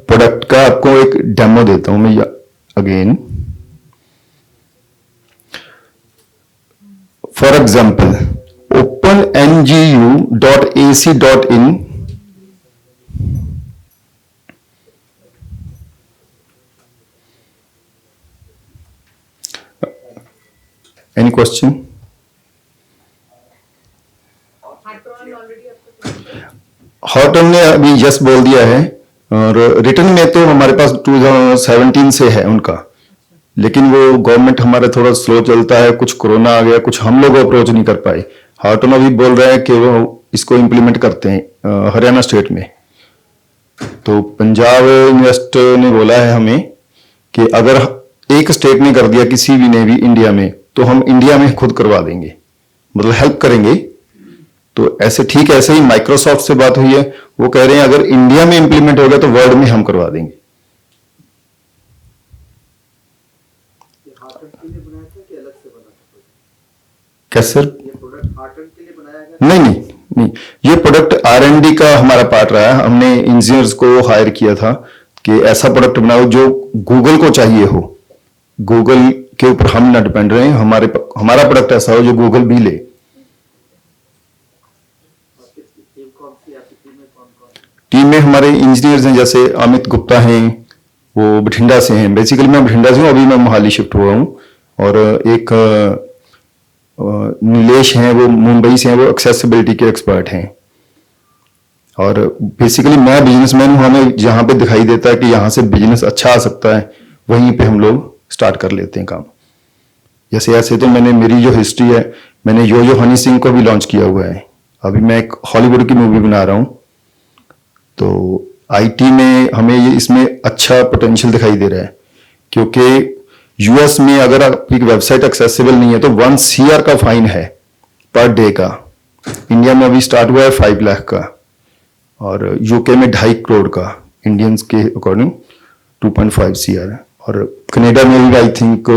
[SPEAKER 18] Product का आपको एक demo देता हूं मैं again. For example, openNGU.ac.in. Any question? Horton ने अभी yes बोल दिया है, और रिटर्न में तो हमारे पास 2017 से है उनका, लेकिन वो गवर्नमेंट हमारा थोड़ा स्लो चलता है, कुछ कोरोना आ गया, कुछ हम लोग अप्रोच नहीं कर पाए. हॉटन अभी बोल रहे हैं कि वो इसको इम्प्लीमेंट करते हैं हरियाणा स्टेट में. तो पंजाब इन्वेस्ट ने बोला है हमें कि अगर एक स्टेट ने कर दिया किसी भी ने भी इंडिया में, तो हम इंडिया में खुद करवा देंगे, मतलब हेल्प करेंगे. तो ऐसे ठीक ऐसे ही माइक्रोसॉफ्ट से बात हुई है, वो कह रहे हैं अगर इंडिया में इंप्लीमेंट हो गया तो वर्ल्ड में हम करवा देंगे. कैसे सर? नहीं नहीं नहीं, ये प्रोडक्ट R&D का हमारा पार्ट रहा है. हमने इंजीनियर्स को हायर किया था कि ऐसा प्रोडक्ट बनाओ जो गूगल को चाहिए हो, गूगल के ऊपर हम ना डिपेंड रहे, हमारा प्रोडक्ट ऐसा हो जो गूगल भी ले. टीम में हमारे इंजीनियर्स हैं, जैसे अमित गुप्ता हैं, वो बठिंडा से हैं. बेसिकली मैं बठिंडा से हूँ, अभी मैं मोहाली शिफ्ट हुआ हूँ. और एक नीलेश हैं, वो मुंबई से हैं, वो एक्सेसिबिलिटी के एक्सपर्ट हैं. और बेसिकली मैं बिजनेसमैन हूँ, हमें जहाँ पे दिखाई देता है कि यहाँ से बिजनेस अच्छा आ सकता है, वहीं पे हम लोग स्टार्ट कर लेते हैं काम. जैसे ऐसे तो मैंने, मेरी जो हिस्ट्री है, मैंने यो हनी सिंह को भी लॉन्च किया हुआ है. अभी मैं एक हॉलीवुड की मूवी बना रहा हूँ. तो आईटी में हमें ये इसमें अच्छा पोटेंशियल दिखाई दे रहा है, क्योंकि यूएस में अगर आपकी वेबसाइट एक्सेसिबल नहीं है तो 1 CR का फाइन है पर डे का. इंडिया में अभी स्टार्ट हुआ है 5 लाख का, और यूके में 2.5 करोड़ का, इंडियंस के अकॉर्डिंग 2.5 CR. और कनाडा में भी आई थिंक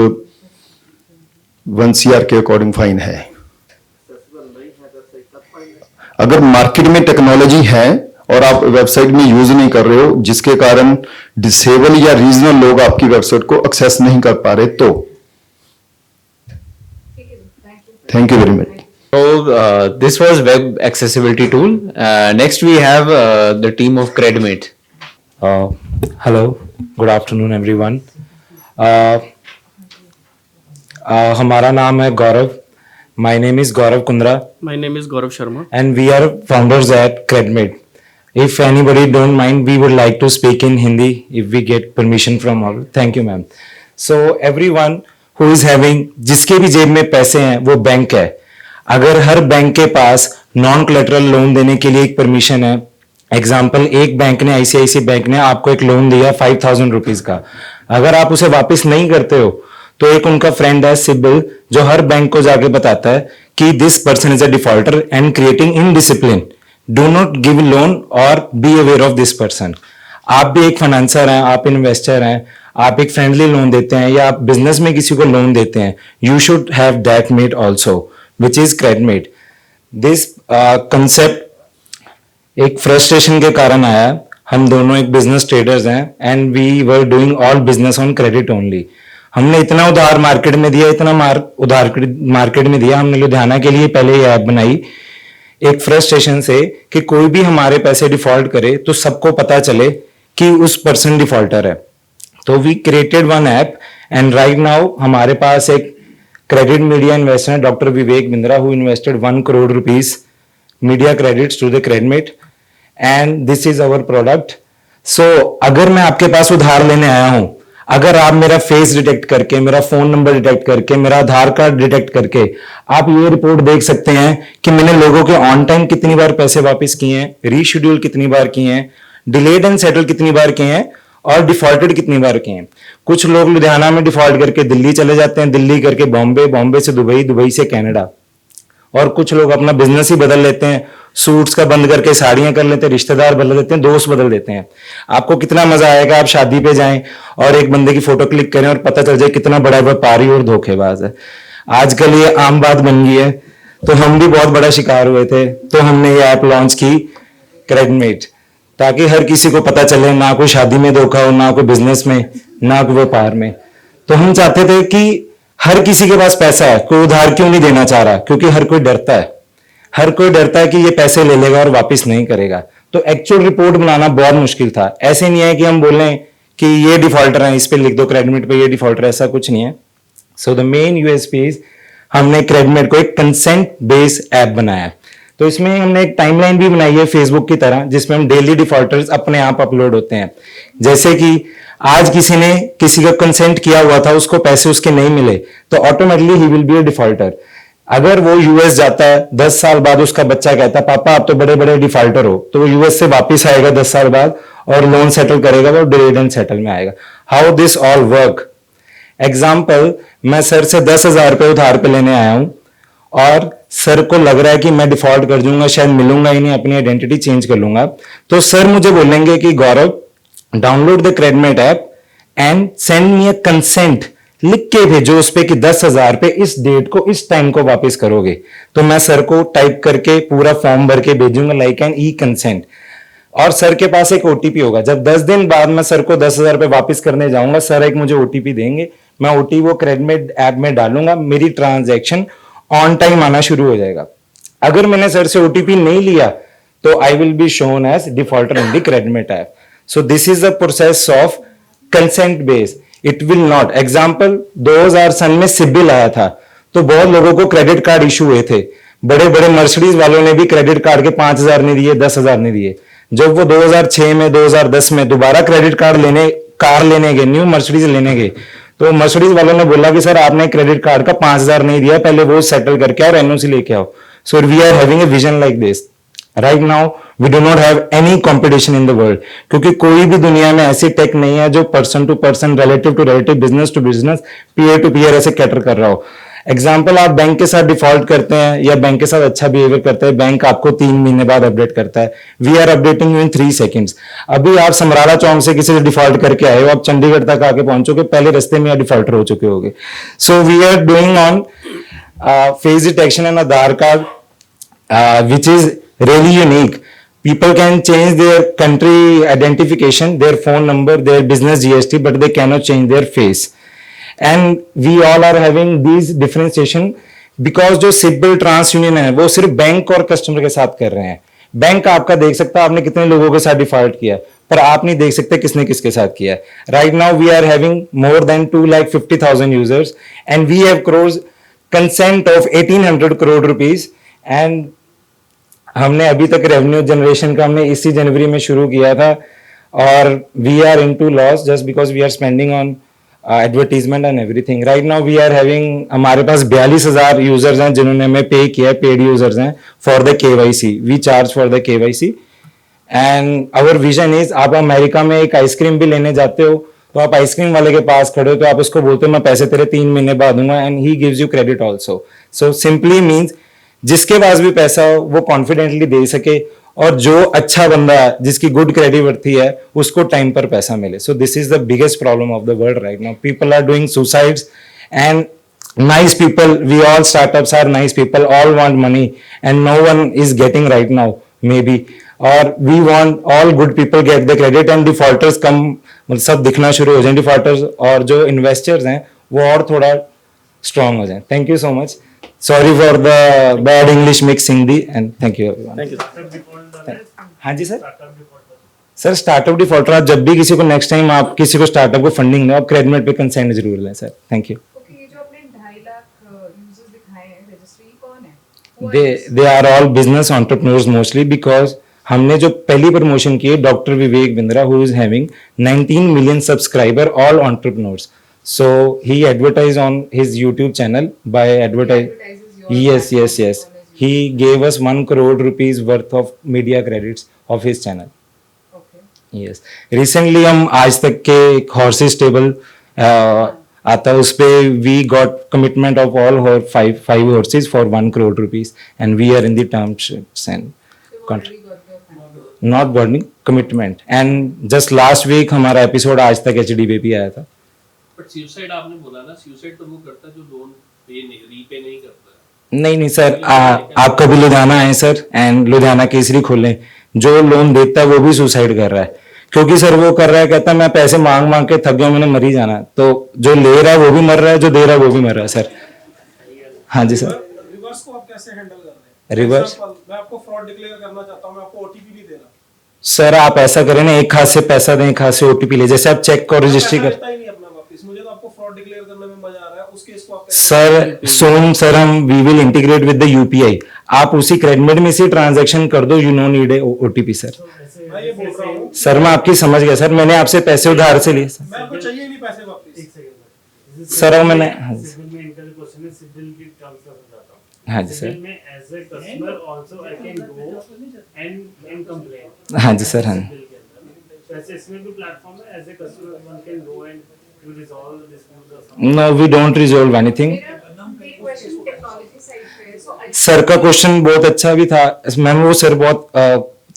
[SPEAKER 18] 1 CR के अकॉर्डिंग फाइन है. अगर मार्केट में टेक्नोलॉजी है और आप वेबसाइट में यूज नहीं कर रहे हो, जिसके कारण डिसेबल या रीजनल लोग आपकी वेबसाइट को एक्सेस नहीं कर पा रहे, तो thank you very much.
[SPEAKER 8] So this was web accessibility tool. Next we have the team of CredMate.
[SPEAKER 19] Hello, good afternoon everyone. हमारा नाम है गौरव. My name is Gaurav Kundra.
[SPEAKER 20] My name is Gaurav Sharma.
[SPEAKER 19] And we are founders at CredMate. If anybody don't mind, we would like to speak in Hindi if we get permission from our. Thank you, ma'am. So everyone who is having, जिसके भी जेब में पैसे हैं वो bank है. अगर हर bank के पास नॉन कोलेटरल लोन देने के लिए एक परमिशन है, एग्जाम्पल एक बैंक ने, ICICI बैंक ने आपको एक लोन दिया 5,000 रुपीज का, अगर आप उसे वापस नहीं करते हो तो एक उनका फ्रेंड है सिबिल, जो हर बैंक को जाके बताता है कि this person is a defaulter and creating indiscipline, do not give loan और be aware of this person. आप भी एक फाइनेंसर हैं, आप इन्वेस्टर हैं, आप एक फ्रेंडली लोन देते हैं या आप बिजनेस में किसी को लोन देते हैं, you should have that mate also which is CredMate. This concept एक फ्रस्ट्रेशन के कारण आया. हम दोनों एक बिजनेस ट्रेडर्स हैं and we were doing all business on credit only. हमने इतना उधार मार्केट में दिया, इतना उधार मार्केट में दिया. हमने लुधियाना के लिए पहले ये ऐप बनाई एक फ्रस्ट्रेशन से कि कोई भी हमारे पैसे डिफॉल्ट करे तो सबको पता चले कि उस पर्सन डिफॉल्टर है. तो we created one app and right now हमारे पास एक क्रेडिट मीडिया इन्वेस्टर है doctor Vivek Bindra who invested 1 crore rupees media credits to the CredMate and this is our product. So अगर मैं आपके पास उधार लेने आया हूं, अगर आप मेरा फेस डिटेक्ट करके, मेरा फोन नंबर डिटेक्ट करके, मेरा आधार कार्ड डिटेक्ट करके आप ये रिपोर्ट देख सकते हैं कि मैंने लोगों के ऑन टाइम कितनी बार पैसे वापस किए हैं, रीशेड्यूल कितनी बार किए हैं, डिलेड एंड सेटल कितनी बार किए हैं और डिफॉल्टेड कितनी बार किए हैं. कुछ लोग लुधियाना में डिफॉल्ट करके दिल्ली चले जाते हैं, दिल्ली करके बॉम्बे, बॉम्बे से दुबई, दुबई से कनाडा, और कुछ लोग अपना बिजनेस ही बदल लेते हैं, सूट्स का बंद करके साड़ियां कर लेते हैं, रिश्तेदार बदल देते हैं, दोस्त बदल देते हैं. आपको कितना मजा आएगा आप शादी पे जाएं और एक बंदे की फोटो क्लिक करें और पता चल जाए कितना बड़ा व्यापारी और धोखेबाज है. आजकल ये आम बात बन गई है. तो हम भी बहुत बड़ा शिकार हुए थे, तो हमने ये ऐप लॉन्च की क्रेडमेट, ताकि हर किसी को पता चले, ना कोई शादी में धोखा हो, ना कोई बिजनेस में, ना कोई व्यापार में. तो हम चाहते थे कि हर किसी के पास पैसा है, कोई उधार क्यों नहीं देना चाह रहा, क्योंकि हर कोई डरता है, हर कोई डरता है कि ये पैसे ले लेगा और वापस नहीं करेगा. तो एक्चुअल रिपोर्ट बनाना बहुत मुश्किल था. ऐसे नहीं है कि हम बोलें कि ये डिफॉल्टर है, इस पे लिख दो क्रेडमेट पे ये डिफॉल्टर, ऐसा कुछ नहीं है. So the main USP is हमने क्रेडमेट को एक कंसेंट बेस्ड ऐप बनाया. तो इसमें हमने एक टाइमलाइन भी बनाई है फेसबुक की तरह, जिसमें हम डेली डिफॉल्टर्स अपने आप अपलोड होते हैं. जैसे कि आज किसी ने किसी का कंसेंट किया हुआ था, उसको पैसे उसके नहीं मिले, तो automatically he will be a defaulter. अगर वो यूएस जाता है, 10 साल बाद उसका बच्चा कहता है पापा आप तो बड़े बड़े डिफॉल्टर हो, तो वो यूएस से वापस आएगा 10 साल बाद और लोन सेटल करेगा, वो डिलेड एंड सेटल में आएगा. How this all work. Example, मैं सर से 10,000 रुपए उधार पे लेने आया हूं और सर को लग रहा है कि मैं डिफॉल्ट कर दूंगा, शायद मिलूंगा ही नहीं, अपनी आइडेंटिटी चेंज कर लूंगा. तो सर मुझे बोलेंगे कि Gaurav download the CredMate app and send me a consent, लिख के भेजो उस पे कि 10,000 पे इस डेट को इस टाइम को वापस करोगे. तो मैं सर को टाइप करके पूरा फॉर्म भर के भेजूंगा लाइक एन ई कंसेंट, और सर के पास एक ओटीपी होगा. जब 10 दिन बाद मैं सर को 10,000 रुपए वापस करने जाऊंगा, सर एक मुझे ओटीपी देंगे, मैं ओटीपी वो क्रेडमेट ऐप में डालूंगा, मेरी ट्रांजैक्शन ऑन टाइम आना शुरू हो जाएगा. अगर मैंने सर से ओटीपी नहीं लिया तो I will be shown as defaulter in the CredMate app. So this is the process of consent based. It will not. Example, 2000 सन में सिबिल आया था, तो बहुत लोगों को क्रेडिट कार्ड इशू हुए थे. बड़े बड़े मर्सिडीज वालों ने भी क्रेडिट कार्ड के 5,000 नहीं दिए, 10,000 नहीं दिए. जब वो 2006 में 2010 में दोबारा क्रेडिट कार्ड लेने, कार लेने गए, न्यू मर्सिडीज लेने गए, तो मर्सिडीज वालों ने बोला कि सर आपने क्रेडिट कार्ड का 5,000 नहीं दिया, पहले वो सेटल करके आओ और एनओसी लेके आओ. So we are having a vision like this. Right now we do not have any competition in the world, क्योंकि कोई भी दुनिया में ऐसी टेक नहीं है जो person to person, relative to relative, business to business, peer to peer ऐसे कैटर कर रहा हो. एग्जाम्पल, आप बैंक के साथ डिफॉल्ट करते हैं या बैंक के साथ अच्छा बिहेवियर करते हैं, बैंक आपको 3 महीने बाद अपडेट करता है. We are updating you in 3 seconds. अभी आप समराला चौक से किसी से डिफॉल्ट करके आए हो, आप चंडीगढ़ तक आके पहुंचोगे, पहले रास्ते में डिफॉल्टर हो चुके होगे. So we are doing on face detection and Aadhaar card which is really unique. People can change their country identification, their phone number, their business GST, but they cannot change their face. And we all are having these differentiation because जो CIBIL trans union है वो सिर्फ bank और customer के साथ कर रहे हैं. बैंक आपका देख सकता है आपने कितने लोगों के साथ डिफॉल्ट किया, पर आप नहीं देख सकते किसने किसके साथ किया है. Right now we are having more than 2,50,000 users and we have crossed consent of 1,800 crore rupees. And हमने अभी तक रेवेन्यू जनरेशन का हमने इसी जनवरी में शुरू किया था, और we are into loss just because we are spending on advertisement and everything. Right now we are having, हमारे पास 42,000 यूजर्स हैं जिन्होंने हमें पे किया है, पेड यूजर्स हैं for the KYC. We charge for the KYC and our vision is, आप America में एक आइसक्रीम भी लेने जाते हो तो आप आइसक्रीम वाले के पास खड़े हो तो आप उसको बोलते हो मैं पैसे तेरे 3 महीने बाद दूंगा and he gives you credit also. So simply means जिसके पास भी पैसा हो वो कॉन्फिडेंटली दे सके, और जो अच्छा बंदा है जिसकी गुड क्रेडिबिलिटी है उसको टाइम पर पैसा मिले. So this is the biggest problem of the world right now. People are doing suicides and nice people, we all startups are nice people, all want money and no one is getting right now maybe, or we want all good people get the credit and defaulters come, सब दिखना शुरू हो जाए defaulters, और जो investors हैं वो और थोड़ा strong हो जाए. Thank you so much. Sorry for the bad English mix Hindi and thank you everyone.
[SPEAKER 14] Thank you.
[SPEAKER 19] हाँ जी सर. सर स्टार्टअप डिफॉल्टर आप जब भी किसी को नेक्स्ट टाइम आप किसी को स्टार्टअप को फंडिंग दो आप क्रेडिट पे कंसेंट जरूर लें सर थैंक यू
[SPEAKER 12] ओके, ये जो आपने 2.5 लाख यूजर्स दिखाए हैं, रजिस्ट्री कौन है?
[SPEAKER 19] They are all business entrepreneurs mostly because हमने जो पहली प्रमोशन की है doctor Vivek Bindra who is having 19 million subscriber all entrepreneurs so he advertise on his YouTube channel by advertise yes he gave us 1 crore rupees worth of media credits of his channel yes recently हम आज तक के एक horses table आता है उस पे we got commitment of all her five horses for 1 crore rupees and we are in the terms and contract not bonding commitment and just last week हमारा एपिसोड आज तक HD पे आया था
[SPEAKER 2] बट सुसाइड आपने बोला ना, सुसाइड तो वो करता है जो लोन रीपे नहीं करता।
[SPEAKER 19] नहीं सर आप कभी लुधियाना आए सर एंड लुधियाना केसरी खोलें जो लोन देता है वो भी सुसाइड कर रहा है क्योंकि सर वो कर रहा है कहता है मैं पैसे मांग मांग के थक गया मैंने मर ही जाना तो जो ले रहा है वो भी मर रहा है जो दे रहा है वो भी मर रहा है सर हाँ जी सर
[SPEAKER 14] रिवर्स को आप कैसे हैंडल कर रहे हैं?
[SPEAKER 19] रिवर्स
[SPEAKER 14] मैं आपको फ्रॉड डिक्लेयर करना चाहता हूं, मैं आपको ओटीपी नहीं दे रहा
[SPEAKER 19] सर आप ऐसा करें ना एक हाथ से पैसा दें एक हाथ से ओटीपी ले जैसे आप चेक और रजिस्ट्री कर
[SPEAKER 14] मुझे तो आपको फ्रॉड डिक्लेयर करने में मजा आ रहा है उस केस को आप
[SPEAKER 19] सर सोम सर हम we will integrate with the UPI आप उसी क्रेडिट में से ट्रांजैक्शन कर दो you no need a OTP sir
[SPEAKER 14] मैं ये बोल रहा हूं
[SPEAKER 19] सर मैं आपकी समझ गया सर मैंने आपसे पैसे उधार से लिए
[SPEAKER 14] मैं आपको चाहिए नहीं पैसे वापस
[SPEAKER 19] सर मैंने हाँ जी सर हाँ जी सर हाँ No, we don't resolve anything. Sir का क्वेश्चन बहुत अच्छा भी था मैम वो सर बहुत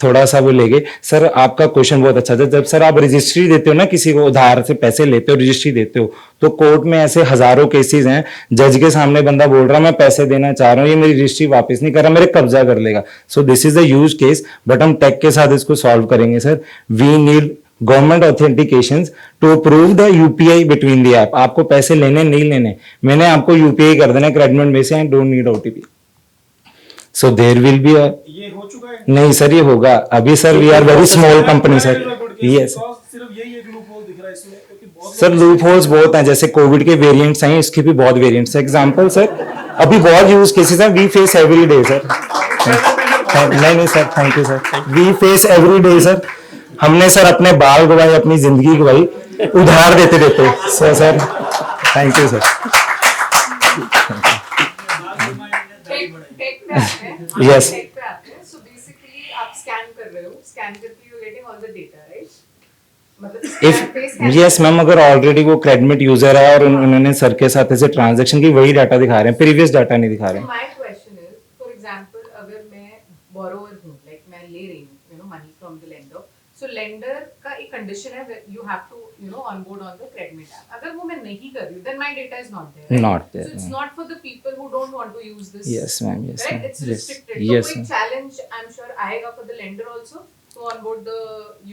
[SPEAKER 19] थोड़ा सा वो ले गए सर आपका क्वेश्चन बहुत अच्छा था जब सर आप रजिस्ट्री देते हो ना किसी को उधार से पैसे लेते हो रजिस्ट्री देते हो तो कोर्ट में ऐसे हजारों केसेस हैं जज के सामने बंदा बोल रहा मैं पैसे देना चाह रहा हूँ ये मेरी रजिस्ट्री वापस नहीं कर रहा मेरे कब्जा कर लेगा so this is a use case but हम टेक के साथ इसको सॉल्व करेंगे sir we need government authentications to approve the UPI between the app आपको पैसे लेने नहीं लेने मैंने आपको यूपीआई कर देना क्रेडिट में से and don't need OTP so there will be
[SPEAKER 14] ये हो चुका है
[SPEAKER 19] नहीं सर ये होगा अभी sir we are very small company sir yes
[SPEAKER 14] सिर्फ यही एक लूप होल दिख रहा है इसमें क्योंकि बहुत
[SPEAKER 19] सर लूप होल्स बहुत हैं जैसे कोविड के वेरिएंट्स हैं इसके भी बहुत वेरिएंट्स हैं एग्जांपल सर अभी बहुत यूज केसेस हैं we face every day sir नहीं sir thank you sir we face every day sir हमने सर अपने बाल गवाए अपनी जिंदगी गवाई उधार देते देते sir thank you sir Yes.
[SPEAKER 12] So basically आप स्कैन कर रहे हो स्कैन करके you getting all the data right
[SPEAKER 19] if yes ma'am अगर ऑलरेडी वो क्रेडिट यूजर है और उन्होंने सर के साथ ऐसे ट्रांजैक्शन की वही डाटा दिखा रहे हैं प्रीवियस डाटा नहीं दिखा रहे हैं
[SPEAKER 12] my question is for example अगर मैं बोरोवर हूं लाइक मैं ले रही हूं you know money from the lender so lender का एक कंडीशन है you have to you know onboard on the credit app अगर वो मैं नहीं कर रही हूं then my data is not there
[SPEAKER 19] Not there,
[SPEAKER 12] so it's
[SPEAKER 19] no.
[SPEAKER 12] not for the people who don't want to use this
[SPEAKER 19] Yes, ma'am, yes,
[SPEAKER 12] right
[SPEAKER 19] ma'am.
[SPEAKER 12] it's
[SPEAKER 19] Yes,
[SPEAKER 12] restricted
[SPEAKER 19] yes,
[SPEAKER 12] so कोई
[SPEAKER 19] ma'am.
[SPEAKER 12] challenge I'm sure आएगा for the lender also to onboard the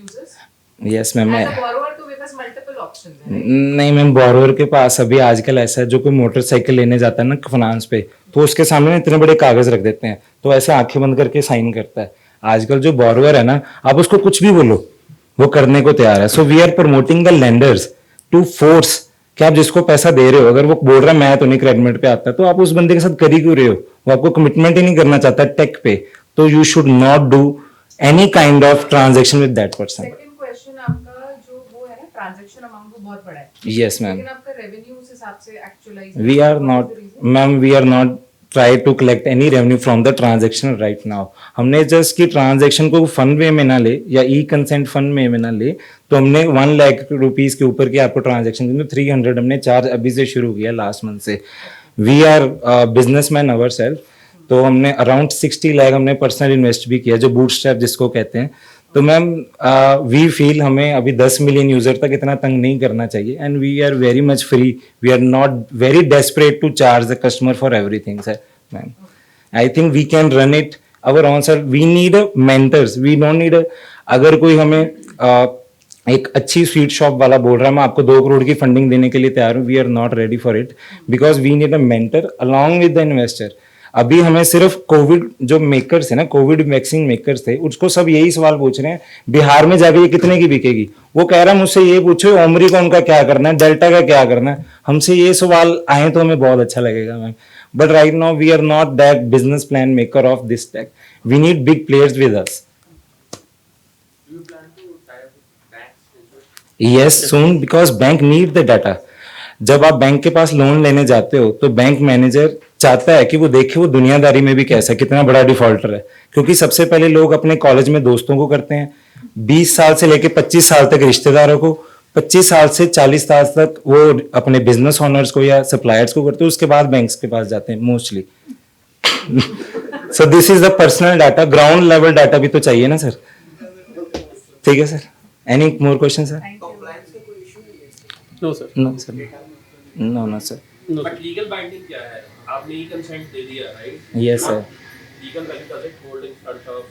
[SPEAKER 12] users
[SPEAKER 19] yes ma'am
[SPEAKER 12] as a borrower to with us multiple options है
[SPEAKER 19] नहीं ma'am borrower के पास अभी आजकल ऐसा है जो कोई मोटरसाइकिल लेने जाता है ना फाइनेंस पे तो उसके सामने ना इतने बड़े कागज रख देते हैं तो ऐसे आंखें बंद करके साइन करता है आजकल जो बोरोवर है ना आप उसको कुछ भी बोलो वो करने को तैयार है so we are promoting the lenders to force कि आप जिसको पैसा दे रहे हो अगर वो बोल रहा है मैं तो नहीं क्रेडिट पे आता तो आप उस बंदे के साथ कर ही क्यों रहे हो वो आपको कमिटमेंट ही नहीं करना चाहता टेक पे तो you should not do any kind of transaction with that person
[SPEAKER 12] second question आपका जो वो है ना ट्रांजैक्शन अमाउंट वो बहुत बड़ा है
[SPEAKER 19] यस मैम
[SPEAKER 12] लेकिन आपका रेवेन्यू उस हिसाब से actualise
[SPEAKER 19] we are not ma'am we are not try to collect any revenue from the transaction right now हमने जस्ट की ट्रांजैक्शन को फंड वे में ना ले या ई कंसेंट फंड में ना ले तो हमने 1 लाख रुपीस के ऊपर की आपको ट्रांजैक्शन 300 हमने चार्ज अभी से शुरू किया लास्ट मंथ से we are businessman our self तो हमने अराउंड 60 लाख हमने पर्सनल इन्वेस्ट भी किया जो बूटस्ट्रैप जिसको कहते हैं तो मैम वी फील हमें अभी 10 मिलियन यूजर तक इतना तंग नहीं करना चाहिए and we are very much free we are not very desperate to charge the customer for everything sir ma'am I think we can run it our own sir we need mentors we don't need अगर कोई हमें एक अच्छी sweet shop वाला बोल रहा है मैं आपको 2 करोड़ की फंडिंग देने के लिए तैयार हूँ we are not ready for it because we need a mentor along with the investor अभी हमें सिर्फ कोविड जो मेकर्स है ना, कोविड वैक्सीन मेकर्स थे, उसको सब यही सवाल पूछ रहे हैं बिहार में जाके ये कितने की बिकेगी। वो कह रहा है मुझसे ये पूछो ओमरिकॉन का क्या करना है, डेल्टा का क्या करना है। हमसे ये सवाल आए तो हमें बहुत अच्छा लगेगा ma'am. But right now we are not that business plan maker of this tech, we need big players with us. Yes, soon, because bank need the data. जब आप बैंक के पास लोन लेने जाते हो तो बैंक मैनेजर चाहता है कि वो देखे वो दुनियादारी में भी कैसा, कितना बड़ा डिफॉल्टर है। क्योंकि सबसे पहले लोग अपने कॉलेज में दोस्तों को करते हैं, 20 साल से लेके 25 साल तक रिश्तेदारों को, 25 साल से 40 साल तक वो अपने बिजनेस ओनर्स को या सप्लायर्स को करते हैं, उसके बाद बैंक्स के पास जाते हैं mostly. So this is the personal data, ground level data भी तो चाहिए ना सर। ठीक है sir, any more question sir?
[SPEAKER 2] No sir.
[SPEAKER 19] No sir, no sir.
[SPEAKER 2] But legal binding क्या है? आपने ही कंसेंट दे दिया, right?
[SPEAKER 19] Yes sir.
[SPEAKER 2] Legal value does it hold in front of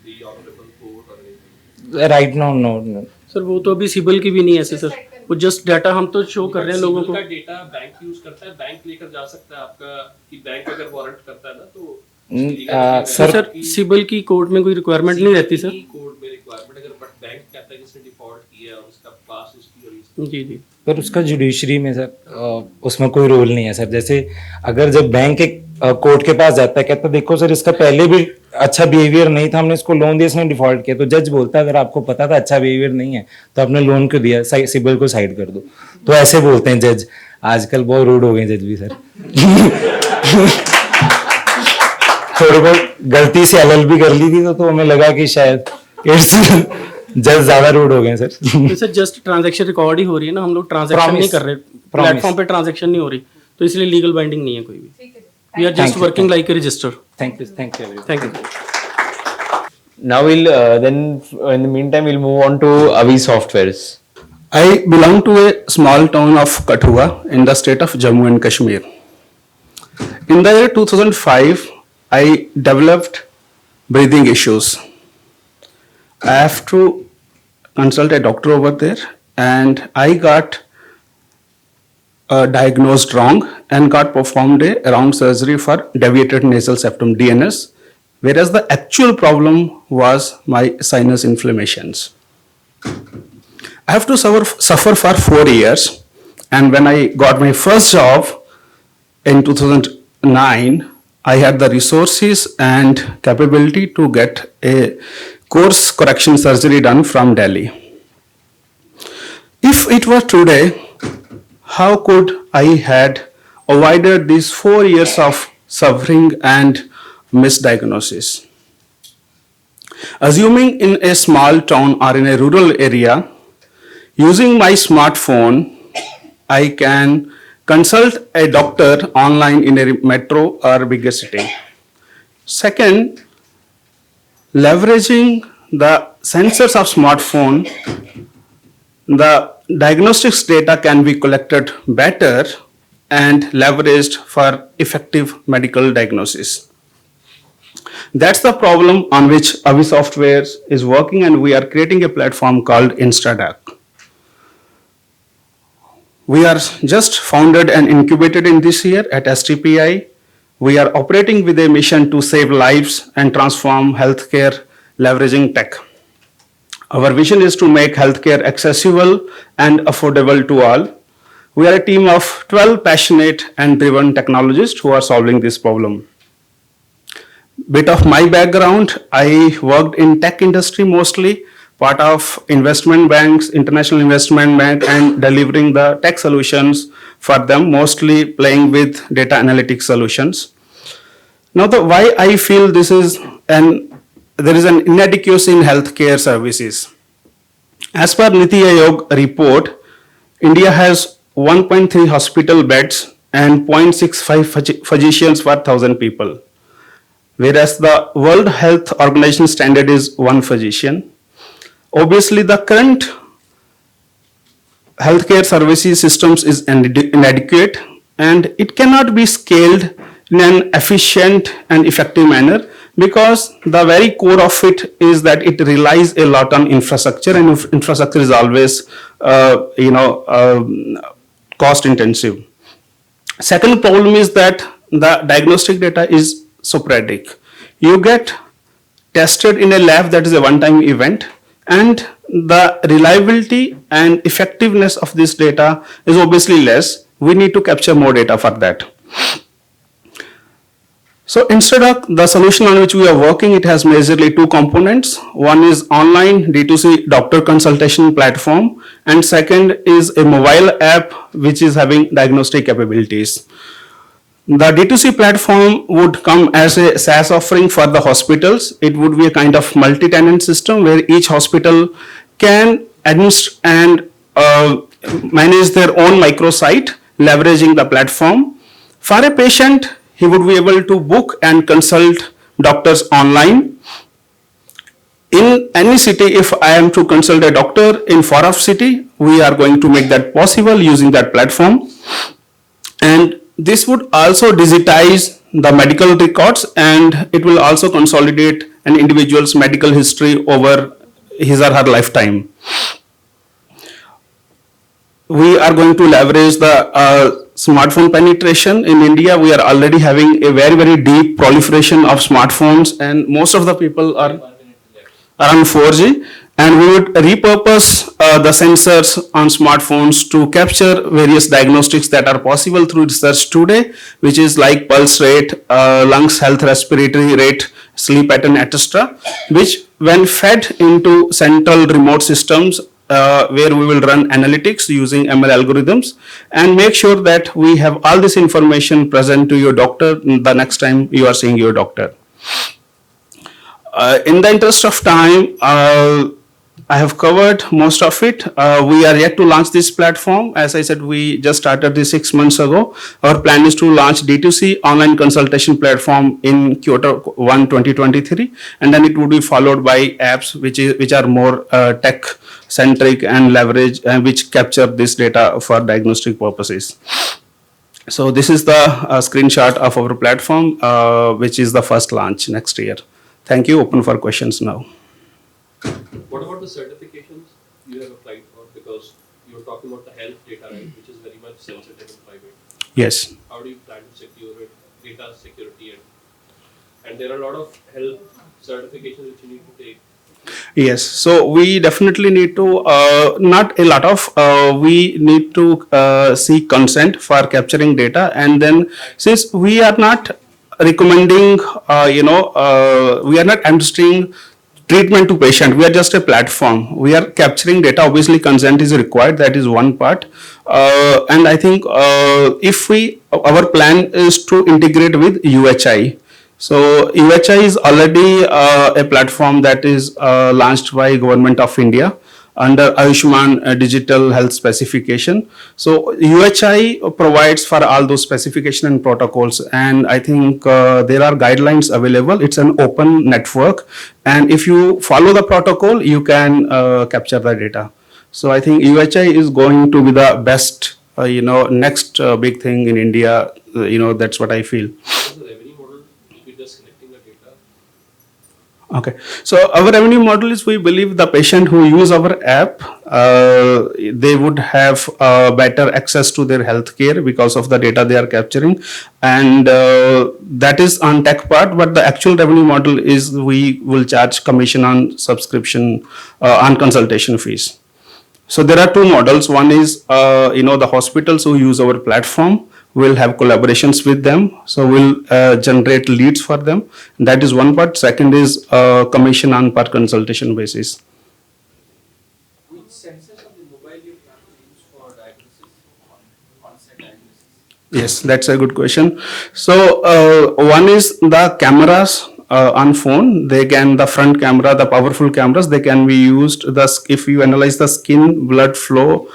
[SPEAKER 2] the honourable court और anything?
[SPEAKER 19] Right now no
[SPEAKER 20] sir, वो तो अभी सिबल की भी नहीं है ऐसे सर, वो जस्ट डाटा हम तो शो कर रहे हैं लोगों को।
[SPEAKER 2] का डेटा बैंक यूज करता है, बैंक लेकर जा सकता है आपका, कि बैंक अगर वारंट करता है ना तो
[SPEAKER 20] सर सिबल की कोर्ट में कोई रिक्वायरमेंट नहीं रहती सर।
[SPEAKER 2] कोर्ट में रिक्वायरमेंट अगर बट बैंक कहता है कि इसने डिफॉल्ट किया और उसका पास उसकी और
[SPEAKER 20] जी जी,
[SPEAKER 19] पर उसका जुडिशरी में सर उसमें कोई रोल नहीं है सर। जैसे अगर जब बैंक एक कोर्ट के पास जाता है, कहता देखो सर इसका पहले भी अच्छा बिहेवियर नहीं था, हमने इसको लोन दिया, इसने डिफॉल्ट किया, तो जज बोलता है अगर आपको पता था अच्छा बिहेवियर नहीं है तो आपने लोन क्यों दिया, सिबिल को साइड कर दो। तो ऐसे बोलते हैं जज। आजकल बहुत रूड हो गए जज भी सर। थोड़ी बहुत गलती से LLB कर ली थी तो हमें लगा कि शायद जज ज्यादा रूड हो गए सर।
[SPEAKER 20] सर जस्ट ट्रांजैक्शन रिकॉर्ड ही हो रही है ना, हम लोग ट्रांजैक्शन नहीं कर रहे, प्लेटफॉर्म पे ट्रांजैक्शन नहीं हो रही, तो इसलिए लीगल बाइंडिंग नहीं है कोई भी। We are just working like a register.
[SPEAKER 19] Thank you, thank you,
[SPEAKER 20] thank you.
[SPEAKER 8] Now we'll then in the meantime we'll move on to Avi Softwares.
[SPEAKER 21] I belong to a small town of Kathua in the state of Jammu and Kashmir. In the year 2005, I developed breathing issues. I have to consult a doctor over there, and I got diagnosed wrong and got performed a wrong surgery for deviated nasal septum DNS, whereas the actual problem was my sinus inflammations. I have to suffer for 4 years, and when I got my first job in 2009, I had the resources and capability to get a course correction surgery done from Delhi. If it were today, how could I had avoided these 4 years of suffering and misdiagnosis? Assuming in a small town or in a rural area, using my smartphone, I can consult a doctor online in a metro or bigger city. Second, leveraging the sensors of smartphone, the diagnostics data can be collected better and leveraged for effective medical diagnosis. That's the problem on which Avi Software is working, and we are creating a platform called InstaDoc. We are just founded and incubated in this year at STPI. We are operating with a mission to save lives and transform healthcare leveraging tech. Our vision is to make healthcare accessible and affordable to all. We are a team of 12 passionate and driven technologists who are solving this problem. Bit of my background, I worked in tech industry mostly, part of investment banks, international investment bank, and delivering the tech solutions for them, mostly playing with data analytics solutions. Now, why I feel there is an inadequacy in healthcare services. As per Niti Aayog report, India has 1.3 hospital beds and 0.65 physicians per 1,000 people, whereas the World Health Organization standard is 1 physician. Obviously, the current healthcare services systems is inadequate, and it cannot be scaled in an efficient and effective manner, because the very core of it is that it relies a lot on infrastructure, and infrastructure is always cost intensive. Second problem is that the diagnostic data is sporadic. You get tested in a lab, that is a one-time event, and the reliability and effectiveness of this data is obviously less. We need to capture more data for that. So instead of the solution on which we are working, it has majorly two components. One is online D2C doctor consultation platform, and second is a mobile app which is having diagnostic capabilities. The D2C platform would come as a SaaS offering for the hospitals. It would be a kind of multi-tenant system where each hospital can administer and manage their own microsite leveraging the platform. For a patient, he would be able to book and consult doctors online. In any city, if I am to consult a doctor in far-off city, we are going to make that possible using that platform. And this would also digitize the medical records, and it will also consolidate an individual's medical history over his or her lifetime. We are going to leverage the smartphone penetration. In India, we are already having a very, very deep proliferation of smartphones, and most of the people are around 4G. And we would repurpose the sensors on smartphones to capture various diagnostics that are possible through research today, which is like pulse rate, lungs health, respiratory rate, sleep pattern, etc., which when fed into central remote systems where we will run analytics using ML algorithms and make sure that we have all this information present to your doctor the next time you are seeing your doctor. In the interest of time, I have covered most of it. We are yet to launch this platform. As I said, we just started this 6 months ago. Our plan is to launch D2C online consultation platform in Q1 2023, and then it would be followed by apps which are more tech centric and leverage and which capture this data for diagnostic purposes. So this is the screenshot of our platform, which is the first launch next year. Thank you. Open for questions now.
[SPEAKER 2] What about the certifications you have applied for? Because you were talking about the health data, right, which is very much sensitive and private.
[SPEAKER 21] Yes.
[SPEAKER 2] How do you plan to secure it, data security, and there are a lot of health certifications which you need to take.
[SPEAKER 21] Yes, so we definitely need to, not a lot of, we need to seek consent for capturing data, and then since we are not recommending, we are not administering treatment to patient, we are just a platform. We are capturing data, obviously consent is required, that is one part. And I think if our plan is to integrate with UHI. So UHI is already a platform that is launched by Government of India under Ayushman Digital Health Specification. So UHI provides for all those specification and protocols, and I think there are guidelines available. It's an open network, and if you follow the protocol, you can capture the data. So I think UHI is going to be the best, next big thing in India. That's what I feel. Okay, so our revenue model is, we believe the patient who use our app, they would have better access to their healthcare because of the data they are capturing, and that is on tech part. But the actual revenue model is we will charge commission on subscription on consultation fees. So there are two models. One is the hospitals who use our platform. We'll have collaborations with them, so we'll generate leads for them. That is one part. Second is commission on per consultation basis.
[SPEAKER 2] Which sensors of the mobile you plan to use for diagnosis, on-site diagnosis?
[SPEAKER 21] Yes, that's a good question. So one is the cameras on phone. The front camera, the powerful cameras, they can be used. If you analyze the skin blood flow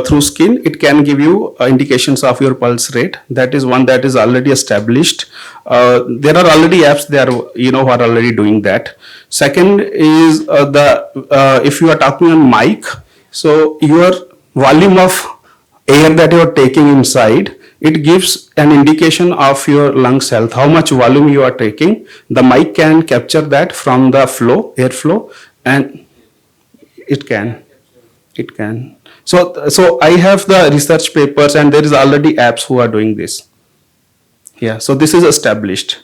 [SPEAKER 21] through skin, it can give you indications of your pulse rate. That is one that is already established. There are already apps there, who are already doing that. Second is if you are talking on mic, so your volume of air that you are taking inside, it gives an indication of your lungs health, how much volume you are taking. The mic can capture that from the airflow, and it can. So I have the research papers, and there is already apps who are doing this. Yeah, so this is established.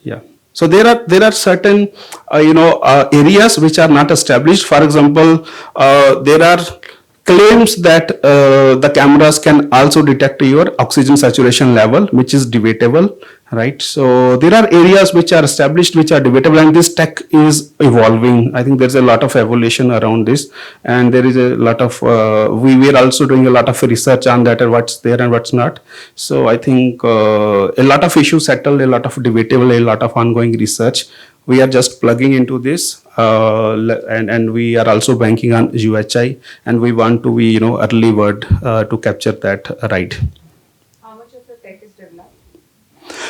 [SPEAKER 21] Yeah. So there are certain areas which are not established. For example, there are claims that the cameras can also detect your oxygen saturation level, which is debatable, right? So there are areas which are established, which are debatable, and this tech is evolving. I think there's a lot of evolution around this, and there is a lot of we were also doing a lot of research on that and what's there and what's not. So I think a lot of issues settled, a lot of debatable, a lot of ongoing research. We are just plugging into this, and we are also banking on UHI, and we want to be early word to capture that right.
[SPEAKER 12] How much of the tech is developed?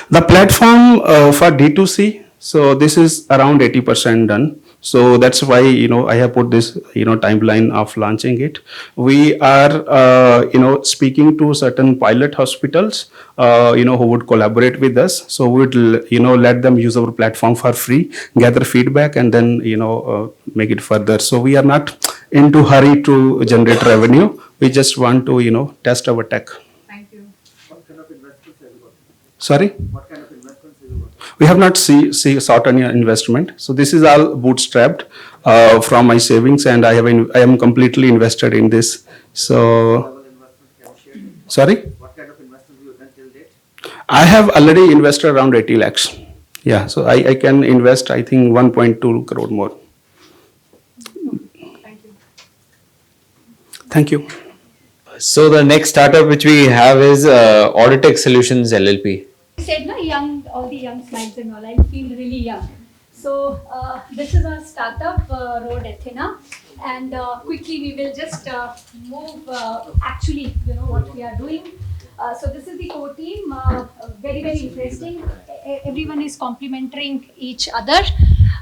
[SPEAKER 21] The platform for D2C, so this is around 80% done. So that's why I have put this timeline of launching it. We are speaking to certain pilot hospitals who would collaborate with us. So we would let them use our platform for free, gather feedback, and then make it further. So we are not into hurry to generate revenue. We just want to test our tech.
[SPEAKER 12] Thank you.
[SPEAKER 13] What kind of investments have you got?
[SPEAKER 21] Sorry?
[SPEAKER 13] What kind of investments have you got?
[SPEAKER 21] We have not sought any investment. So this is all bootstrapped from my savings, and I am completely invested in this. So, sorry?
[SPEAKER 13] What kind of investments you have done till date?
[SPEAKER 21] I have already invested around 80 lakhs. Yeah, so I can invest, I think, 1.2 crore more.
[SPEAKER 12] Thank you.
[SPEAKER 21] Thank you.
[SPEAKER 8] So the next startup which we have is Auditech Solutions LLP.
[SPEAKER 5] You said young, all the young slides and all, I feel really young. So this is our startup, Road Athena, and quickly we will just move actually, what we are doing. So this is the core team, very, very interesting. Everyone is complementing each other.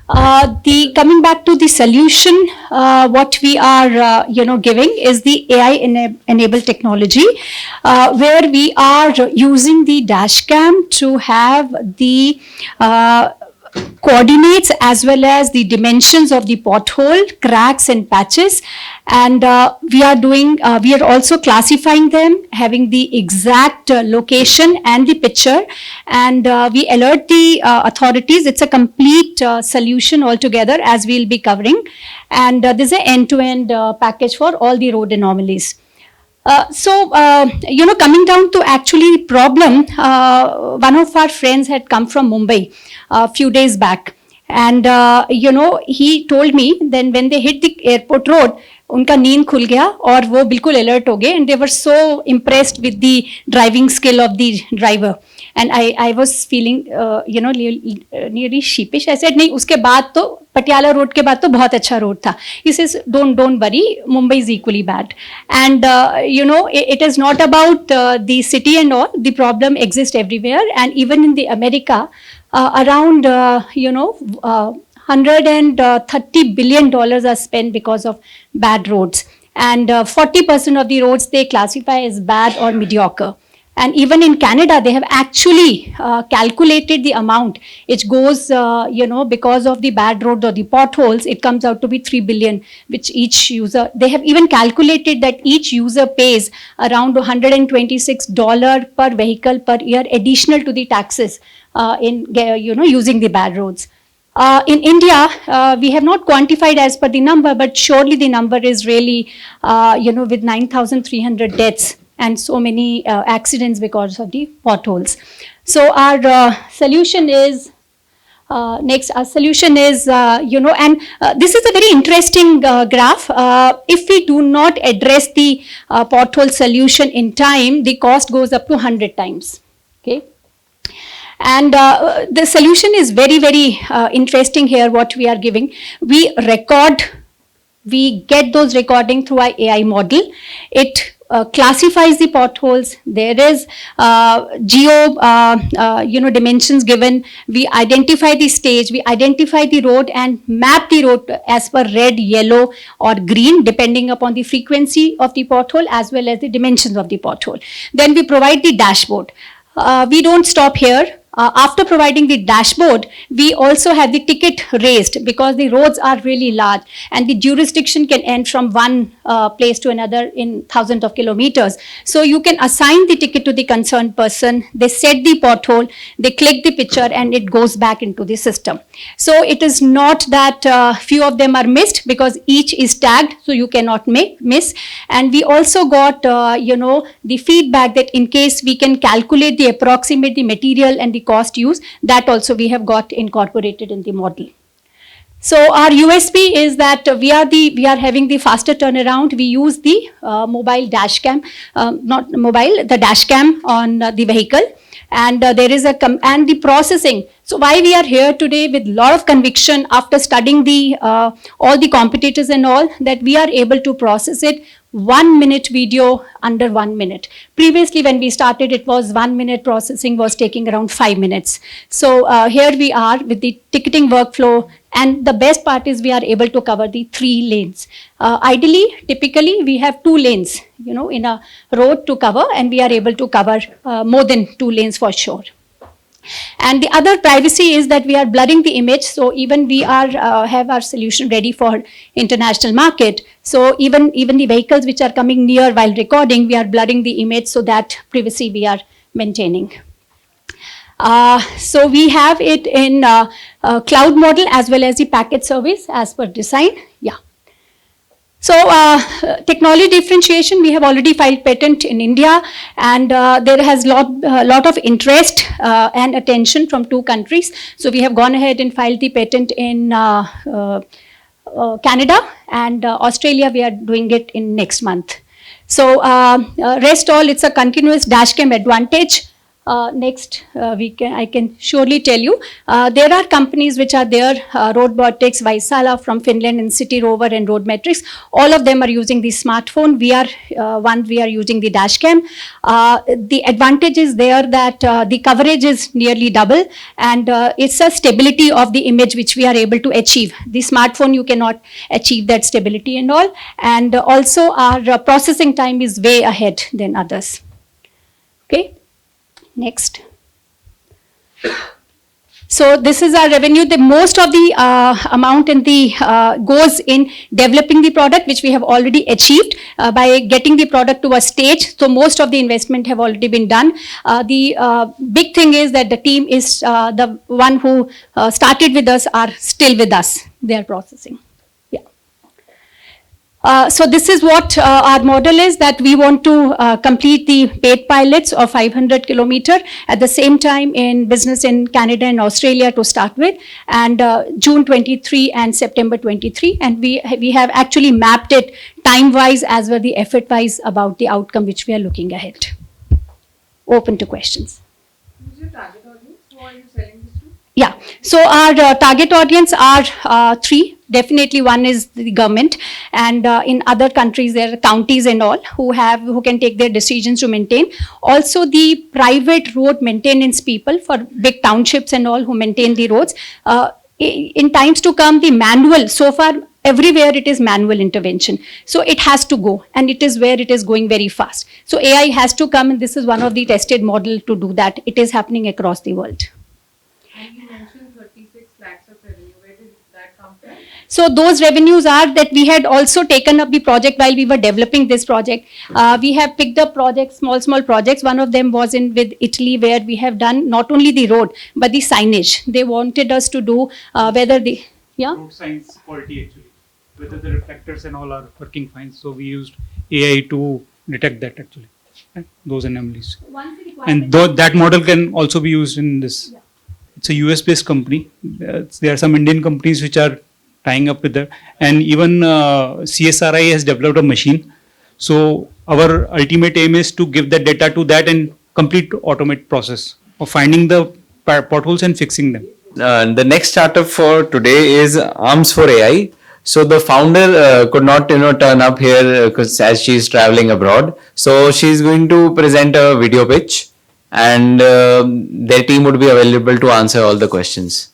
[SPEAKER 5] Coming back to the solution, what we are, giving is the AI-enabled technology, where we are using the dashcam to have the coordinates as well as the dimensions of the pothole, cracks and patches, and we are also classifying them, having the exact location and the picture, and we alert the authorities. It's a complete solution altogether, as we'll be covering, and this is an end-to-end package for all the road anomalies. Coming down to actually problem, one of our friends had come from Mumbai a few days back, and he told me then when they hit the airport road, उनका नींद खुल गया और वो बिल्कुल alert हो गए, and they were so impressed with the driving skill of the driver, and I was feeling nearly sheepish. I said नहीं, उसके बाद तो पटियाला रोड के बाद तो बहुत अच्छा रोड था. He says don't worry, Mumbai is equally bad, and it is not about the city and all. The problem exists everywhere, and even in the America, around $130 billion are spent because of bad roads, and 40% of the roads they classify as bad or mediocre. And even in Canada, they have actually calculated the amount. It goes, because of the bad roads or the potholes, it comes out to be 3 billion, which each user, they have even calculated that each user pays around $126 per vehicle per year additional to the taxes in, using the bad roads. In India, we have not quantified as per the number, but surely the number is really, with 9,300 deaths and so many accidents because of the potholes. So our solution is, our solution is, and this is a very interesting graph. If we do not address the pothole solution in time, the cost goes up to 100 times, okay? And the solution is very, very interesting here, what we are giving. We get those recording through our AI model. It classifies the potholes. There is dimensions given. We identify the stage, we identify the road and map the road as per red, yellow or green, depending upon the frequency of the pothole as well as the dimensions of the pothole. Then we provide the dashboard. We don't stop here. after providing the dashboard, we also have the ticket raised because the roads are really large and the jurisdiction can end from one place to another in thousands of kilometers. So you can assign the ticket to the concerned person, they set the pothole, they click the picture and it goes back into the system. So it is not that few of them are missed because each is tagged, so you cannot miss. And we also got, the feedback that in case we can calculate the approximate the material and the cost used, that also we have got incorporated in the model. So our USP is that we are having the faster turnaround. We use the mobile dash cam, not mobile, the dash cam on the vehicle. And there is and the processing. So why we are here today with a lot of conviction after studying the all the competitors and all, that we are able to process it 1 minute video under 1 minute. Previously when we started, it was 1 minute processing was taking around 5 minutes. So here we are with the ticketing workflow, and the best part is we are able to cover the 3 lanes. Ideally, typically we have 2 lanes, in a road to cover, and we are able to cover more than 2 lanes for sure. And the other privacy is that we are blurring the image. So even we are have our solution ready for international market. So even the vehicles which are coming near while recording, we are blurring the image, so that privacy we are maintaining. So we have it in cloud model as well as the package service as per design. Yeah. So technology differentiation, we have already filed patent in India, and there has lot of interest and attention from 2 countries. So we have gone ahead and filed the patent in Canada, and Australia we are doing it in next month. So rest all, it's a continuous dashcam advantage. Next, I can surely tell you, there are companies which are there, Robotics, Vaisala from Finland, and City Rover and Roadmetrics. All of them are using the smartphone. We are using the dashcam. The advantage is there that the coverage is nearly double, and it's a stability of the image which we are able to achieve. The smartphone, you cannot achieve that stability and all. And also our processing time is way ahead than others. Okay. Next. So this is our revenue. The most of the amount in the goes in developing the product, which we have already achieved by getting the product to a stage. So most of the investment have already been done. The big thing is that the team is the one who started with us are still with us. They are processing. So this is what our model is, that we want to complete the paid pilots of 500 kilometer at the same time in business in Canada and Australia to start with, and June 23 and September 23, and we have actually mapped it time wise as well the effort wise about the outcome which we are looking ahead. Open to questions.
[SPEAKER 12] Who's your target audience? Who are you selling this to?
[SPEAKER 5] Yeah, so our target audience are 3. Definitely one is the government, and in other countries there are counties and all who can take their decisions to maintain. Also the private road maintenance people for big townships and all who maintain the roads. In times to come, the manual, so far everywhere it is manual intervention. So it has to go, and it is where it is going very fast. So AI has to come, and this is one of the tested model to do that. It is happening across the world.
[SPEAKER 12] And you mentioned 36 lakhs of revenue. Where did that come from?
[SPEAKER 5] So those revenues are that we had also taken up the project while we were developing this project. We have picked up projects, small projects. One of them was with Italy, where we have done not only the road, but the signage. They wanted us to do whether the,
[SPEAKER 3] road signs quality actually, whether the reflectors and all are working fine. So we used AI to detect that actually, right? Those anomalies. And that model can also be used in this. Yeah. It's a US based company. There are some Indian companies which are tying up with that, and even CSRI has developed a machine. So our ultimate aim is to give that data to that and complete automate process of finding the potholes and fixing them.
[SPEAKER 8] The next startup for today is Arms for AI. So the founder could not turn up here because as she's traveling abroad. So she's going to present a video pitch, and their team would be available to answer all the questions.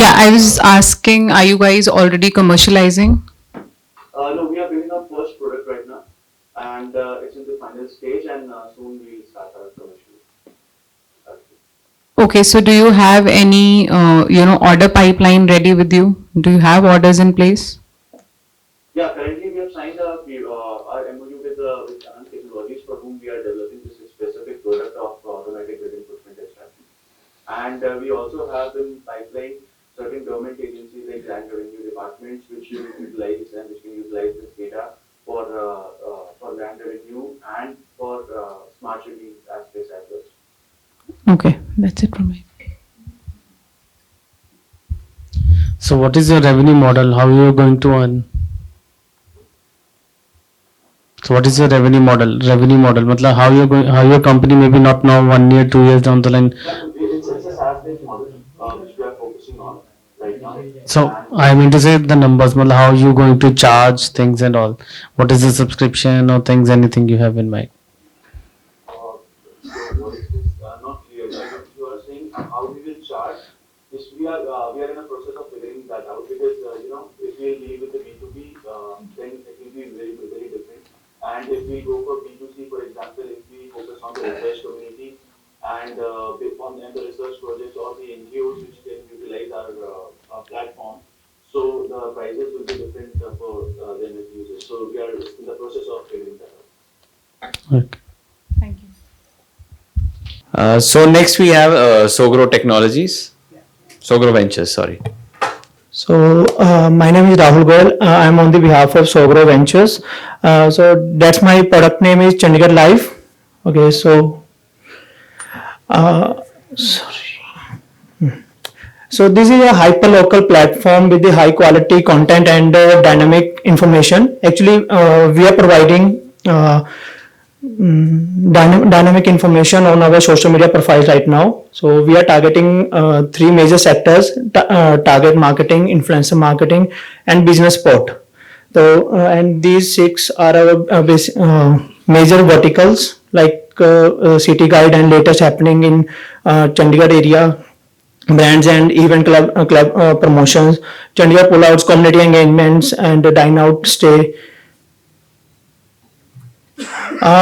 [SPEAKER 6] Yeah, I was asking, are you guys already commercializing?
[SPEAKER 22] No, we are building our first product right now, and it's in the final stage, and soon we will start our commercial.
[SPEAKER 6] Okay, so do you have any, order pipeline ready with you? Do you have orders in place?
[SPEAKER 22] Yeah, currently we have signed our MOU with Anand Technologies, for whom we are developing this specific product of automatic building footprint extraction. And we also have in pipeline certain government agencies like land revenue departments, which will utilize and which can utilize this data for land revenue and for smart city aspects as well.
[SPEAKER 6] Okay, that's it from me.
[SPEAKER 9] So what is your revenue model? How you are going to earn? So what is your revenue model? Revenue model, मतलब how you going, how your company maybe not now 1 year, 2 years down the line.
[SPEAKER 22] It's a SaaS-based model which we are focusing on right now.
[SPEAKER 9] So I mean to say the numbers, मतलब how you going to charge things and all. What is the subscription or things, anything you have in mind?
[SPEAKER 22] What is this? Not clear. Like you are saying how we will charge. This we are in a process of figuring that out, because if we deal with the B2B, then it will be very different. And if we go for B2C, for example, if we focus on the research community and on the research projects or the NGOs which can utilize our platform, so the prices will be different for them as users. So we are in the process of figuring that out.
[SPEAKER 9] Okay.
[SPEAKER 12] Thank you.
[SPEAKER 8] So next we have Sogro Technologies, Sogro Ventures, sorry.
[SPEAKER 23] So my name is Rahul Goyal. I am on the behalf of Sogro Ventures. So that's my product name is Chandigarh Live. Okay, so so this is a hyper-local platform with the high quality content and dynamic information. Actually, we are providing dynamic information on our social media profiles right now. So we are targeting 3 major sectors: target marketing, influencer marketing, and business support. So and these 6 are our major verticals, like city guide and latest happening in Chandigarh area, brands and event club promotions, Chandigarh pullouts, community engagements, and dine out stay.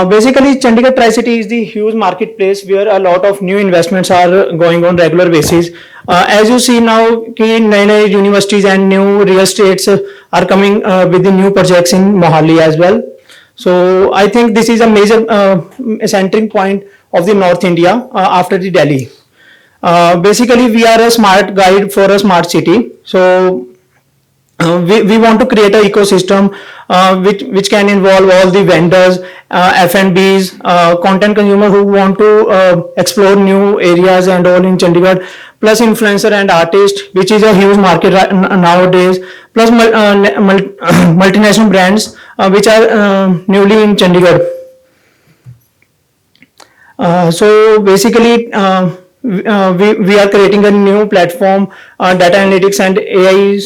[SPEAKER 23] Basically, Chandigarh Tri-City is the huge marketplace where a lot of new investments are going on regular basis. As you see now, new universities and new real estates are coming with the new projects in Mohali as well. So I think this is a major centering point of the North India after the Delhi. Basically, we are a smart guide for a smart city. So we want to create an ecosystem which can involve all the vendors, F&Bs, content consumer who want to explore new areas and all in Chandigarh, plus influencer and artist, which is a huge market nowadays, plus multinational brands which are newly in Chandigarh. So basically, we are creating a new platform, data analytics and AI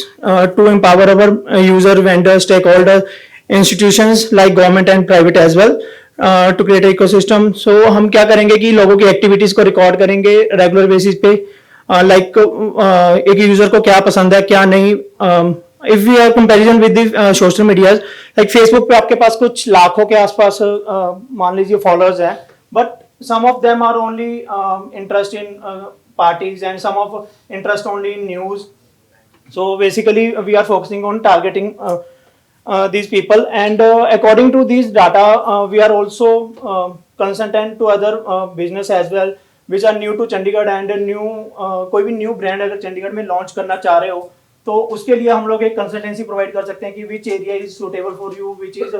[SPEAKER 23] to empower our user, vendors, stakeholders, institutions like government and private as well to create an ecosystem. So हम क्या करेंगे कि लोगों की activities को record करेंगे regular basis पे, like एक यूजर को क्या पसंद है क्या नहीं. If we are comparison with the social medias, like Facebook पे आपके पास कुछ लाखों के आसपास मान लीजिए फॉलोअर्स हैं, but some of them are only interest in parties and some of interest only in news. So basically we are focusing on targeting these people, and according to these data we are also consultant to other business as well which are new to Chandigarh, and new कोई भी new brand अगर चंडीगढ़ में launch करना चाह रहे हो तो उसके लिए हम लोग एक कंसल्टेंसी प्रोवाइड कर सकते हैं कि which area is suitable for you, which is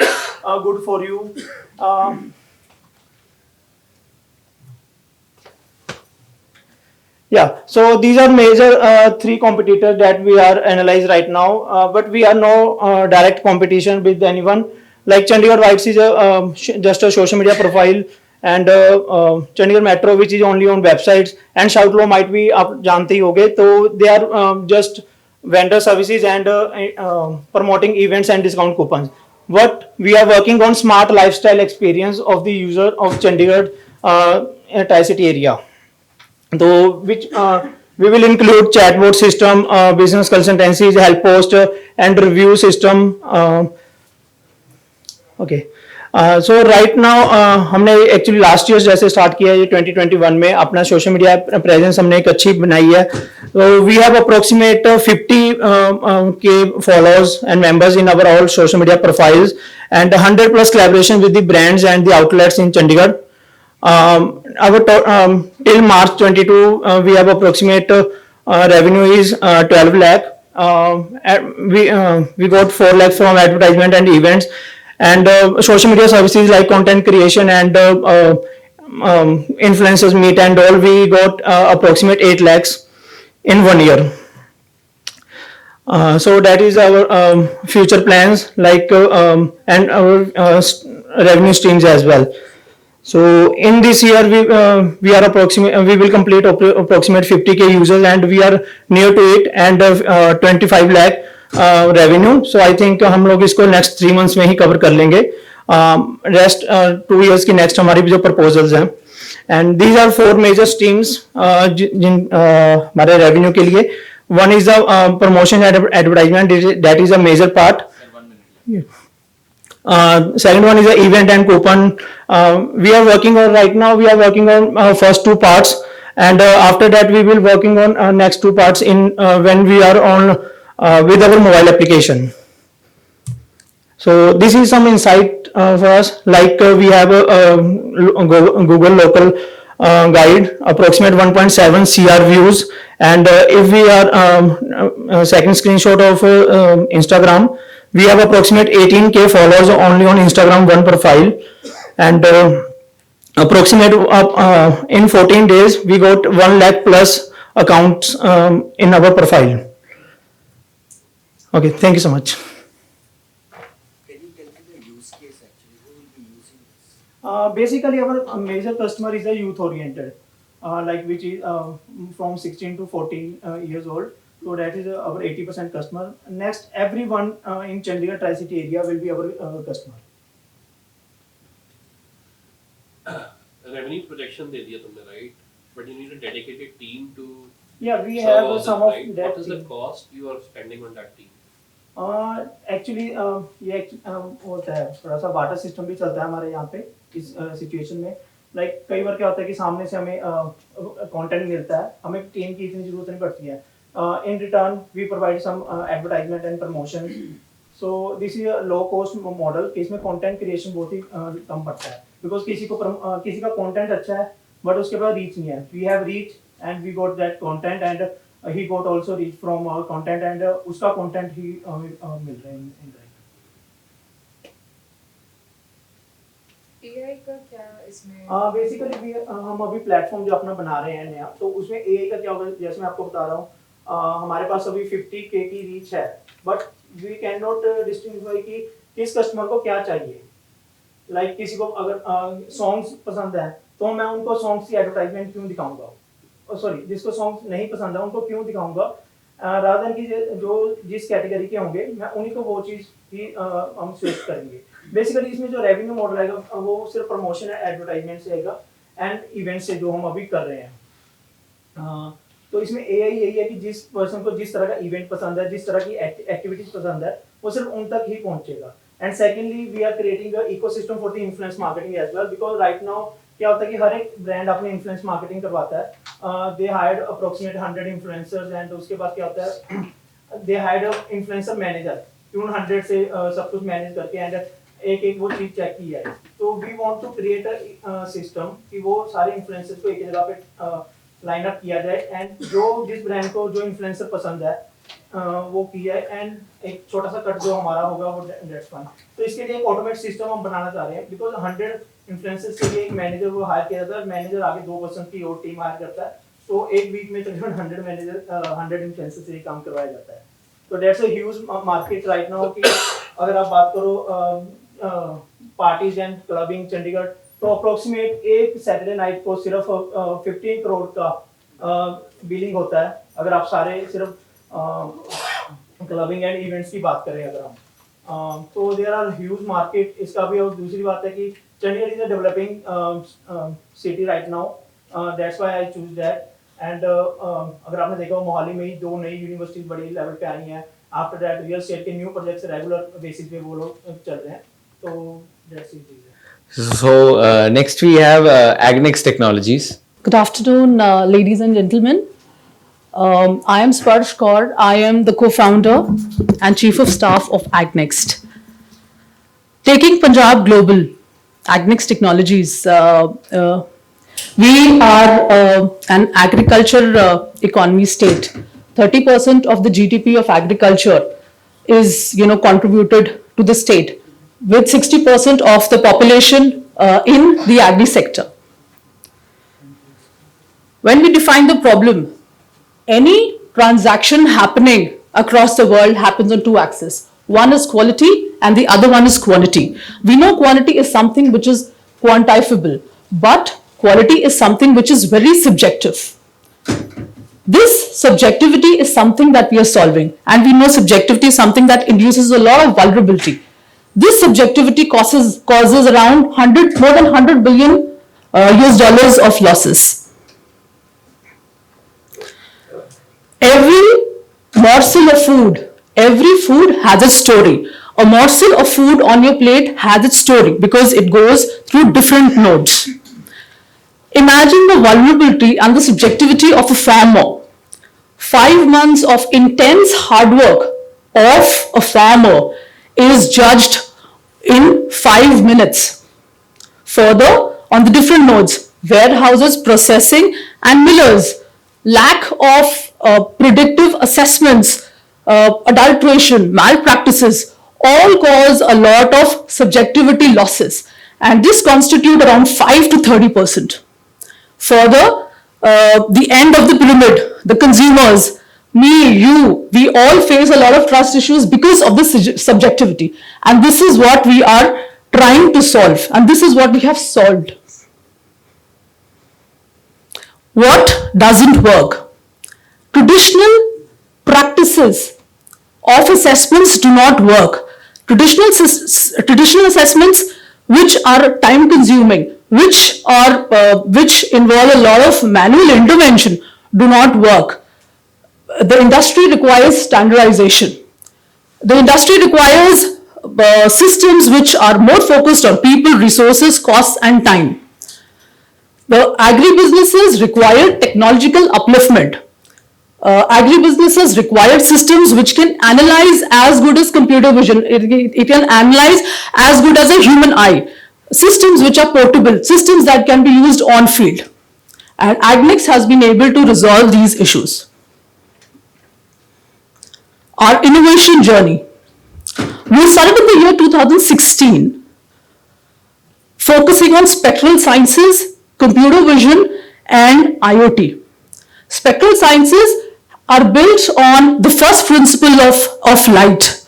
[SPEAKER 23] good for you. Yeah, so these are major 3 competitors that we are analyzed right now, but we are no direct competition with anyone. Like Chandigarh Vibes is just a social media profile, and Chandigarh Metro, which is only on websites, and Shoutlo might be आप जानते ही होंगे, तो they are just vendor services and promoting events and discount coupons. What we are working on smart lifestyle experience of the user of Chandigarh Tri-City area. So which We will include chatbot system, business consultancies, help post, and review system. Okay so right now हमने actually last year जैसे start किया है 2021 में अपना social media presence हमने एक अच्छी बनाई है. वी हैव अप्रोक्सीमेट 50 के followers and members in our all social media profiles and 100 plus collaboration with the brands and the outlets in Chandigarh. Till March 22 we have approximate revenue is 12 lakh. We got 4 lakh from advertisement and events, and social media services like content creation and influencers meet and all. We got approximate 8 lakhs in 1 year. So that is our future plans, like and our revenue streams as well. So in this year we are we will complete approximate 50k users and we are near to it, and 25 lakh revenue. So I think हम लोग इसको next 3 months में ही cover कर लेंगे. Rest 2 years की next हमारी भी जो proposals हैं, and these are 4 major streams जिन हमारे revenue के लिए. One is the promotion and advertisement, that is a major part. Second one is the event and coupon. We are working on right now. We are working on first 2 parts, and after that we will working on next 2 parts in when we are on with our mobile application. So this is some insight for us. Like we have a Google local guide, approximate 1.7 CR views, and if we are second screenshot of Instagram, we have approximate 18k followers only on Instagram, one profile, and approximate in 14 days we got 1 lakh plus accounts in our profile. Okay, thank you so much. Basically our major customer is a youth oriented, like which is from 16 to 14 years old. So that is our 80% customer. Next, everyone in Chandigarh Tri-City area will be our customer.
[SPEAKER 2] Revenue projection दे दिया तुमने, right? But you need a dedicated team to.
[SPEAKER 23] Yeah, we have some of
[SPEAKER 2] right?
[SPEAKER 23] that.
[SPEAKER 2] What is the cost you are spending on that team?
[SPEAKER 23] Actually ये होता है थोड़ा सा water system भी चलता है हमारे यहाँ पे इस सिचुएशन में. लाइक कई बार क्या होता है कि सामने से हमें कंटेंट मिलता है, हमें टीम की इतनी जरूरत नहीं पड़ती है. In return, we provide some advertisement and promotion. So this is a low cost model. इसमें content creation बहुत ही कम पड़ता है, because किसी का content अच्छा है, but उसके पास reach नहीं है. We have reach and we got that content, and he got also reach from our content, and उसका content ही मिल रहा है in
[SPEAKER 12] AI का क्या इसमें?
[SPEAKER 23] Basically हम अभी प्लेटफॉर्म जो अपना बना रहे हैं नया, तो उसमें AI का क्या होगा, जैसे मैं आपको बता रहा हूँ. हमारे पास अभी 50k की रीच है, but we can not distinguish कि किस कस्टमर को क्या चाहिए. लाइक किसी को अगर सॉन्ग्स पसंद है तो मैं उनको सॉन्ग्स की एडवर्टाइजमेंट क्यों दिखाऊंगा, सॉरी जिसको सॉन्ग्स नहीं पसंद है उनको क्यों दिखाऊंगा, रादर की जो जिस कैटेगरी के होंगे मैं उन्हीं को वो चीज़ ही हम स्विच करेंगे. बेसिकली इसमें जो रेवेन्यू मॉडल आएगा वो सिर्फ प्रमोशन एडवर्टाइजमेंट से आएगा एंड इवेंट से, जो हम अभी कर रहे हैं. तो इसमें AI यही है कि जिस पर्सन को जिस तरह का इवेंट पसंद है, जिस तरह की एक्टिविटीज पसंद है, वो सिर्फ उन तक ही पहुंचेगा. And secondly we are creating a ecosystem for the influence marketing as well, because right now क्या होता है कि हर एक ब्रांड अपने इन्फ्लुएंस मार्केटिंग करवाता है. They hired approximate 100 influencers, and उसके बाद क्या होता है they hired a influencer manager कि उन 100 से सब कुछ मैनेज करके एंड एक वो चीज चेक की है. तो we want to create a system कि वो सारे इन्फ्लुएंसर्स को एक जगह पे लाइन अप किया जाए, एंड जो जिस ब्रांड को जो इन्फ्लुएंसर पसंद है वो किया है, एंड एक छोटा सा कट जो हमारा होगा वो दैट्स फाइन. तो इसके लिए एक ऑटोमेट सिस्टम हम बनाना चाह रहे हैं, बिकॉज 100 इन्फ्लुएंसर्स के लिए एक मैनेजर वो हायर किया जाता है. मैनेजर आगे 2 पर्सन की और टीम हायर करता है, तो एक वीक में तकरीबन 100 इन्फ्लुएंसर से काम करवाया जाता है. तो that's a huge market right now. कि अगर आप बात करो पार्टीज एंड क्लबिंग चंडीगढ़, तो अप्रोक्सीमेट एक सैटरडे नाइट को सिर्फ 15 करोड़ का बिलिंग होता है, अगर आप सारे सिर्फ क्लबिंग एंड इवेंट्स की बात करें अगर हम. तो देयर आर ह्यूज मार्केट इसका भी. और दूसरी बात है कि Chandigarh is a developing city right now, that's why I choose that. And अगर आपने देखा हो मोहाली में ही 2 नई यूनिवर्सिटीज बड़ी लेवल पे आई हैं. आफ्टर दैट रियल स्टेट के न्यू प्रोजेक्ट्स रेगुलर बेसिस पे वो लोग चल रहे हैं. तो that's it.
[SPEAKER 8] So next we have Agnex Technologies.
[SPEAKER 1] Good afternoon, ladies and gentlemen. I am Sparsh Kaur. I am the co-founder and chief of staff of Agnext. Taking Punjab global, Agnext Technologies. We are an agriculture economy state. 30% of the GDP of agriculture is, contributed to the state, with 60% of the population in the agri sector. When we define the problem, any transaction happening across the world happens on 2 axes. One is quality and the other one is quantity. We know quantity is something which is quantifiable, but quality is something which is very subjective. This subjectivity is something that we are solving, and we know subjectivity is something that induces a lot of vulnerability. This subjectivity causes around more than 100 billion US dollars of losses. Every morsel of food, every food has its story. A morsel of food on your plate has its story because it goes through different nodes. Imagine the vulnerability and the subjectivity of a farmer. 5 months of intense hard work of a farmer is judged in 5 minutes. Further, on the different nodes, warehouses, processing, and millers, lack of predictive assessments, adulteration, malpractices, all cause a lot of subjectivity losses, and this constitute around 5 to 30%. Further, the end of the pyramid, the consumers, me, you, we all face a lot of trust issues because of this subjectivity, and this is what we are trying to solve, and this is what we have solved. What doesn't work? Traditional practices of assessments do not work. Traditional assessments which are time consuming, which involve a lot of manual intervention, do not work. The industry requires standardization. The industry requires systems which are more focused on people, resources, costs, and time. The agribusinesses require technological upliftment. Agribusinesses require systems which can analyze as good as computer vision. It can analyze as good as a human eye. Systems which are portable, systems that can be used on field. And Agnex has been able to resolve these issues. Our innovation journey. We started in the year 2016, focusing on spectral sciences, computer vision, and IoT. Spectral sciences are built on the first principle of light.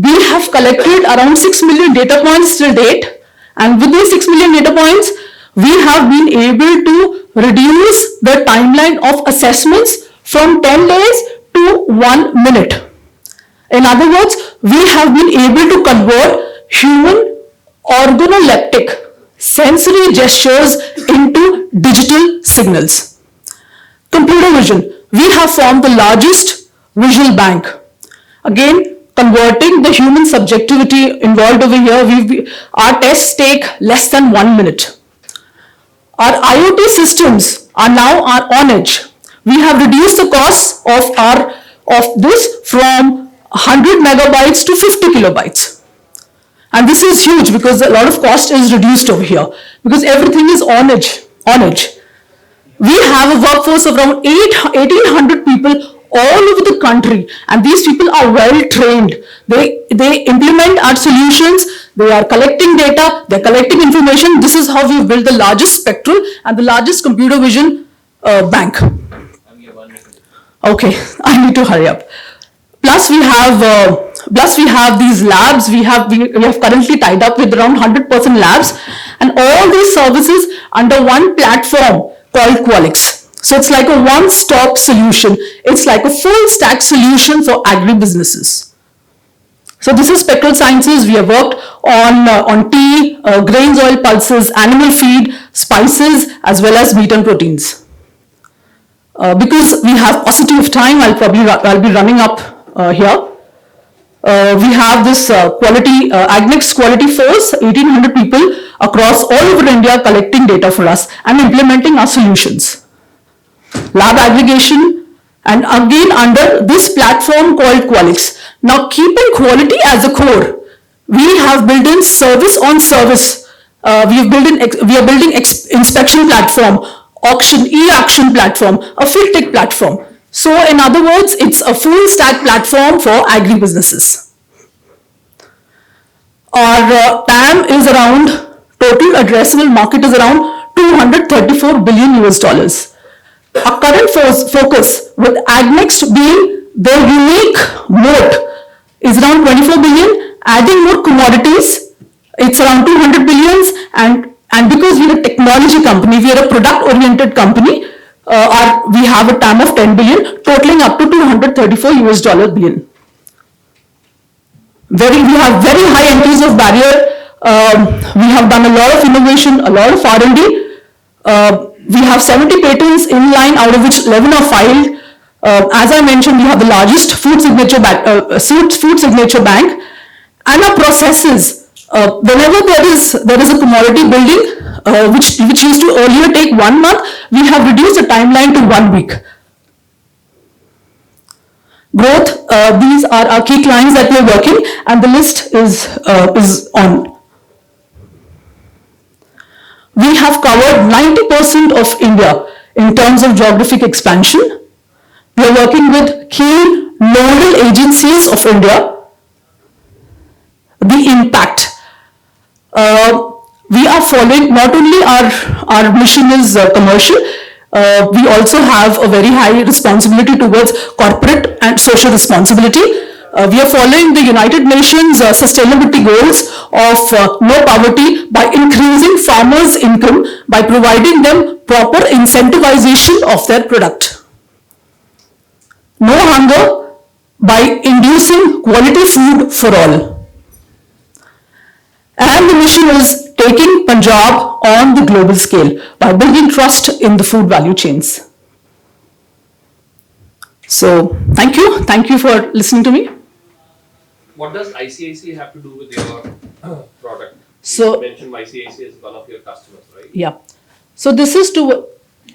[SPEAKER 1] We have collected around 6 million data points till date, and with these 6 million data points, we have been able to reduce the timeline of assessments from 10 days to 1 minute. In other words, we have been able to convert human organoleptic sensory gestures into digital signals. Computer vision. We have formed the largest visual bank. Again, converting the human subjectivity involved over here, our tests take less than 1 minute. Our IoT systems are now on edge. We have reduced the cost of this from 100 megabytes to 50 kilobytes. And this is huge because a lot of cost is reduced over here because everything is on edge. We have a workforce of around 1,800 people all over the country, and these people are well trained. They implement our solutions, they are collecting data, they're collecting information. This is how we've built the largest spectral and the largest computer vision bank. Okay, I need to hurry up. Plus we have these labs. We have currently tied up with around 100% labs, and all these services under one platform called Qualix. So it's like a one-stop solution. It's like a full stack solution for agribusinesses. So this is spectral sciences. We have worked on tea, grains, oil, pulses, animal feed, spices, as well as meat and proteins. Because we have paucity of time, I'll be running up here. We have this Agnex Quality Force, 1,800 people across all over India collecting data for us and implementing our solutions. Lab aggregation, and again under this platform called Qualix. Now keeping quality as a core, we have built in service on service. We are building inspection platform, e-auction platform, a fintech platform. So in other words, it's a full stack platform for agri-businesses. Our TAM is around, total addressable market is around 234 billion US dollars. Our current focus with Agnext being the unique moat is around 24 billion, adding more commodities, it's around 200 billions, and because we're a technology company, we are a product-oriented company, we have a TAM of 10 billion, totaling up to 234 US dollar billion. We have very high entries of barrier. We have done a lot of innovation, a lot of R&D. We have 70 patents in line, out of which 11 are filed. As I mentioned, we have the largest food signature bank, and our processes. Whenever there is a commodity building, which used to earlier take 1 month, we have reduced the timeline to 1 week. Growth, these are our key clients that we are working, and the list is on. We have covered 90% of India in terms of geographic expansion. We are working with key nodal agencies of India. The impact. We are following, not only our mission is commercial, we also have a very high responsibility towards corporate and social responsibility. We are following the United Nations sustainability goals of no poverty by increasing farmers' income by providing them proper incentivization of their product. No hunger by inducing quality food for all. And the mission is taking Punjab on the global scale by building trust in the food value chains. So, thank you for listening to me.
[SPEAKER 2] What does ICICI have to do with your product?
[SPEAKER 1] So,
[SPEAKER 2] you mentioned ICICI as one of your customers, right?
[SPEAKER 1] Yeah. So this is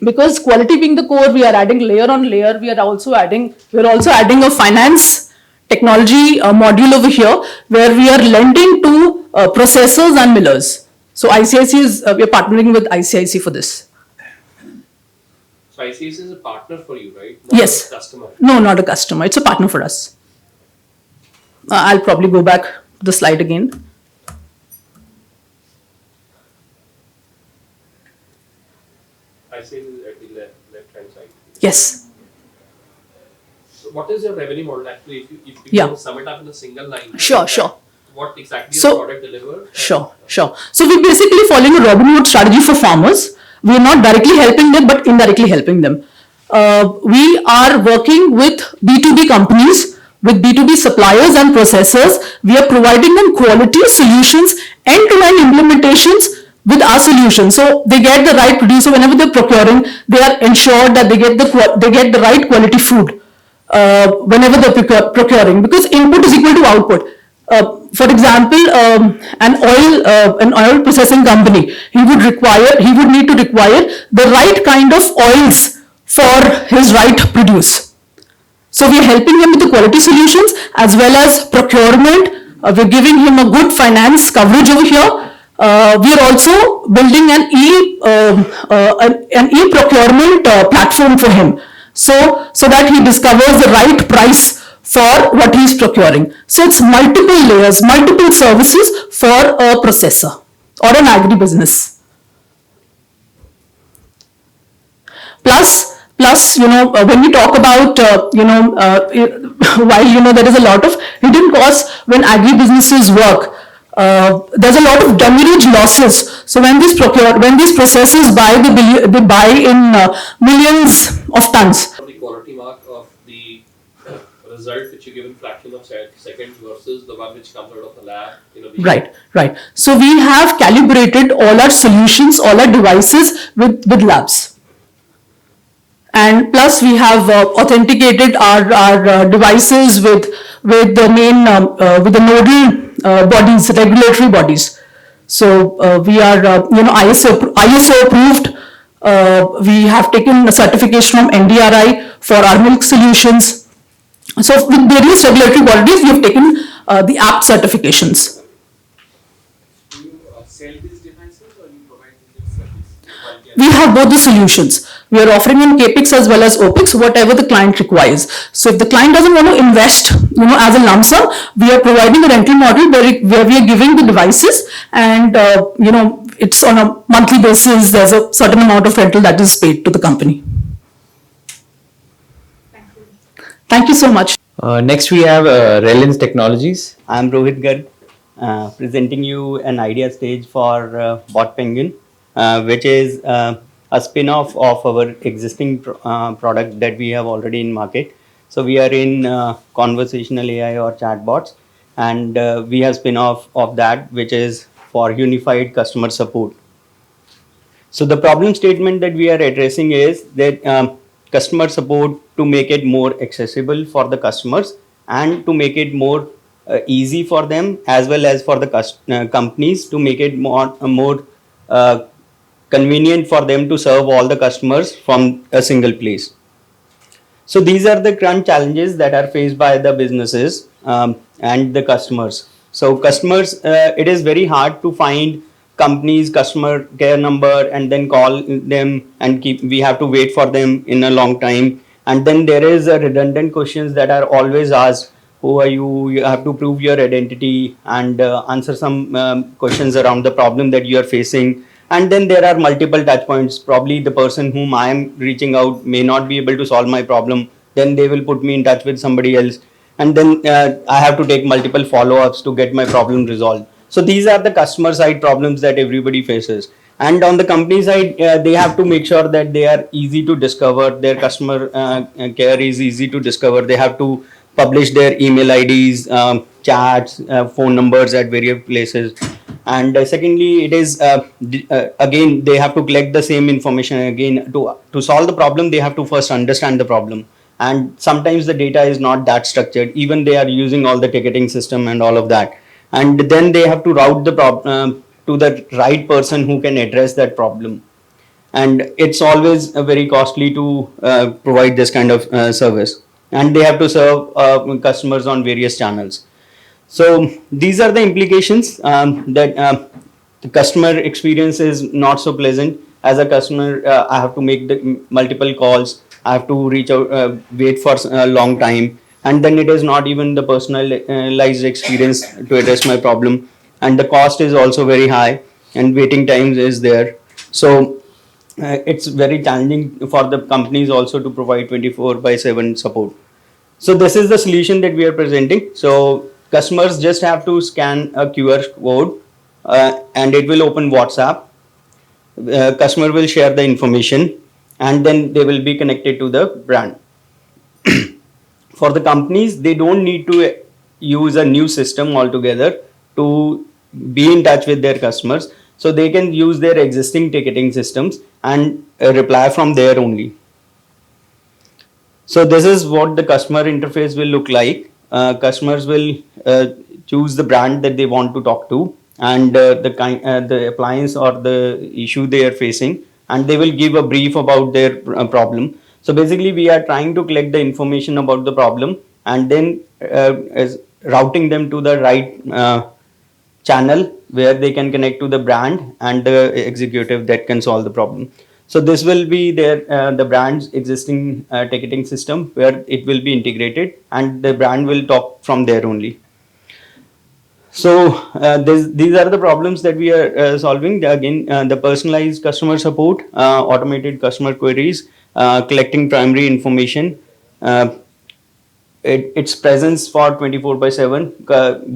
[SPEAKER 1] because quality being the core, we are adding layer on layer. We are also adding a finance technology module over here, where we are lending to processors and millers. So ICICI is, we are partnering with ICICI for this.
[SPEAKER 2] So ICICI is a partner for you, right?
[SPEAKER 1] Not yes.
[SPEAKER 2] A customer.
[SPEAKER 1] No, not a customer. It's a partner for us. I'll probably go back to the slide again.
[SPEAKER 2] ICICI is at the left-hand side.
[SPEAKER 1] Yes.
[SPEAKER 2] So what is your revenue model actually? If you can sum it up in a single line.
[SPEAKER 1] Sure.
[SPEAKER 2] What exactly is the product delivered?
[SPEAKER 1] Sure. So we're basically following a Robin Hood strategy for farmers. We are not directly helping them, but indirectly helping them. We are working with B2B companies, with B2B suppliers and processors. We are providing them quality solutions, end-to-end implementations with our solution. So they get the right producer whenever they're procuring. They are ensured that they get the right quality food whenever they're procuring, because input is equal to output. For example, an oil processing company, he would need to require the right kind of oils for his right produce. So we are helping him with the quality solutions as well as procurement. We're giving him a good finance coverage over here. We are also building an e-procurement platform for him, so that he discovers the right price for what he's procuring. So it's multiple layers, multiple services for a processor or an agri-business. Plus, when we talk about, while, there is a lot of hidden costs when agri-businesses work, there's a lot of demurrage losses. So when these processors buy, they buy in millions of tons.
[SPEAKER 2] The quality mark of the result which you give in fraction of seconds versus the one which comes out of the lab.
[SPEAKER 1] Right. So we have calibrated all our solutions, all our devices with labs. And plus we have authenticated our devices with the main with the nodal bodies, regulatory bodies. So we are ISO approved. We have taken a certification from NDRI for our milk solutions. So with various regulatory bodies, we have taken the app certifications. We have both the solutions. We are offering in CAPEX as well as OPEX, whatever the client requires. So if the client doesn't want to invest, as a lump sum, we are providing a rental model where we are giving the devices, and it's on a monthly basis. There's a certain amount of rental that is paid to the company. Thank you so much.
[SPEAKER 8] Next we have Reliance Technologies.
[SPEAKER 4] I'm Rohit Garg, presenting you an idea stage for Bot Penguin, which is a spin-off of our existing product that we have already in market. So we are in conversational AI or chatbots, and we have spin-off of that, which is for unified customer support. So the problem statement that we are addressing is that customer support, to make it more accessible for the customers and to make it more easy for them, as well as for the companies to make it more convenient for them to serve all the customers from a single place. So these are the current challenges that are faced by the businesses and the customers. So customers, it is very hard to find companies customer care number and then call them, and we have to wait for them in a long time. And then there is a redundant questions that are always asked. Who are you? You have to prove your identity and answer some questions around the problem that you are facing. And then there are multiple touch points. Probably the person whom I am reaching out may not be able to solve my problem. Then they will put me in touch with somebody else. And then I have to take multiple follow-ups to get my problem resolved. So these are the customer side problems that everybody faces. And on the company side, they have to make sure that they are easy to discover. Their customer care is easy to discover. They have to publish their email IDs, chats, phone numbers at various places. And secondly, it is again, they have to collect the same information again. To solve the problem, they have to first understand the problem. And sometimes the data is not that structured. Even they are using all the ticketing system and all of that. And then they have to route the problem to the right person who can address that problem. And it's always very costly to provide this kind of service. And they have to serve customers on various channels. So these are the implications that the customer experience is not so pleasant. As a customer, I have to make the multiple calls. I have to reach out, wait for a long time. And then it is not even the personalized experience to address my problem. And the cost is also very high, and waiting times is there. So it's very challenging for the companies also to provide 24/7 support. So this is the solution that we are presenting. So customers just have to scan a QR code and it will open WhatsApp. Customer will share the information, and then they will be connected to the brand. For the companies, they don't need to use a new system altogether to be in touch with their customers. So they can use their existing ticketing systems and reply from there only. So this is what the customer interface will look like. Customers will choose the brand that they want to talk to, and the appliance or the issue they are facing, and they will give a brief about their problem. So basically, we are trying to collect the information about the problem and then routing them to the right channel where they can connect to the brand and the executive that can solve the problem. So this will be the brand's existing ticketing system where it will be integrated, and the brand will talk from there only. So these are the problems that we are solving. Again, the personalized customer support, automated customer queries, collecting primary information, its presence for 24/7.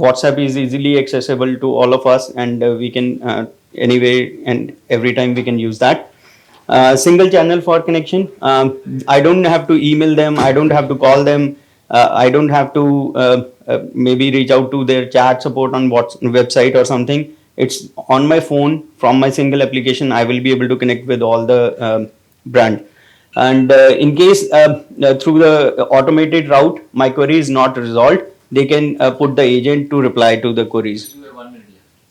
[SPEAKER 4] WhatsApp is easily accessible to all of us, and we can anyway and every time we can use that. Single channel for connection. I don't have to email them. I don't have to call them. I don't have to maybe reach out to their chat support on website or something. It's on my phone from my single application. I will be able to connect with all the brand. And in case through the automated route my query is not resolved, they can put the agent to reply to the queries.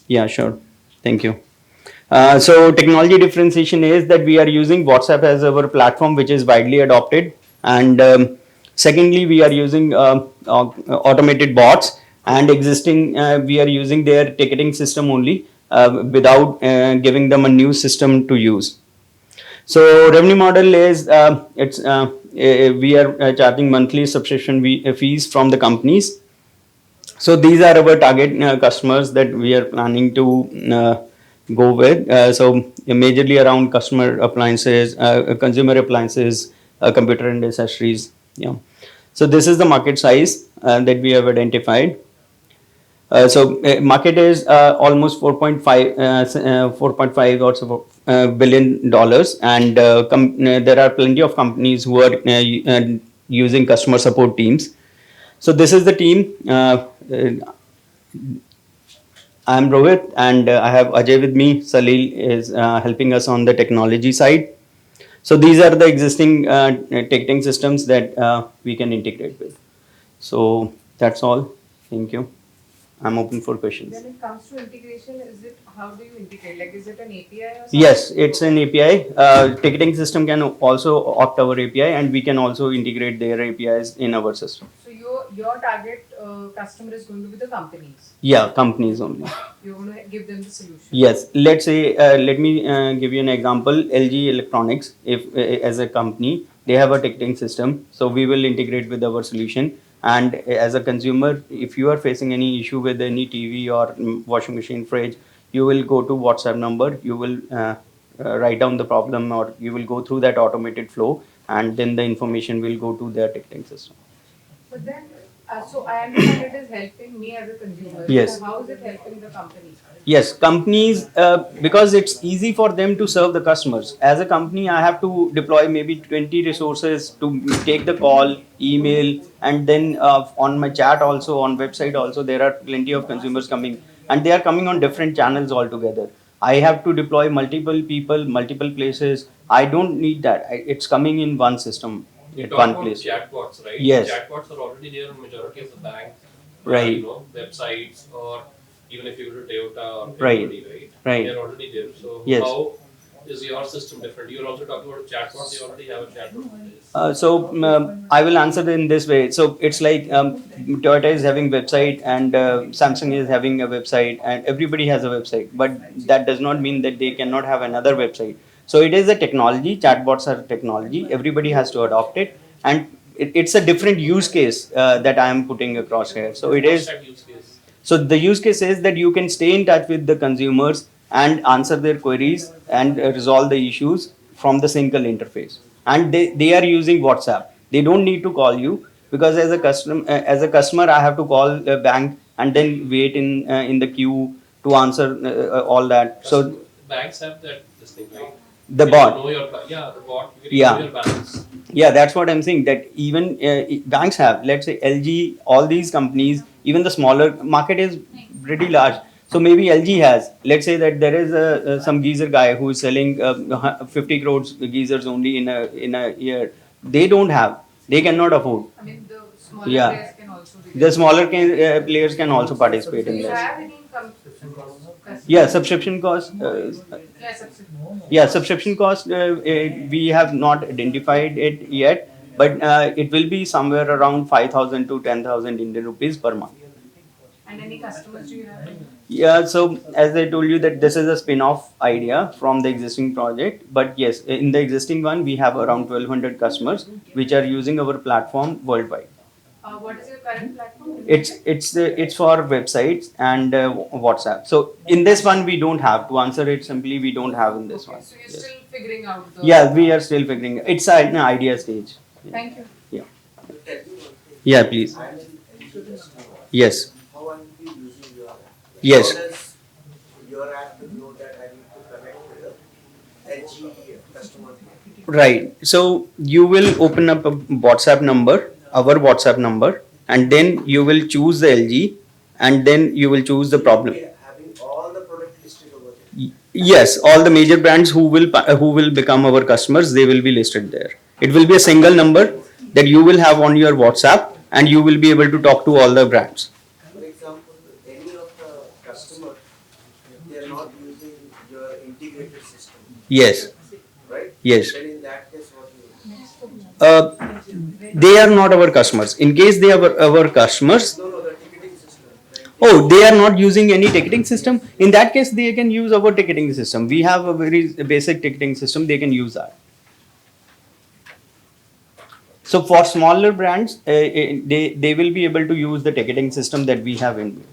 [SPEAKER 4] Yeah, sure. Thank you. So technology differentiation is that we are using WhatsApp as our platform, which is widely adopted, and secondly, we are using automated bots, and existing we are using their ticketing system only without giving them a new system to use. So revenue model is we are charging monthly subscription fees from the companies. So these are our target customers that we are planning to go with. So majorly around customer appliances, consumer appliances, computer and accessories. Yeah. So this is the market size that we have identified. Market is almost 4.5 or so billion dollars, and there are plenty of companies who are using customer support teams. So this is the team. I'm Rohit, and I have Ajay with me. Salil is helping us on the technology side. So these are the existing ticketing systems that we can integrate with. So that's all. Thank you. I'm open for questions.
[SPEAKER 12] When it comes to integration, how do you integrate? Like, is it an API or something?
[SPEAKER 4] Yes, it's an API. Ticketing system can also opt our API, and we can also integrate their APIs in our system.
[SPEAKER 12] So your target customer is going to be the companies.
[SPEAKER 4] Yeah, companies only.
[SPEAKER 12] You're going to give them the solution.
[SPEAKER 4] Yes, let's say, let me give you an example. LG Electronics, if as a company, they have a ticketing system, so we will integrate with our solution. And as a consumer, if you are facing any issue with any TV or washing machine, fridge, you will go to WhatsApp number, you will write down the problem, or you will go through that automated flow, and then the information will go to their ticketing system.
[SPEAKER 12] But then, so I understand it is helping me as a consumer.
[SPEAKER 4] Yes.
[SPEAKER 12] So how is it helping the company?
[SPEAKER 4] Yes, companies, because it's easy for them to serve the customers. As a company, I have to deploy maybe 20 resources to take the call, email, and then on my chat also, on website also, there are plenty of consumers coming, and they are coming on different channels altogether. I have to deploy multiple people, multiple places. I don't need that. It's coming in one system,
[SPEAKER 2] You
[SPEAKER 4] at
[SPEAKER 2] talk
[SPEAKER 4] one
[SPEAKER 2] about
[SPEAKER 4] place.
[SPEAKER 2] chatbots, right?
[SPEAKER 4] Yes.
[SPEAKER 2] Chatbots are already there on majority of the banks,
[SPEAKER 4] Right.
[SPEAKER 2] websites, or even if you go to Toyota or
[SPEAKER 4] Right.
[SPEAKER 2] anybody, right?
[SPEAKER 4] Right.
[SPEAKER 2] They're already there. So
[SPEAKER 4] Yes.
[SPEAKER 2] how is your system different? You're also talking about chatbot. They already have a chatbot.
[SPEAKER 4] I will answer in this way. So it's like Toyota is having website, and Samsung is having a website, and everybody has a website. But that does not mean that they cannot have another website. So it is a technology. Chatbots are technology. Everybody has to adopt it, and it's a different use case that I am putting across here. So it is.
[SPEAKER 2] What's that use case?
[SPEAKER 4] So the use case is that you can stay in touch with the consumers and answer their queries and resolve the issues from the single interface. And they are using WhatsApp. They don't need to call you, because as a customer, I have to call a bank and then wait in the queue to answer all that. So
[SPEAKER 2] Banks have this thing, right?
[SPEAKER 4] the
[SPEAKER 2] You
[SPEAKER 4] bot.
[SPEAKER 2] know your, the bot. You can
[SPEAKER 4] Yeah.
[SPEAKER 2] know your balance.
[SPEAKER 4] Yeah, that's what I'm saying. That even banks have, let's say LG, all these companies, even the smaller market is pretty large. So maybe LG has, let's say that there is some geezer guy who is selling 50 crores geezers only in a year. They don't have, they cannot afford.
[SPEAKER 12] I mean, the smaller
[SPEAKER 4] Yeah.
[SPEAKER 12] players can also be
[SPEAKER 4] The smaller players can also participate
[SPEAKER 12] Do
[SPEAKER 4] in
[SPEAKER 12] you
[SPEAKER 4] this.
[SPEAKER 12] have any subscription costs?
[SPEAKER 4] Yeah, subscription cost.
[SPEAKER 12] Yeah, subscription.
[SPEAKER 4] Yeah, subscription cost, we have not identified it yet, but it will be somewhere around 5,000 to 10,000 Indian rupees per month.
[SPEAKER 12] And any customers do you have?
[SPEAKER 4] Yeah, so as I told you that this is a spin-off idea from the existing project, but yes, in the existing one, we have around 1,200 customers which are using our platform worldwide.
[SPEAKER 12] What is your current platform?
[SPEAKER 4] It's for websites and WhatsApp. So in this one, we don't have, to answer it simply, we don't have in this one.
[SPEAKER 12] So you're still figuring out the.
[SPEAKER 4] Yeah, we are still figuring. It's an idea stage.
[SPEAKER 12] Thank you.
[SPEAKER 4] Yeah. Yeah, please. Yes.
[SPEAKER 13] How I will be using your app?
[SPEAKER 4] Yes.
[SPEAKER 13] How does your app to know that I need to connect with the LG customer?
[SPEAKER 4] Right. So you will open up a WhatsApp number, our WhatsApp number, and then you will choose the LG, and then you will choose the problem.
[SPEAKER 13] Having all the product listed over there.
[SPEAKER 4] Yes, all the major brands who will become our customers, they will be listed there. It will be a single number that you will have on your WhatsApp, and you will be able to talk to all the brands.
[SPEAKER 13] For example, any of the customers, they are not using your integrated system.
[SPEAKER 4] Yes.
[SPEAKER 13] Right?
[SPEAKER 4] Yes.
[SPEAKER 13] Then in that case, what do you do?
[SPEAKER 4] They are not our customers. In case they are our customers,
[SPEAKER 13] No, the ticketing system.
[SPEAKER 4] oh, they are not using any ticketing system. In that case, they can use our ticketing system. We have a very basic ticketing system. They can use that. So for smaller brands, they will be able to use the ticketing system that we have in.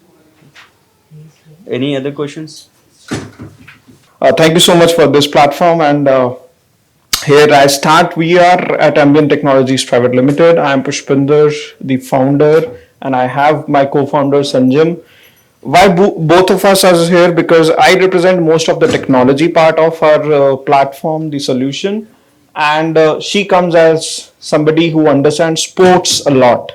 [SPEAKER 4] Any other questions?
[SPEAKER 21] Thank you so much for this platform. And here I start. We are at Ambient Technologies Private Limited. I am Pushpinder, the founder, and I have my co-founder Sanjam. Why both of us are here? Because I represent most of the technology part of our platform, the solution, and she comes as somebody who understands sports a lot,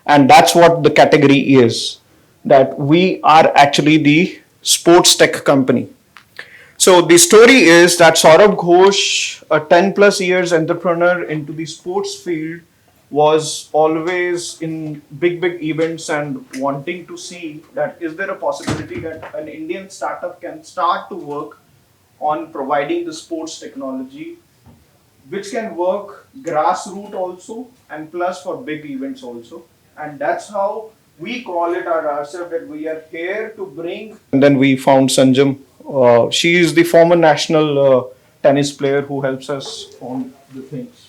[SPEAKER 21] and that's what the category is. That we are actually the sports tech company. So the story is that Saurabh Ghosh, a 10 plus years entrepreneur into the sports field, was always in big events and wanting to see that is there a possibility that an Indian startup can start to work on providing the sports technology, which can work grassroots also and plus for big events also. And that's how we call it ourselves, that we are here to bring. And then we found Sanjam. She is the former national tennis player who helps us on the things.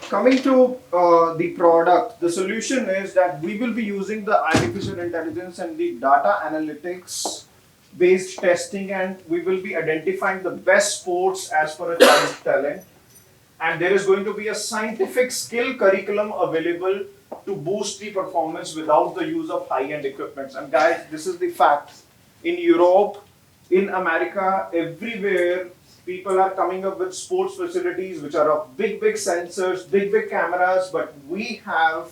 [SPEAKER 21] Coming to the product, the solution is that we will be using the artificial intelligence and the data analytics based testing, and we will be identifying the best sports as per a child's talent. And there is going to be a scientific skill curriculum available to boost the performance without the use of high-end equipment. And guys, this is the fact. In Europe, in America, everywhere, people are coming up with sports facilities which are of big sensors, big cameras, but we have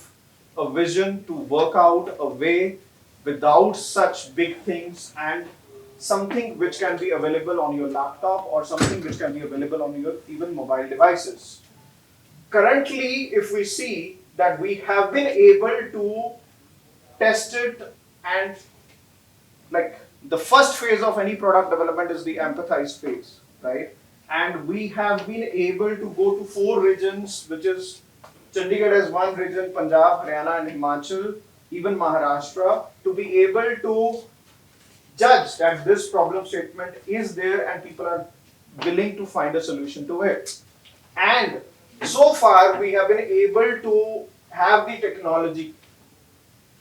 [SPEAKER 21] a vision to work out a way without such big things, and something which can be available on your laptop or something which can be available on your even mobile devices. Currently, if we see that we have been able to test it, and like the first phase of any product development is the empathize phase, right? And we have been able to go to 4 regions, which is Chandigarh as one region, Punjab, Haryana and Himachal, even Maharashtra, to be able to judge that this problem statement is there and people are willing to find a solution to it. And so far we have been able to have the technology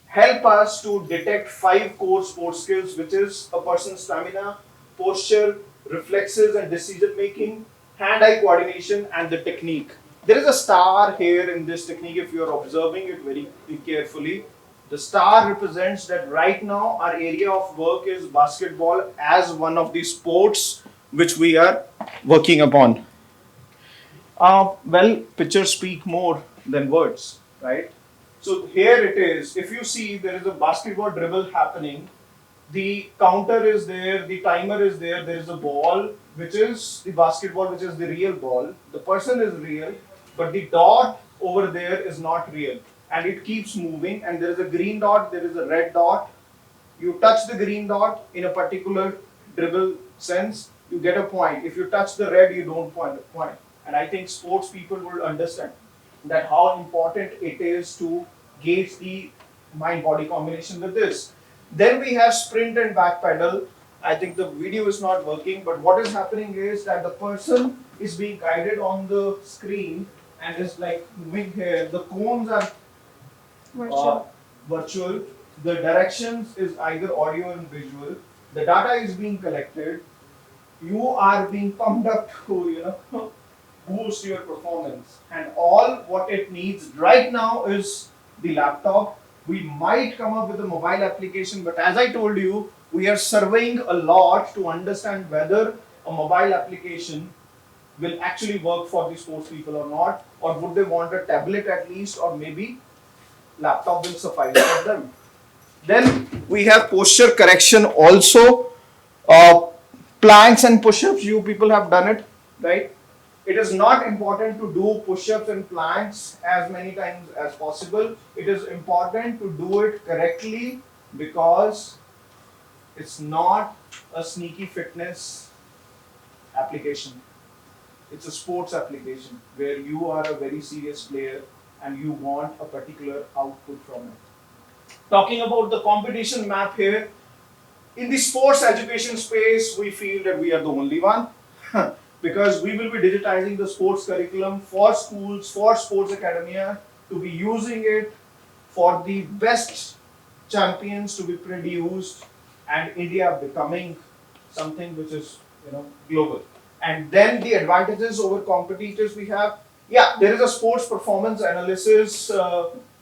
[SPEAKER 21] help us to detect 5 core sports skills, which is a person's stamina, posture, reflexes and decision making, hand-eye coordination and the technique. There is a star here in this technique if you are observing it very carefully. The star represents that right now our area of work is basketball as one of the sports which we are working upon. Well, pictures speak more than words, right? So here it is. If you see, there is a basketball dribble happening. The counter is there, the timer is there, there is a ball, which is the basketball, which is the real ball. The person is real, but the dot over there is not real. And it keeps moving, and there is a green dot, there is a red dot. You touch the green dot in a particular dribble sense, you get a point. If you touch the red, you don't point. And I think sports people will understand that how important it is to gauge the mind-body combination with this. Then we have sprint and back pedal. I think the video is not working, but what is happening is that the person is being guided on the screen and is like moving here. The cones are virtual. The directions is either audio and visual. The data is being collected. You are being pumped up to, boost your performance. And all what it needs right now is the laptop. We might come up with a mobile application, but as I told you, we are surveying a lot to understand whether a mobile application will actually work for the sports people or not, or would they want a tablet at least, or maybe laptop will suffice for them. Then we have posture correction also. Planks and push-ups, you people have done it, right?
[SPEAKER 7] It is not important to do push-ups and planks as many times as possible. It is important to do it correctly because it's not a sneaky fitness application. It's a sports application where you are a very serious player and you want a particular output from it. Talking about the competition map here, in the sports education space, we feel that we are the only one because we will be digitizing the sports curriculum for schools, for sports academia, to be using it for the best champions to be produced and India becoming something which is global. And then the advantages over competitors we have, yeah, there is a sports performance analysis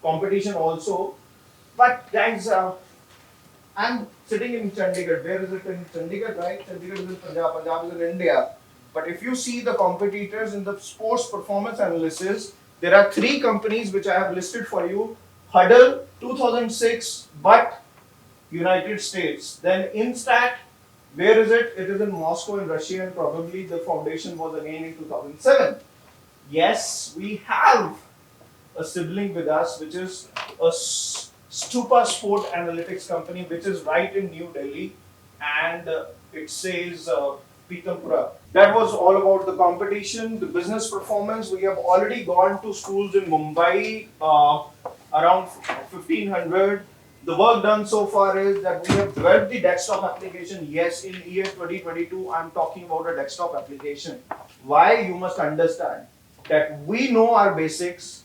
[SPEAKER 7] competition also, but guys, I'm sitting in Chandigarh. Where is it in Chandigarh, right? Chandigarh is in Punjab. Punjab is in India. But if you see the competitors in the sports performance analysis, there are 3 companies which I have listed for you. Huddle, 2006, but United States. Then Instat, where is it? It is in Moscow in Russia, and probably the foundation was again in 2007. Yes, we have a sibling with us, which is a Stupa Sport Analytics company, which is right in New Delhi, and it says Pitampura. That was all about the competition, the business performance. We have already gone to schools in Mumbai, around 1500. The work done so far is that we have developed the desktop application. Yes, in year 2022, I'm talking about a desktop application. Why? You must understand that we know our basics,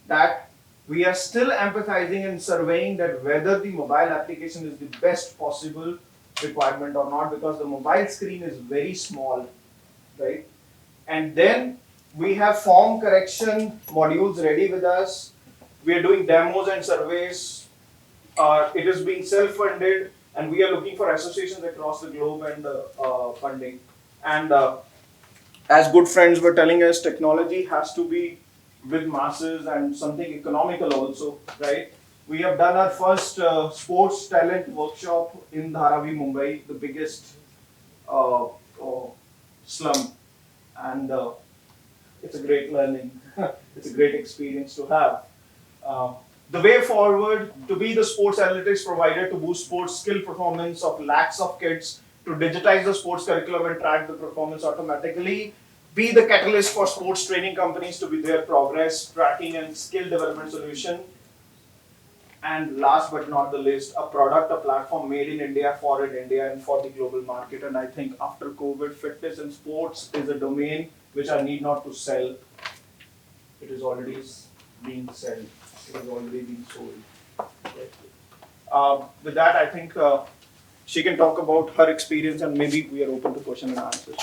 [SPEAKER 7] that we are still empathizing and surveying that whether the mobile application is the best possible requirement or not, because the mobile screen is very small, right? And then we have form correction modules ready with us. We are doing demos and surveys. It is being self-funded, and we are looking for associations across the globe and funding. And as good friends were telling us, technology has to be with masses and something economical also, right? We have done our first sports talent workshop in Dharavi, Mumbai, the biggest slum, and it's a great learning. It's a great experience to have. The way forward to be the sports analytics provider to boost sports skill performance of lakhs of kids, to digitize the sports curriculum and track the performance automatically, be the catalyst for sports training companies to be their progress, tracking and skill development solution. And last but not the least, a product, a platform made in India, for in India and for the global market. And I think after COVID, fitness and sports is a domain which I need not to sell. It is already being sold. It is already being sold. With that, I think she can talk about her experience, and maybe we are open to question and answers.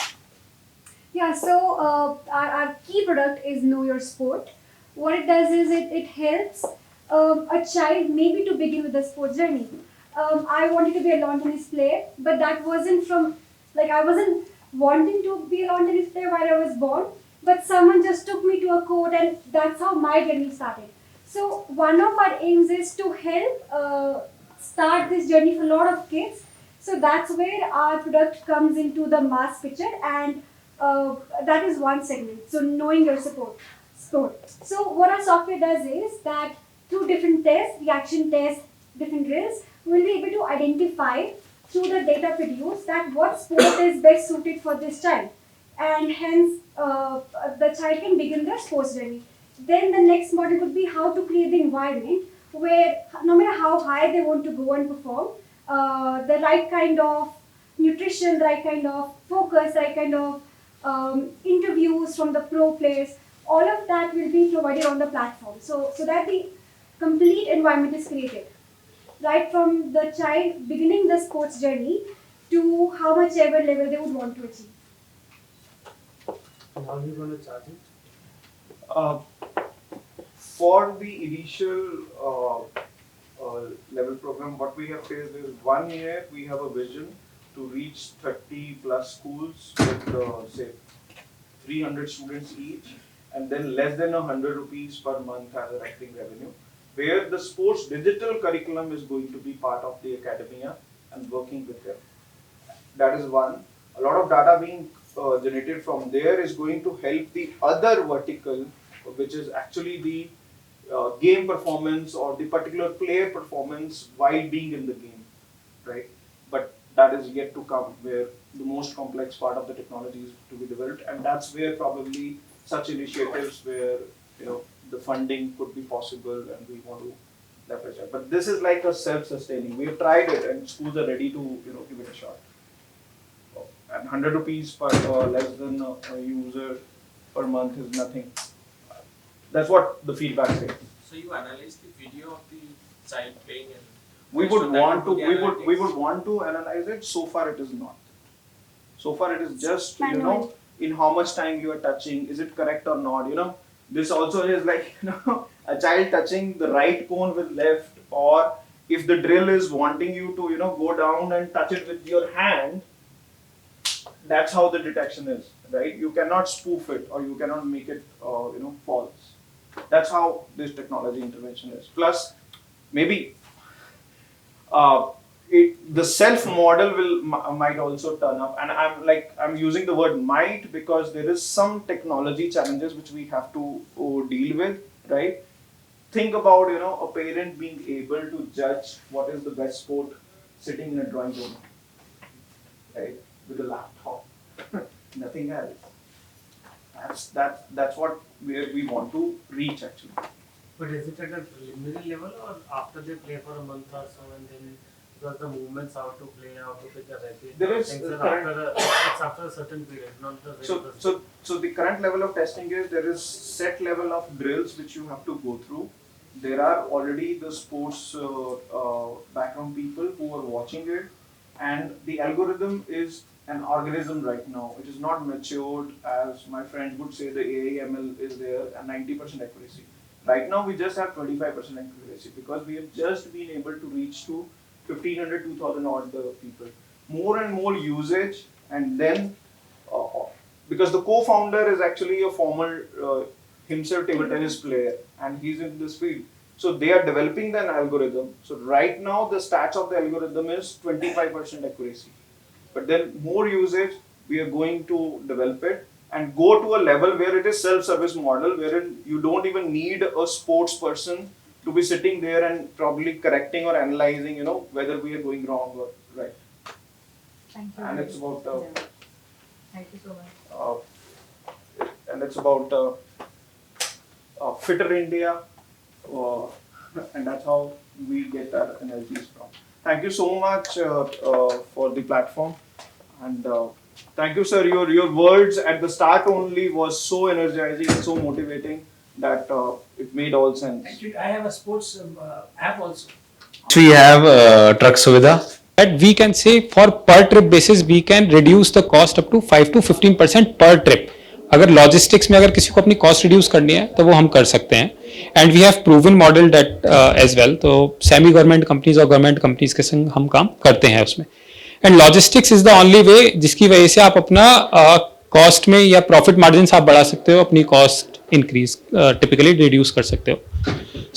[SPEAKER 10] Yeah, so our key product is Know Your Sport. What it does is it helps a child maybe to begin with the sports journey. I wanted to be a lawn tennis player, but that wasn't from, like, I wasn't wanting to be a lawn tennis player while I was born, but someone just took me to a court, and that's how my journey started. So one of our aims is to help start this journey for a lot of kids. So that's where our product comes into the mass picture, and that is one segment. So knowing your sport. So what our software does is that through different tests, reaction tests, different drills, we'll be able to identify through the data produced that what sport is best suited for this child, and hence the child can begin their sports journey. Then the next model would be how to create the environment where no matter how high they want to go and perform, the right kind of nutrition, the right kind of focus, the right kind of interviews from the pro players, all of that will be provided on the platform. So that the complete environment is created, right from the child beginning the sports journey to how much ever level they would want to achieve.
[SPEAKER 7] How are you going to charge it? For the initial level program, what we have faced is 1 year we have a vision to reach 30 plus schools with say 300 students each, and then less than 100 rupees per month as a recurring revenue, where the sports digital curriculum is going to be part of the academia and working with them. That is one. A lot of data being generated from there is going to help the other vertical, which is actually the game performance or the particular player performance while being in the game, right? But that is yet to come, where the most complex part of the technology is to be developed, and that's where probably such initiatives where the funding could be possible, and we want to leverage that. But this is like a self-sustaining. We have tried it, and schools are ready to give it a shot. And 100 rupees per less than a user per month is nothing. That's what the feedback says.
[SPEAKER 11] So you analyze the video of the child playing and
[SPEAKER 7] we would want to analyze it. So far it is not. So far it is just in how much time you are touching, is it correct or not, this also is like a child touching the right cone with left, or if the drill is wanting you to go down and touch it with your hand, that's how the detection is, right? You cannot spoof it, or you cannot make it false. That's how this technology intervention is. Plus maybe the self model might also turn up, and I'm using the word might because there is some technology challenges which we have to deal with, right? Think about a parent being able to judge what is the best sport sitting in a drawing room, right, with a laptop, nothing else. That's what we want to reach actually.
[SPEAKER 15] But is it at a preliminary level, or after they play for a month or so, and then because the movements, how to play, how to pick a racket,
[SPEAKER 7] There is
[SPEAKER 15] things
[SPEAKER 7] the
[SPEAKER 15] are
[SPEAKER 7] current-
[SPEAKER 15] it's after a certain period, not the very first.
[SPEAKER 7] So the current level of testing is there is set level of drills which you have to go through. There are already the sports background people who are watching it, and the algorithm is an organism right now. It is not matured, as my friend would say. The AI/ML is there and 90% accuracy. Right now we just have 25% accuracy because we have just been able to reach to 1500, 2000 odd people. More and more usage, and then because the co-founder is actually a former himself table tennis player, and he's in this field. So they are developing an algorithm. So right now the stats of the algorithm is 25% accuracy. But then more usage, we are going to develop it and go to a level where it is self-service model, wherein you don't even need a sports person to be sitting there and probably correcting or analyzing, whether we are going wrong or right.
[SPEAKER 12] Thank you.
[SPEAKER 7] And it's about
[SPEAKER 12] Thank you so much.
[SPEAKER 7] and it's about fitter India, and that's how we get our energies from. Thank you so much for the platform, and thank you, sir. Your words at the start only was so energizing and so motivating that it made all sense.
[SPEAKER 3] Actually, I have a sports app also.
[SPEAKER 8] We have truck Suvidha. That we can say for per trip basis we can reduce the cost up to 5 to 15% per trip. अगर logistics में अगर किसी को अपनी cost reduce करनी है तो वो हम कर सकते हैं, and we have proven model that as well. तो सेमी गवर्नमेंट कंपनीज और गवर्नमेंट कंपनीज के संग हम काम करते हैं उसमें. And logistics is the only way जिसकी वजह से आप अपना कॉस्ट में या प्रॉफिट मार्जिन आप बढ़ा सकते हो, अपनी कॉस्ट इंक्रीज टिपिकली रिड्यूस कर सकते हो.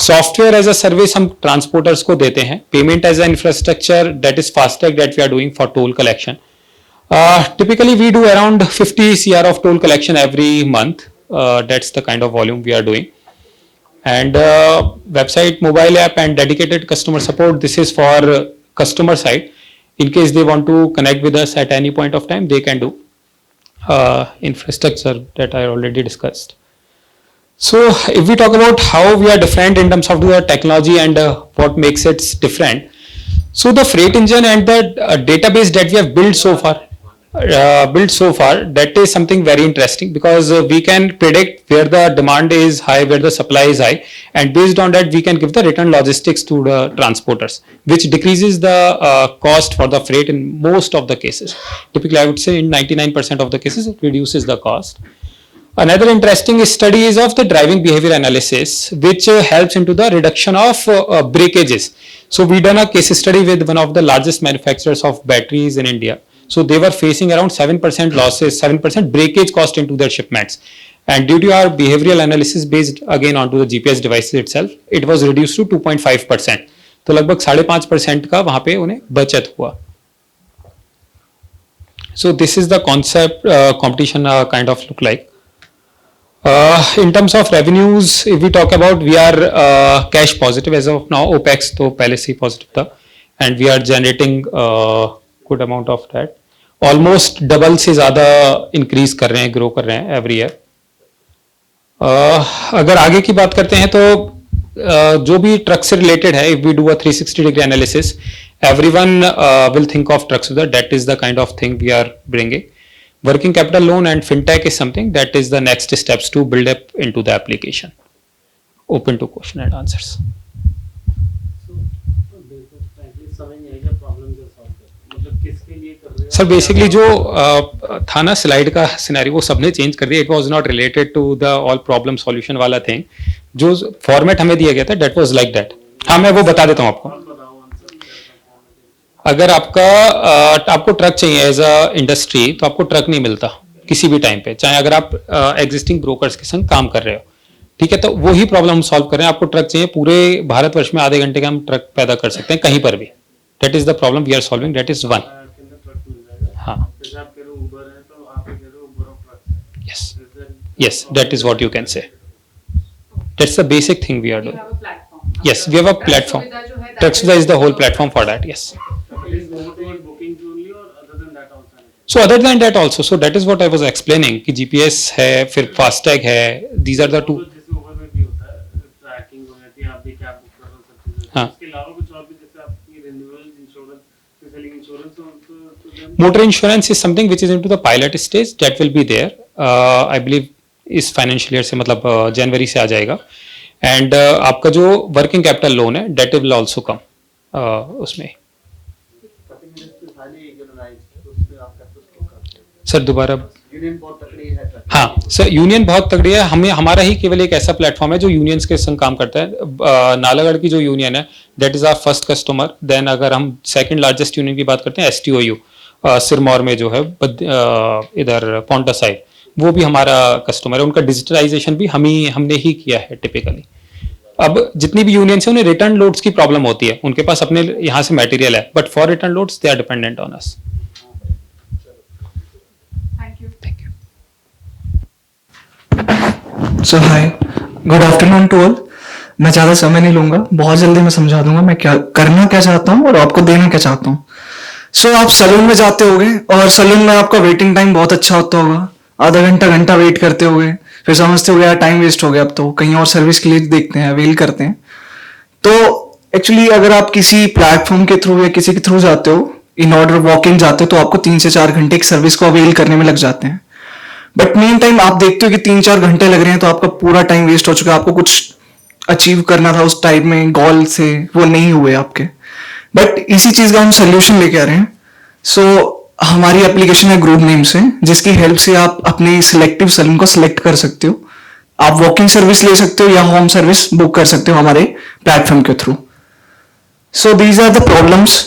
[SPEAKER 8] सॉफ्टवेयर एज अ सर्विस हम ट्रांसपोर्टर्स को देते हैं. Payment as a infrastructure that is FASTag that we are doing for toll collection. Typically we do around 50 CR of toll collection every month. That's the kind of volume we are doing. And website, mobile app and dedicated customer support. This is for customer side. In case they want to connect with us at any point of time, they can do. Infrastructure that I already discussed. So if we talk about how we are different in terms of the technology and what makes it different. So the freight engine and the database that we have built so far, that is something very interesting because we can predict where the demand is high, where the supply is high, and based on that we can give the return logistics to the transporters, which decreases the cost for the freight in most of the cases. Typically I would say in 99% of the cases it reduces the cost. Another interesting study is of the driving behavior analysis, which helps into the reduction of breakages. So we done a case study with one of the largest manufacturers of batteries in India. So they were facing around 7% losses, 7% breakage cost into their shipments. And due to our behavioral analysis based again onto the GPS devices itself, it was reduced to 2.5%. तो लगभग 5.5% का वहाँ पे उन्हें बचत हुआ.
[SPEAKER 16] So this is the concept competition kind of look like. In terms of revenues, if we talk about, we are cash positive as of now. OPEX तो पहले से ही positive था, and we are generating good amount of that. Almost double से ज़्यादा increase कर रहे हैं, grow कर रहे हैं every year. अगर आगे की बात करते हैं तो जो भी ट्रक से रिलेटेड है, if we do a 360 degree analysis, everyone will think of trucks. That is the kind of thing we are bringing. Working capital loan and fintech is something that is the next steps to build up into the application. Open to question and answers. Sir basically जो था ना slide का scenario वो सबने change कर दिया. It was not related to the all problem solution वाला thing. जो फॉर्मेट हमें दिया गया था दैट वाज लाइक दैट. हाँ मैं वो बता देता हूँ आपको. अगर आपको ट्रक चाहिए एज अ इंडस्ट्री तो आपको ट्रक नहीं मिलता किसी भी टाइम पे, चाहे अगर आप एग्जिस्टिंग ब्रोकर्स के संग काम कर रहे हो. ठीक है, तो वही प्रॉब्लम हम सॉल्व कर रहे हैं. आपको ट्रक चाहिए, पूरे भारतवर्ष में आधे घंटे का हम ट्रक पैदा कर सकते हैं कहीं पर भी. That is the problem we are solving. That is one. हाँ, yes, yes, that is what you can say. That's the basic thing we are doing. Yes, we have a platform. Trucksudha is the whole platform for that. Yes. So other than that also, so that is what I was explaining कि GPS है, फिर FASTag है. These are the two. हाँ. Motor insurance is something which is into the pilot stage. That will be there. I believe इस financial year से मतलब जनवरी से आ जाएगा. एंड आपका जो वर्किंग कैपिटल लोन है डेट विल आल्सो कम उसमें. सर दोबारा. हाँ सर, यूनियन बहुत तगड़ी है. हमें हमारा ही केवल एक ऐसा प्लेटफॉर्म है जो यूनियंस के संग काम करता है. नालागढ़ की जो यूनियन है that is our first customer. Then अगर हम सेकंड लार्जेस्ट यूनियन की बात करते हैं STOU सिरमौर में जो है इधर पौंटा साइड, वो भी हमारा कस्टमर है. उनका डिजिटलाइजेशन भी हमने ही किया है टिपिकली. अब जितनी भी यूनियंस है उन्हें रिटर्न लोड्स की प्रॉब्लम होती है. उनके पास अपने यहाँ से मटेरियल है, but for return loads they are dependent on us.
[SPEAKER 17] So hi, good afternoon to all. मैं ज़्यादा समय नहीं लूंगा, बहुत जल्दी मैं समझा दूंगा मैं करना क्या चाहता हूँ और आपको देना क्या चाहता हूँ. सो आप सलून में जाते होगे और सलून में आपका वेटिंग टाइम बहुत अच्छा होता होगा. आधा घंटा वेट करते होगे, फिर समझते हो यार टाइम वेस्ट हो गया, अब तो कहीं और सर्विस के लिए देखते हैं, अवेल करते हैं. तो एक्चुअली अगर आप किसी प्लेटफॉर्म के थ्रू या किसी के थ्रू जाते हो, इन ऑर्डर वॉक इन जाते हो, तो आपको 3 से 4 घंटे एक सर्विस को अवेल करने में लग जाते हैं. बट मेन टाइम आप देखते हो कि 3-4 घंटे लग रहे हैं, तो आपका पूरा टाइम वेस्ट हो चुका है. आपको कुछ अचीव करना था उस टाइम में, गोल से वो नहीं हुए आपके. बट इसी चीज का हम सोल्यूशन लेके आ रहे हैं. सो हमारी एप्लीकेशन है ग्रुप नेम से, जिसकी हेल्प से आप अपने सिलेक्टिव सलून को सिलेक्ट कर सकते हो. आप वॉकिंग सर्विस ले सकते हो या होम सर्विस बुक कर सकते हो हमारे प्लेटफॉर्म के थ्रू. So these are the problems.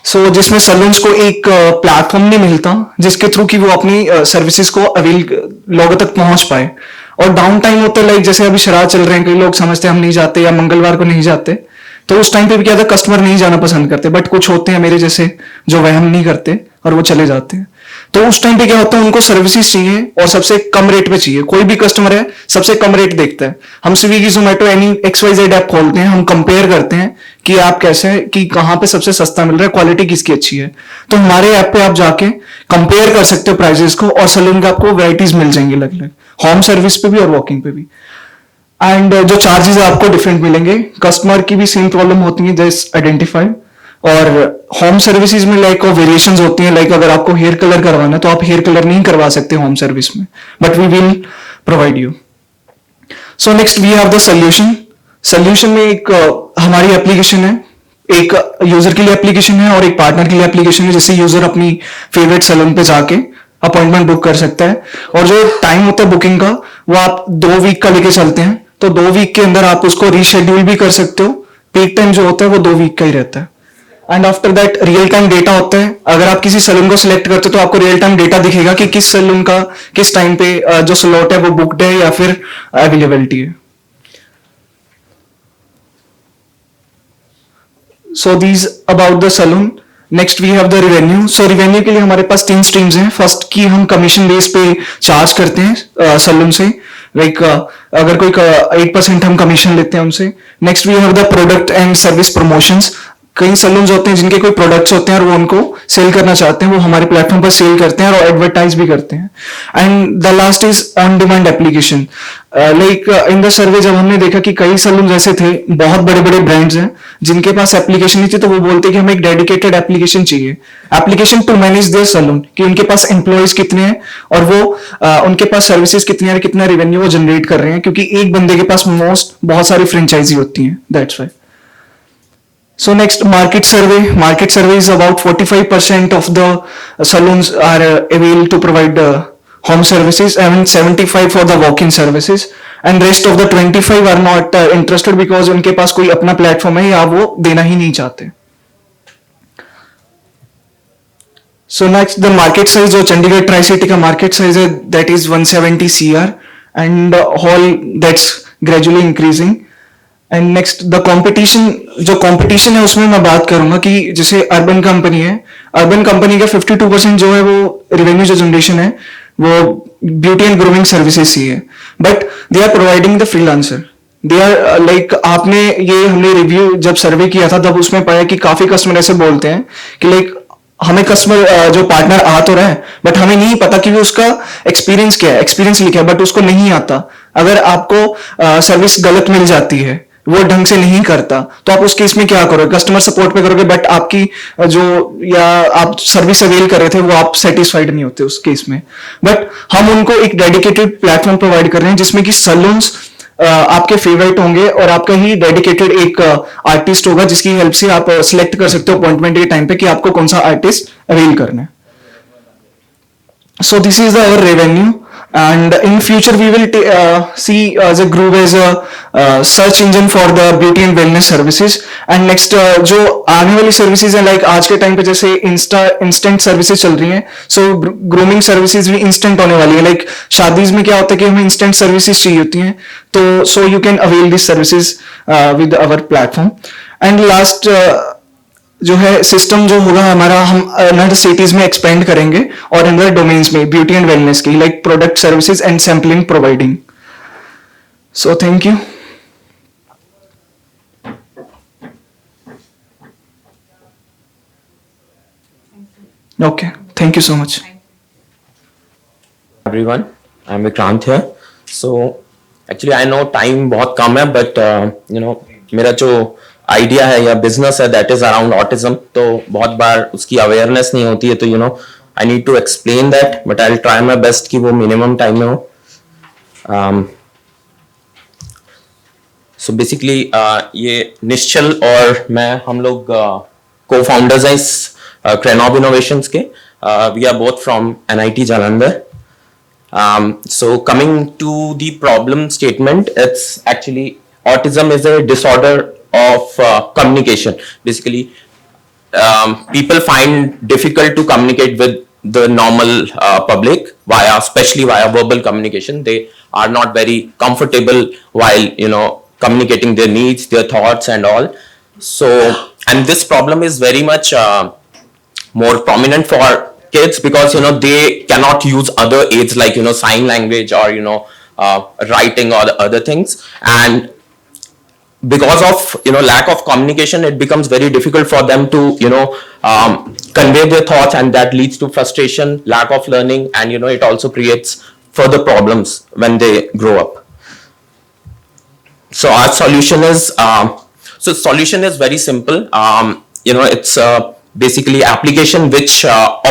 [SPEAKER 17] So जिसमें सलून्स को एक प्लेटफॉर्म नहीं मिलता जिसके थ्रू कि वो अपनी सर्विसेज को अवेल लोगों तक पहुंच पाए. और डाउन टाइम होता है, लाइक जैसे अभी शराब चल रहे हैं, कई लोग समझते हैं हम नहीं जाते या मंगलवार को नहीं जाते, तो उस टाइम पे भी क्या था, कस्टमर नहीं जाना पसंद करते. बट कुछ होते हैं मेरे जैसे जो वहम नहीं करते और वो चले जाते हैं. तो उस टाइम पे क्या होता है, उनको सर्विसेज चाहिए और सबसे कम रेट पे चाहिए. कोई भी कस्टमर है सबसे कम रेट देखता है. हम Swiggy Zomato any XYZ app खोलते हैं, हम कंपेयर करते हैं कि आप कैसे, कि कहाँ पे सबसे सस्ता मिल रहा है, क्वालिटी किसकी अच्छी है. तो हमारे ऐप पे आप जाके कंपेयर कर सकते हो प्राइजेस को, और सलून के आपको वैराइटीज मिल जाएंगी अलग अलग, होम सर्विस पे भी और वॉकिंग पे भी. एंड जो चार्जेस आपको डिफरेंट मिलेंगे. कस्टमर की भी सेम प्रॉब्लम होती है जस्ट आइडेंटिफाइड. और होम सर्विसेज में लाइक वेरिएशंस होती हैं. लाइक अगर आपको हेयर कलर करवाना है तो आप हेयर कलर नहीं करवा सकते होम सर्विस में, but we will provide you. So next we have the solution. Solution में एक हमारी एप्लीकेशन है, एक यूजर के लिए एप्लीकेशन है और एक पार्टनर के लिए एप्लीकेशन है, जिससे यूजर अपनी फेवरेट सैलून पे जाके अपॉइंटमेंट बुक कर सकता है. और जो टाइम होता है बुकिंग का, वो आप 2 वीक का लेके चलते हैं. तो 2 वीक के अंदर आप उसको रीशेड्यूल भी कर सकते हो. पीक टाइम जो होता है वो 2 वीक का ही रहता है. And after that real time data होता है. अगर आप किसी सलून को सिलेक्ट करते हो तो आपको रियल टाइम डेटा दिखेगा कि किस सलून का किस टाइम पे जो स्लॉट है वो बुक्ड है या फिर अवेलेबिलिटी है. So these about the salon. Next we have the revenue. So revenue के लिए हमारे पास 3 स्ट्रीम्स हैं. फर्स्ट की हम कमीशन बेस पे चार्ज करते हैं सलून से, लाइक अगर कोई 8% हम कमीशन लेते हैं उनसे. Next we have the product and service promotions. कई सलून्स होते हैं जिनके कोई प्रोडक्ट्स होते हैं और वो उनको सेल करना चाहते हैं, वो हमारे प्लेटफॉर्म पर सेल करते हैं और एडवर्टाइज भी करते हैं. And the last is on demand application. Like in the survey जब हमने देखा कि कई सलून्स ऐसे थे, बहुत बड़े बड़े ब्रांड्स हैं जिनके पास एप्लीकेशन नहीं थी, तो वो बोलते कि हमें एक डेडिकेटेड एप्लीकेशन चाहिए, application to manage their salon, कि उनके पास एम्प्लॉयज कितने हैं और वो उनके पास सर्विसेज कितनी है, कितना रेवेन्यू वो जनरेट कर रहे हैं, क्योंकि एक बंदे के पास बहुत सारी फ्रेंचाइजी होती हैं. That's why. So next, market survey. Market survey is about 45% of the saloons are able to provide home services, and 75 for the walk-in services, and rest of the 25 are not interested because उनके पास कोई अपना platform है या वो देना ही नहीं चाहते. So next, the market size, जो चंडीगढ़ ट्राई सिटी का market size है, that is 170 CR, and all that's gradually increasing. And next the competition. जो कंपटीशन है उसमें मैं बात करूंगा कि जैसे अर्बन कंपनी है, अर्बन कंपनी का 52% जो है वो रेवेन्यू जो जनरेशन है वो ब्यूटी एंड ग्रूमिंग सर्विसेज ही है, but they are providing the freelancer. They are like, आपने ये हमने रिव्यू जब सर्वे किया था तब उसमें पाया कि काफी कस्टमर ऐसे बोलते हैं कि लाइक हमें कस्टमर जो पार्टनर आ तो रहा है बट हमें नहीं पता कि वो उसका एक्सपीरियंस क्या है. एक्सपीरियंस लिखा है बट उसको नहीं आता. अगर आपको सर्विस गलत मिल जाती है, वो ढंग से नहीं करता, तो आप उस केस में क्या करोगे? कस्टमर सपोर्ट पे करोगे, बट आपकी जो या आप सर्विस अवेल कर रहे थे वो आप सेटिस्फाइड नहीं होते उस केस में. बट हम उनको एक डेडिकेटेड प्लेटफॉर्म प्रोवाइड कर रहे हैं जिसमें कि सलून्स आपके फेवरेट होंगे और आपका ही डेडिकेटेड एक आर्टिस्ट होगा जिसकी हेल्प से आप सिलेक्ट कर सकते हो अपॉइंटमेंट के टाइम पे कि आपको कौन सा आर्टिस्ट अवेल करना है. So this is our revenue, and in future we will see the Groove as a search engine for the beauty and wellness services. And next जो आने वाली सर्विसेज है, लाइक आज के टाइम पे जैसे इंस्टेंट सर्विसेज चल रही हैं, सो ग्रूमिंग सर्विसेज भी इंस्टेंट होने वाली है. लाइक शादीज में क्या होता है कि हमें इंस्टेंट सर्विसेज चाहिए होती हैं, तो so you can avail this services with our platform. And last जो है सिस्टम जो होगा हमारा, हम अनदर सिटीज में एक्सपेंड करेंगे और अनदर डोमेन्स में ब्यूटी एंड वेलनेस की, like product services and sampling providing. So thank you. Okay, thank you so much.
[SPEAKER 14] Everyone, I'm Vikrant here. So actually I know time बहुत कम है, but मेरा जो idea है या बिजनेस है that is around autism, तो बहुत बार उसकी अवेयरनेस नहीं होती है, तो I need to explain that, but I will try my best कि वो मिनिमम टाइम में हो. सो बेसिकली ये निश्चल और मैं, हम लोग को फाउंडर्स हैं इस क्रेनॉब इनोवेशंस के. We are both from NIT Jalandhar. So coming to the problem statement, it's actually autism is a disorder of communication. Basically, people find difficult to communicate with the normal public especially via verbal communication. They are not very comfortable while communicating their needs, their thoughts, and all. So, and this problem is very much more prominent for kids because they cannot use other aids like sign language or writing or other things, and because of lack of communication, it becomes very difficult for them to convey their thoughts, and that leads to frustration, lack of learning, and it also creates further problems when they grow up. So our solution is very simple. It's basically application which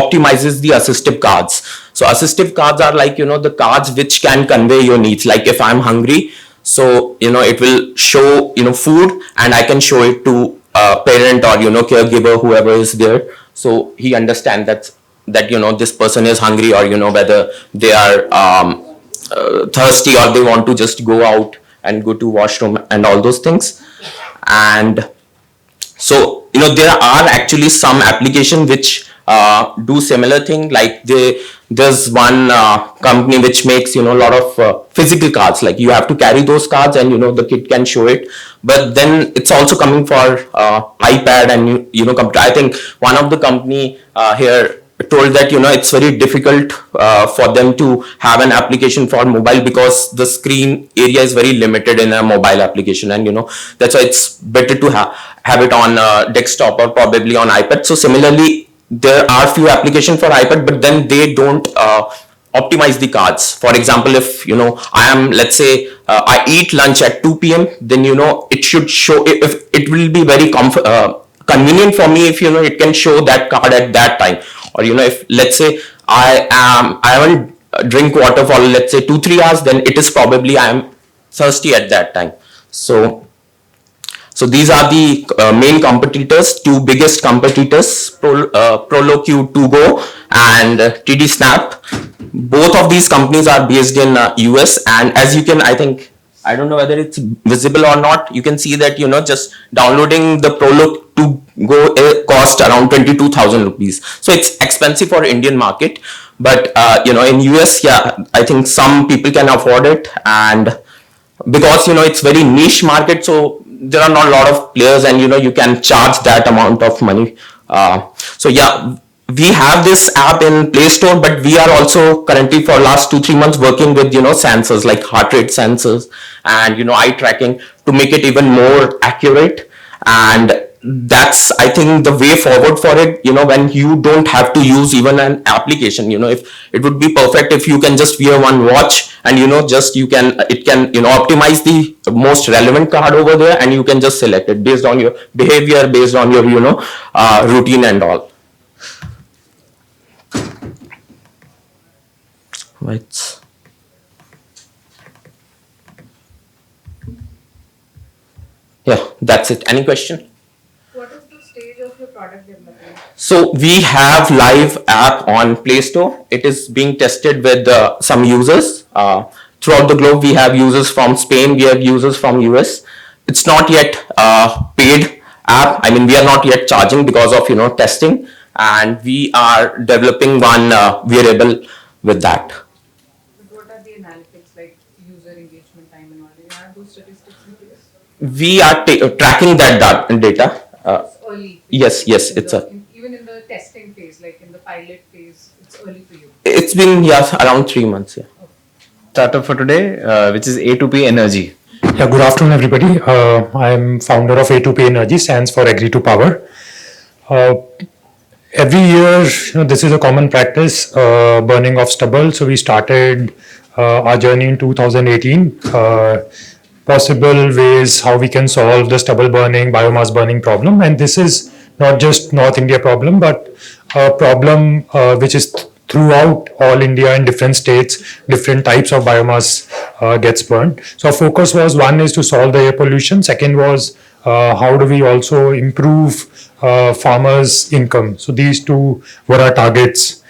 [SPEAKER 14] optimizes the assistive cards. So assistive cards are like the cards which can convey your needs. Like if I'm hungry, so it will show food, and I can show it to a parent or caregiver, whoever is there, so he understands that this person is hungry, or whether they are thirsty or they want to just go out and go to washroom and all those things. And so there are actually some application which do similar thing, like there's one company which makes, a lot of physical cards, like you have to carry those cards and, the kid can show it. But then it's also coming for iPad and, computer. I think one of the company here told that, it's very difficult for them to have an application for mobile because the screen area is very limited in a mobile application. And, that's why it's better to have it on desktop or probably on iPad. So similarly, there are few applications for iPad, but then they don't optimize the cards. For example, if let's say I eat lunch at 2 p.m, then it should show, if it will be very convenient for me if it can show that card at that time. Or if let's say I haven't drink water for let's say 2-3 hours, then it is probably I am thirsty at that time. So these are the main competitors, two biggest competitors, ProLoQ 2Go and TD Snap. Both of these companies are based in US, and as you can, I don't know whether it's visible or not, you can see that, just downloading the ProLoQ 2Go cost around 22,000 rupees. So it's expensive for Indian market, but in US, yeah, I think some people can afford it, and because it's very niche market, so there are not a lot of players, and you can charge that amount of money. So yeah, we have this app in Play Store, but we are also currently for last 2-3 months working with sensors like heart rate sensors and eye tracking to make it even more accurate. And that's, I think, the way forward for it, when you don't have to use even an application. If it would be perfect if you can just wear one watch and it can optimize the most relevant card over there, and you can just select it based on your behavior, based on your routine and all. Right. Yeah, that's it. Any question?
[SPEAKER 12] What is the stage of your product development?
[SPEAKER 14] So we have live app on Play Store. It is being tested with some users throughout the globe. We have users from Spain. We have users from US. It's not yet paid app. I mean, we are not yet charging because of testing, and we are developing one wearable with that.
[SPEAKER 12] But what are the analytics like user engagement time and all? Do you have those statistics in place?
[SPEAKER 14] We are tracking that data.
[SPEAKER 12] It's early.
[SPEAKER 14] Yes, it's
[SPEAKER 12] even in the testing phase, like in the pilot phase, it's early for you.
[SPEAKER 14] It's been around 3 months. Yeah.
[SPEAKER 18] Startup for today, which is A2P Energy.
[SPEAKER 19] Yeah, good afternoon, everybody. I'm founder of A2P Energy, stands for Agree to Power. Every year, this is a common practice, burning of stubble. So we started our journey in 2018. Possible ways how we can solve the stubble burning, biomass burning problem. And this is not just North India problem, but a problem which is throughout all India in different states, different types of biomass gets burned. So our focus was, one is to solve the air pollution. Second was how do we also improve farmers' income. So these two were our targets.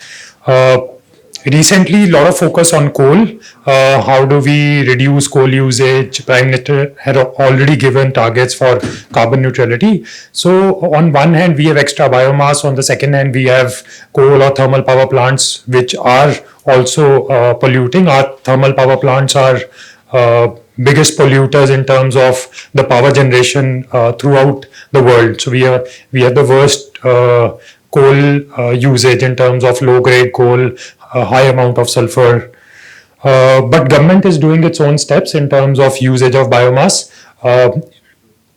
[SPEAKER 19] Recently, a lot of focus on coal. How do we reduce coal usage? Prime Minister had already given targets for carbon neutrality. So on one hand, we have extra biomass. On the second hand, we have coal or thermal power plants, which are also polluting. Our thermal power plants are biggest polluters in terms of the power generation throughout the world. So we have the worst coal usage in terms of low grade coal, a high amount of sulfur. But government is doing its own steps in terms of usage of biomass.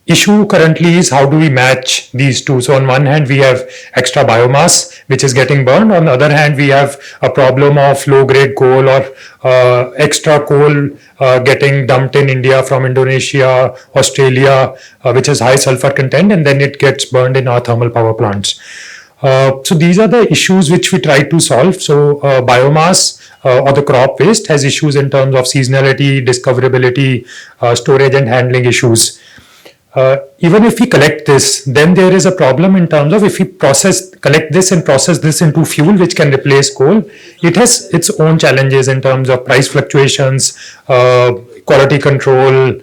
[SPEAKER 19] Issue currently is how do we match these two? So on one hand, we have extra biomass, which is getting burned. On the other hand, we have a problem of low grade coal or extra coal getting dumped in India from Indonesia, Australia, which has high sulfur content, and then it gets burned in our thermal power plants. So these are the issues which we try to solve. So biomass or the crop waste has issues in terms of seasonality, discoverability, storage and handling issues. Even if we collect this, then there is a problem in terms of if we collect this and process this into fuel which can replace coal, it has its own challenges in terms of price fluctuations, quality control,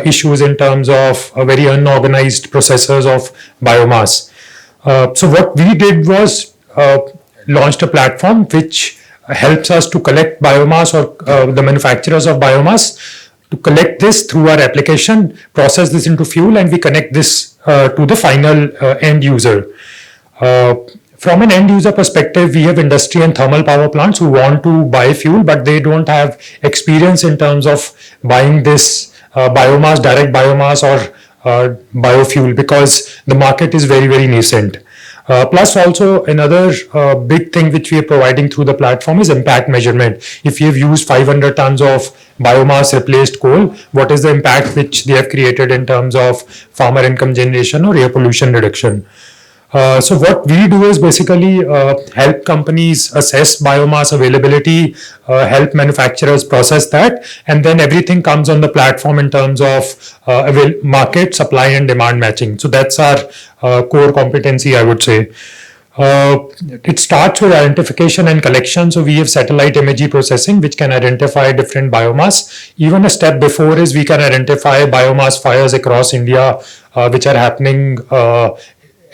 [SPEAKER 19] issues in terms of very unorganized processors of biomass. So what we did was launched a platform which helps us to collect biomass, or the manufacturers of biomass to collect this through our application, process this into fuel, and we connect this to the final end user. From an end user perspective, we have industry and thermal power plants who want to buy fuel, but they don't have experience in terms of buying this biomass, direct biomass, or biofuel, because the market is very, very nascent. Plus, also another big thing which we are providing through the platform is impact measurement. If you have used 500 tons of biomass replaced coal, what is the impact which they have created in terms of farmer income generation or air pollution reduction? So what we do is basically help companies assess biomass availability, help manufacturers process that, and then everything comes on the platform in terms of market, supply, and demand matching. So that's our core competency, I would say. It starts with identification and collection. So we have satellite imagery processing, which can identify different biomass. Even a step before is we can identify biomass fires across India, which are happening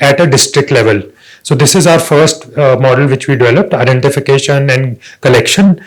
[SPEAKER 19] at a district level. So this is our first model which we developed, identification and collection.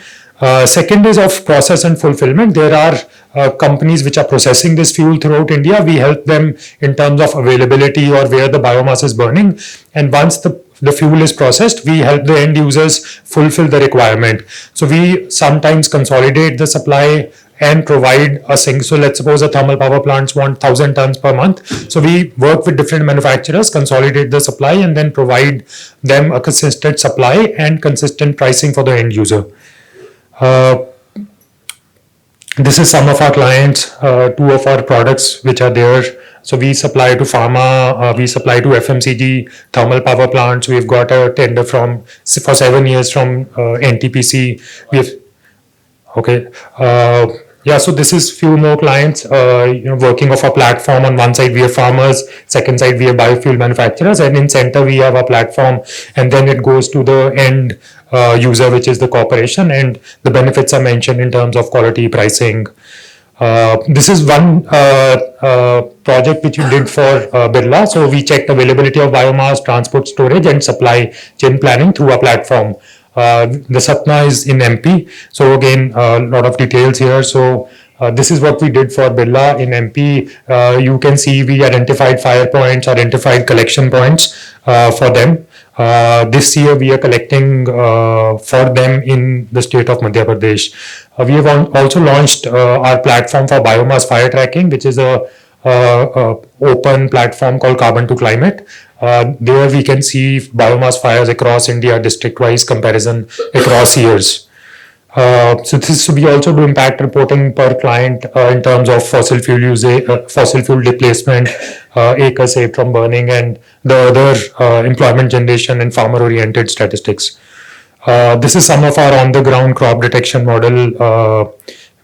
[SPEAKER 19] Second is of process and fulfillment. There are companies which are processing this fuel throughout India. We help them in terms of availability or where the biomass is burning. And once the fuel is processed, we help the end users fulfill the requirement. So we sometimes consolidate the supply and provide a single. So let's suppose a thermal power plants want 1,000 tons per month. So we work with different manufacturers, consolidate the supply, and then provide them a consistent supply and consistent pricing for the end user. This is some of our clients, two of our products which are there. So we supply to pharma, we supply to FMCG, thermal power plants. We've got a tender for 7 years from NTPC. We have, okay. Yeah, so this is few more clients, working off our platform. On one side, we have farmers. Second side, we have biofuel manufacturers. And in center, we have our platform. And then it goes to the end user, which is the corporation. And the benefits are mentioned in terms of quality, pricing. This is one project which we did for Birla. So we checked availability of biomass, transport, storage, and supply chain planning through our platform. The Satna is in MP. So again, a lot of details here. So this is what we did for Birla in MP. You can see we identified fire points, identified collection points for them. This year we are collecting for them in the state of Madhya Pradesh. We have also launched our platform for biomass fire tracking, which is a open platform called Carbon to Climate. There we can see biomass fires across India, district-wise comparison across years. So this we also do impact reporting per client in terms of fossil fuel usage, fossil fuel displacement, acres saved from burning, and the other employment generation and farmer-oriented statistics. This is some of our on-the-ground crop detection model.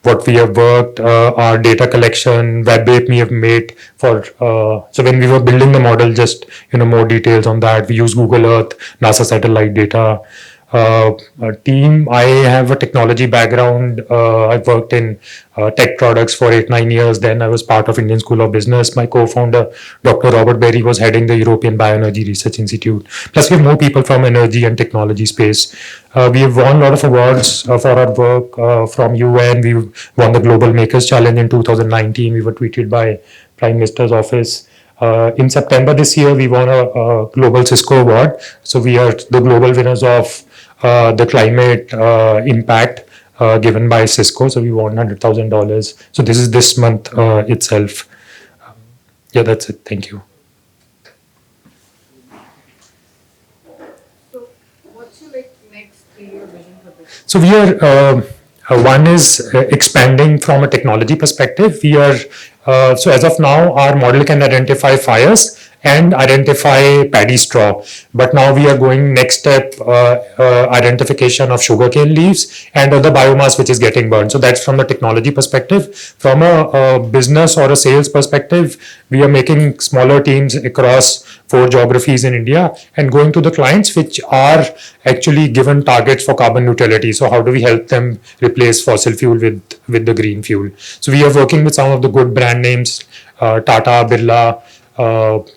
[SPEAKER 19] What we have worked, our data collection, web app we have made for, so when we were building the model, just, more details on that. We use Google Earth, NASA satellite data. Team, I have a technology background. I've worked in tech products for 8-9 years. Then I was part of Indian School of Business. My co-founder, Dr. Robert Berry, was heading the European Bioenergy Research Institute. Plus, we have more people from energy and technology space. We have won a lot of awards for our work from UN. We won the Global Makers Challenge in 2019. We were tweeted by Prime Minister's office. In September this year, we won a Global Cisco Award. So we are the global winners of the climate impact given by Cisco. So we won $100,000. So this is this month itself. Yeah, that's it. Thank you.
[SPEAKER 12] So what's your next 3-year vision for this?
[SPEAKER 19] So we are, one is expanding from a technology perspective. We are, so as of now, our model can identify fires and identify paddy straw. But now we are going next step, identification of sugarcane leaves and other biomass which is getting burned. So that's from the technology perspective. From a business or a sales perspective, we are making smaller teams across 4 geographies in India and going to the clients which are actually given targets for carbon neutrality. So how do we help them replace fossil fuel with the green fuel? So we are working with some of the good brand names, Tata, Birla,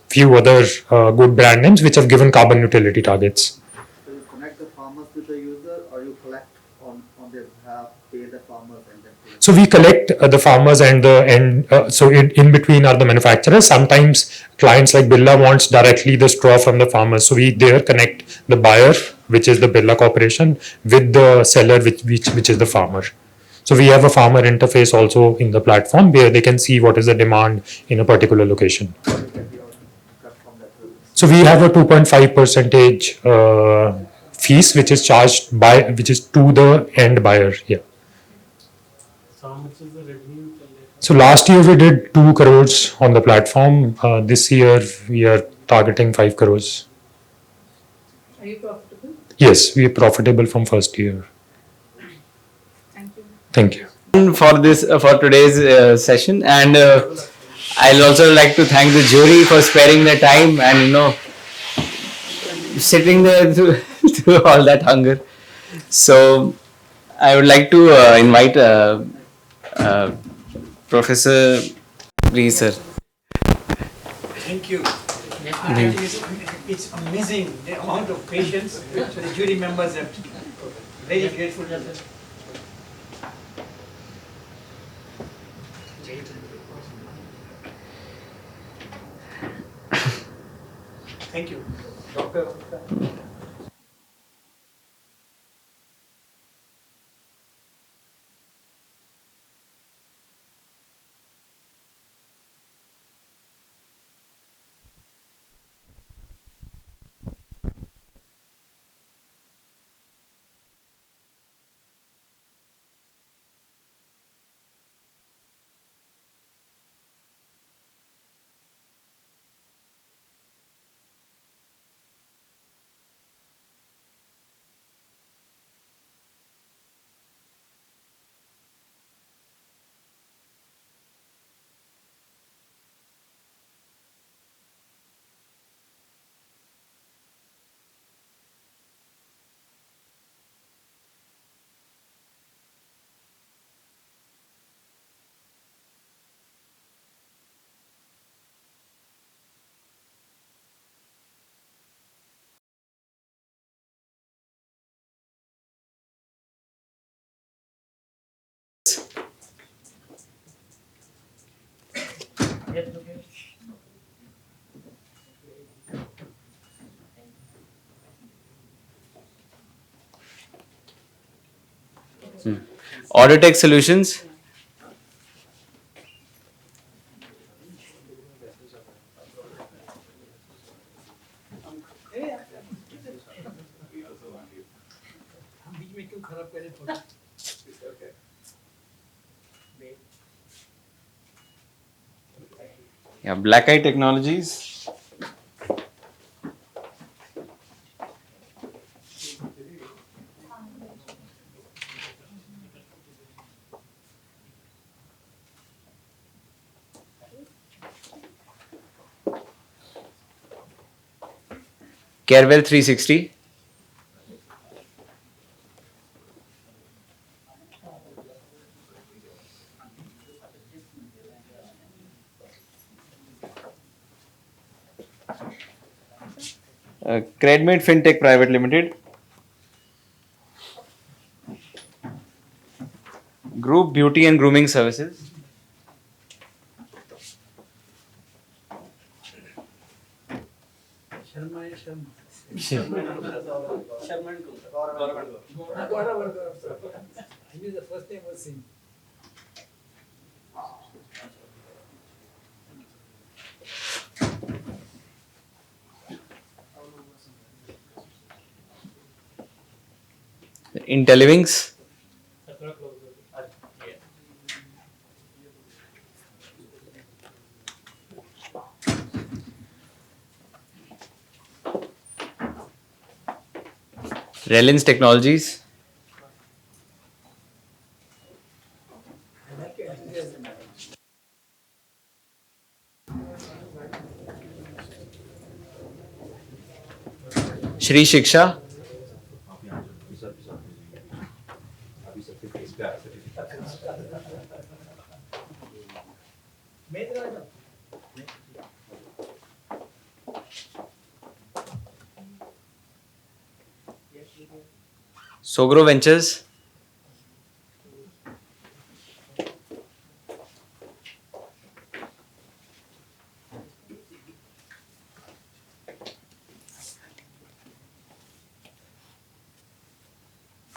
[SPEAKER 19] few other good brand names which have given carbon neutrality targets.
[SPEAKER 13] So you connect the farmers with the user, or you collect
[SPEAKER 19] So we collect the farmers and so in between are the manufacturers. Sometimes clients like Birla wants directly the straw from the farmers. So we there connect the buyer, which is the Birla Corporation, with the seller, which is the farmer. So we have a farmer interface also in the platform where they can see what is the demand in a particular location. So we have a 2.5 percentage fees, which is charged which is to the end buyer. Yeah.
[SPEAKER 15] So how much is the revenue?
[SPEAKER 19] So last year we did 2 crores on the platform. This year we are targeting 5 crores.
[SPEAKER 12] Are you profitable?
[SPEAKER 19] Yes, we are profitable from first year.
[SPEAKER 12] Thank you.
[SPEAKER 19] Thank you.
[SPEAKER 8] For this for today's session, and I'll also like to thank the jury for sparing their time and sitting there through all that hunger. So I would like to invite Professor, please, sir.
[SPEAKER 3] Thank you. It's amazing the amount of patience the jury members have. Very grateful. Thank you. Doctor.
[SPEAKER 8] Order Tech Solutions. Yeah, Black Eye Technologies. Carewell 360. Credmate Fintech Private Limited. Group Beauty and Grooming Services.
[SPEAKER 3] I knew the first name was same.
[SPEAKER 8] Intellivings. Reliance Technologies. Shri Shiksha. Sogro Ventures.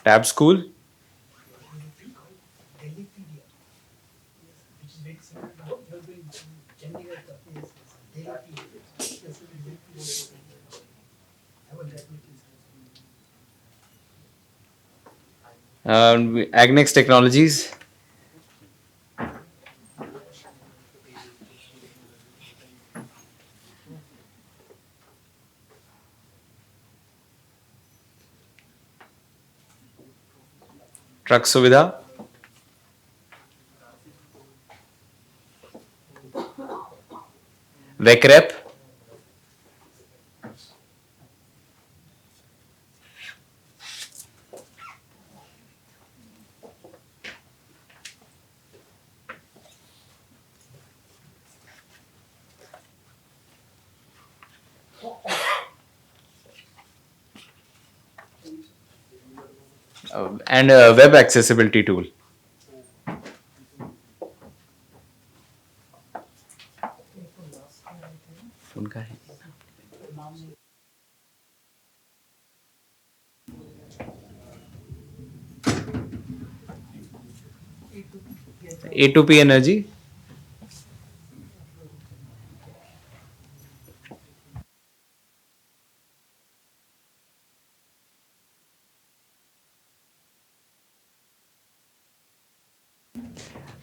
[SPEAKER 8] Tab School. Agnex Technologies. Truck Suvidha. Vecrep. And a web accessibility tool. उनका है A2P Energy.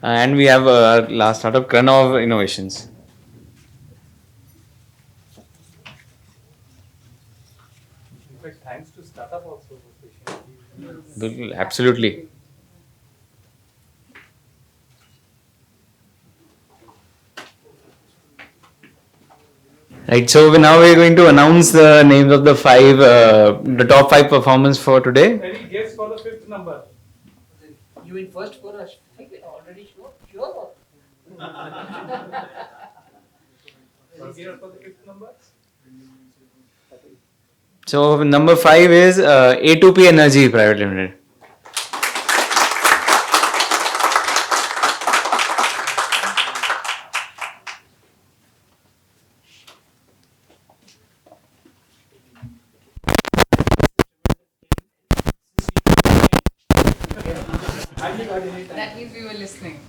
[SPEAKER 8] And we have our last startup, Conclave Innovations.
[SPEAKER 15] Thanks to startup also.
[SPEAKER 8] Absolutely. Right. So now we're going to announce the names of the top 5 performers for today.
[SPEAKER 15] Any guess for the fifth number?
[SPEAKER 5] You mean first for us? Already sure? Sure.
[SPEAKER 15] Any guess for the fifth number?
[SPEAKER 8] So number 5 is A2P Energy Private Limited.
[SPEAKER 12] That means we were listening.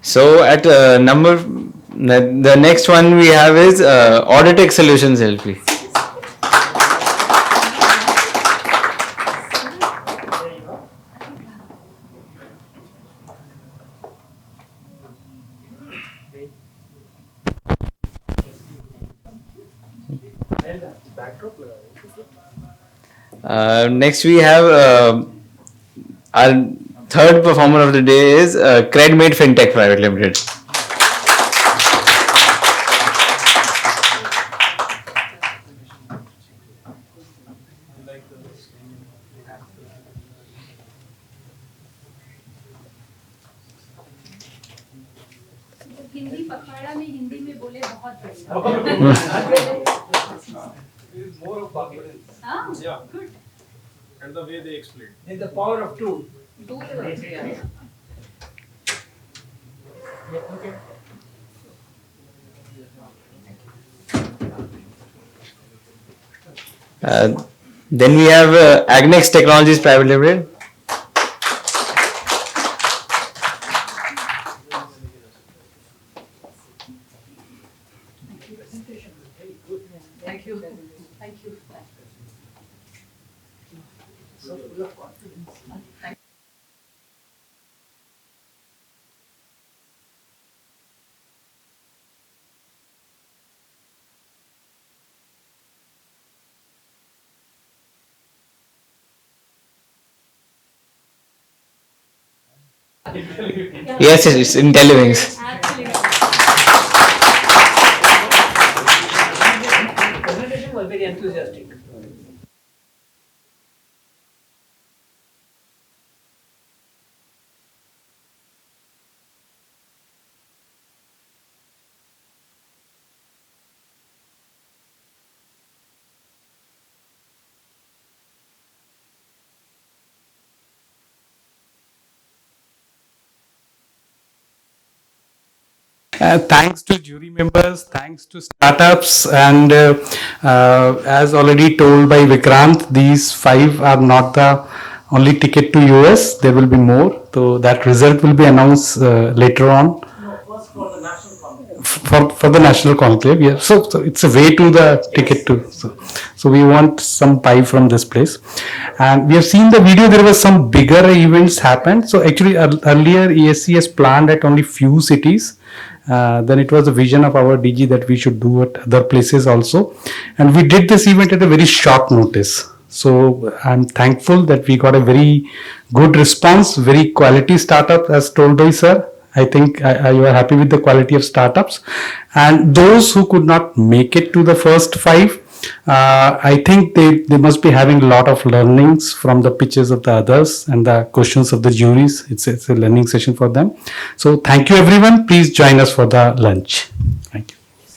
[SPEAKER 8] So at the next one we have is Auditech Solutions LP. Next we have our third performer of the day is CredMate FinTech Private Limited.
[SPEAKER 10] Hindi पखवाड़ा में हिंदी में बोले बहुत बढ़िया
[SPEAKER 15] More of confidence.
[SPEAKER 10] Yeah, good.
[SPEAKER 15] And the way they explain.
[SPEAKER 5] In the power of two.
[SPEAKER 15] Okay.
[SPEAKER 8] Then we have Agnex Technologies Private Limited.
[SPEAKER 5] Thank you. Thank you. So full of confidence. Thank
[SPEAKER 8] Yes, it's IntelliWings.
[SPEAKER 5] presentation was very enthusiastic.
[SPEAKER 21] Thanks to jury members, thanks to startups, and as already told by Vikrant, these 5 are not the only ticket to US. There will be more. So that result will be announced later on. For the national conclave, yeah. So it's a way to the ticket to. So we want some pie from this place, and we have seen the video. There was some bigger events happened. So actually, earlier ESC has planned at only few cities. Then it was a vision of our DG that we should do at other places also, and we did this event at a very short notice. So I'm thankful that we got a very good response, very quality startup, as told by sir. I think you are happy with the quality of startups, and those who could not make it to the first 5, I think they must be having a lot of learnings from the pitches of the others and the questions of the juries. It's a learning session for them. So thank you everyone. Please join us for the lunch.